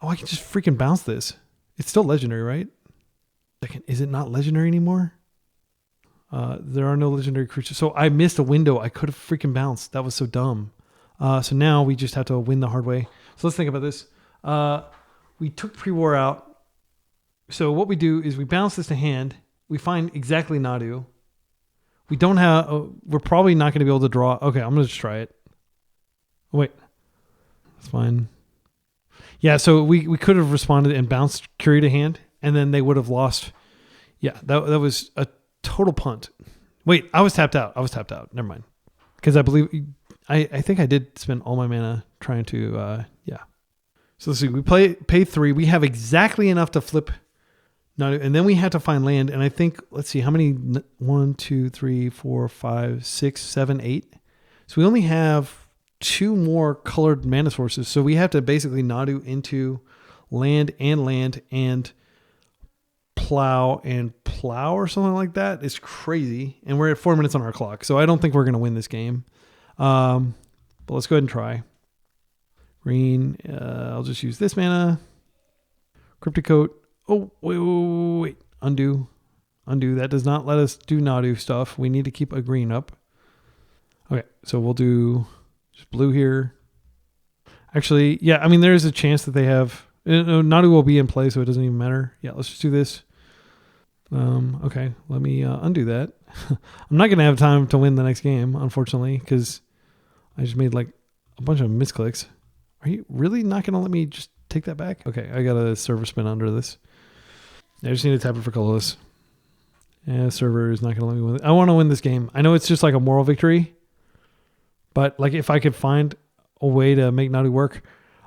Oh, I can just freaking bounce this. It's still legendary, right? Is it not legendary anymore? There are no legendary creatures. So I missed a window. I could have freaking bounced. That was so dumb. So now we just have to win the hard way. So let's think about this. We took pre-war out. So what we do is we bounce this to hand. We find exactly Nadu. We don't have... we're probably not going to be able to draw. Okay, I'm going to just try it. Oh, wait. That's fine. Yeah, so we could have responded and bounced Curie to hand, and then they would have lost. Yeah, that was a total punt. Wait, I was tapped out. Never mind. Because I believe... I think I did spend all my mana trying to... yeah. So let's see. We pay 3. We have exactly enough to flip... and then we had to find land, and I think, let's see, how many? 1, 2, 3, 4, 5, 6, 7, 8. So we only have 2 more colored mana sources. So we have to basically Nadu into land and plow or something like that. It's crazy. And we're at 4 minutes on our clock. So I don't think we're going to win this game. But let's go ahead and try. Green. I'll just use this mana. Cryptic Coat. Oh, wait. Undo. That does not let us do Nadu stuff. We need to keep a green up. Okay, so we'll do just blue here. Actually, yeah, I mean, there is a chance that they have... Nadu will be in play, so it doesn't even matter. Yeah, let's just do this. Okay, let me undo that. I'm not going to have time to win the next game, unfortunately, because I just made like a bunch of misclicks. Are you really not going to let me just take that back? Okay, I got a server spin under this. I just need to tap it for colorless. Yeah, server is not going to let me win it. I want to win this game. I know it's just like a moral victory, but like if I could find a way to make Nadu work,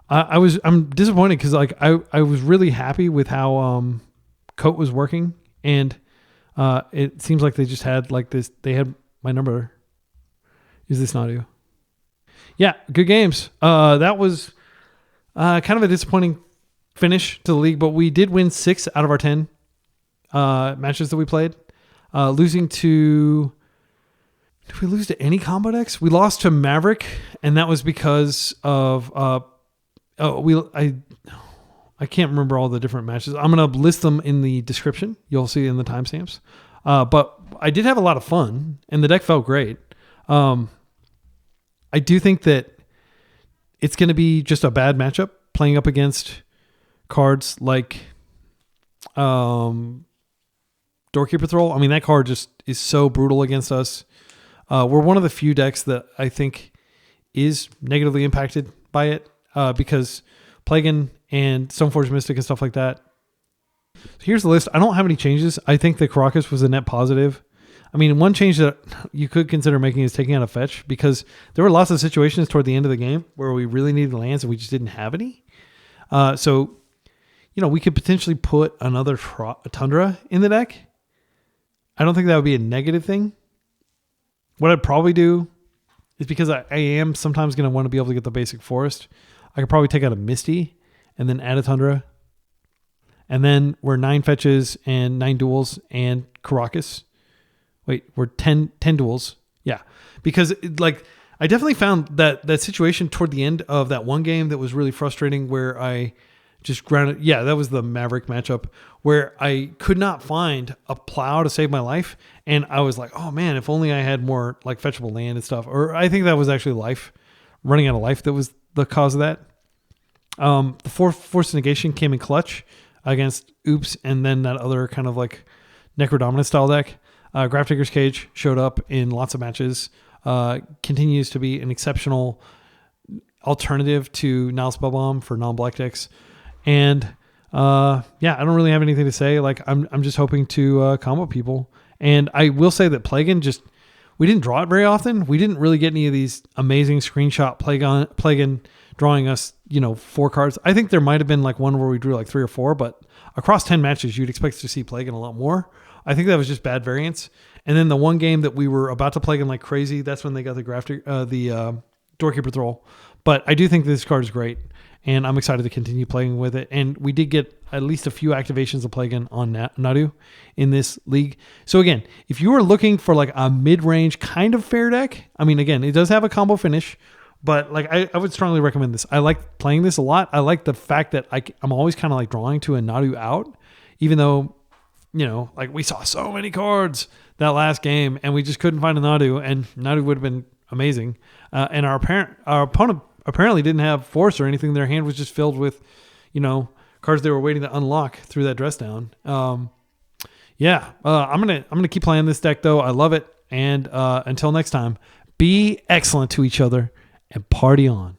I'm disappointed because like I was really happy with how Coat was working, and it seems like they just had like this. They had my number. Is this Nadu? Yeah, good games. That was kind of a disappointing finish to the league, but we did win 6 out of our 10 matches that we played. Losing to... Did we lose to any combo decks? We lost to Maverick, and that was because of... I can't remember all the different matches. I'm going to list them in the description. You'll see in the timestamps. But I did have a lot of fun, and the deck felt great. I do think that it's going to be just a bad matchup playing up against cards like Doorkeeper Thrall. I mean, that card just is so brutal against us. We're one of the few decks that I think is negatively impacted by it because Plagan and Stoneforge Mystic and stuff like that. So here's the list. I don't have any changes. I think the Caracas was a net positive. I mean, one change that you could consider making is taking out a fetch, because there were lots of situations toward the end of the game where we really needed lands and we just didn't have any. So, we could potentially put another Tundra in the deck. I don't think that would be a negative thing. What I'd probably do is, because I am sometimes going to want to be able to get the basic forest, I could probably take out a Misty and then add a Tundra. And then we're 9 fetches and 9 duels and Caracas. Wait, we're 10 duels. Yeah. Because I definitely found that situation toward the end of that one game that was really frustrating where I just grounded. Yeah, that was the Maverick matchup where I could not find a plow to save my life. And I was like, oh man, if only I had more like fetchable land and stuff. Or I think that was actually life, running out of life that was the cause of that. The Force Negation came in clutch against Oops and then that other kind of like Necrodominance style deck. Grafdigger's Cage showed up in lots of matches. Continues to be an exceptional alternative to Nihil Spellbomb for non-black decks. And I don't really have anything to say. Like I'm just hoping to combo people. And I will say that Plagan we didn't draw it very often. We didn't really get any of these amazing screenshot Plagan drawing us, 4 cards. I think there might have been like one where we drew like 3 or 4, but across 10 matches, you'd expect to see Plagan a lot more. I think that was just bad variance. And then the one game that we were about to Plagan like crazy, that's when they got the Doorkeeper Thrall. But I do think this card is great, and I'm excited to continue playing with it. And we did get at least a few activations of Plagan on Nadu in this league. So again, if you are looking for like a mid-range kind of fair deck, I mean, again, it does have a combo finish, but like I would strongly recommend this. I like playing this a lot. I like the fact that I'm always kind of like drawing to a Nadu out, even though, like we saw so many cards that last game and we just couldn't find a Nadu, and Nadu would have been amazing. And our opponent apparently didn't have force or anything. Their hand was just filled with, cards they were waiting to unlock through that dress down. I'm gonna keep playing this deck though. I love it. And until next time, be excellent to each other and party on.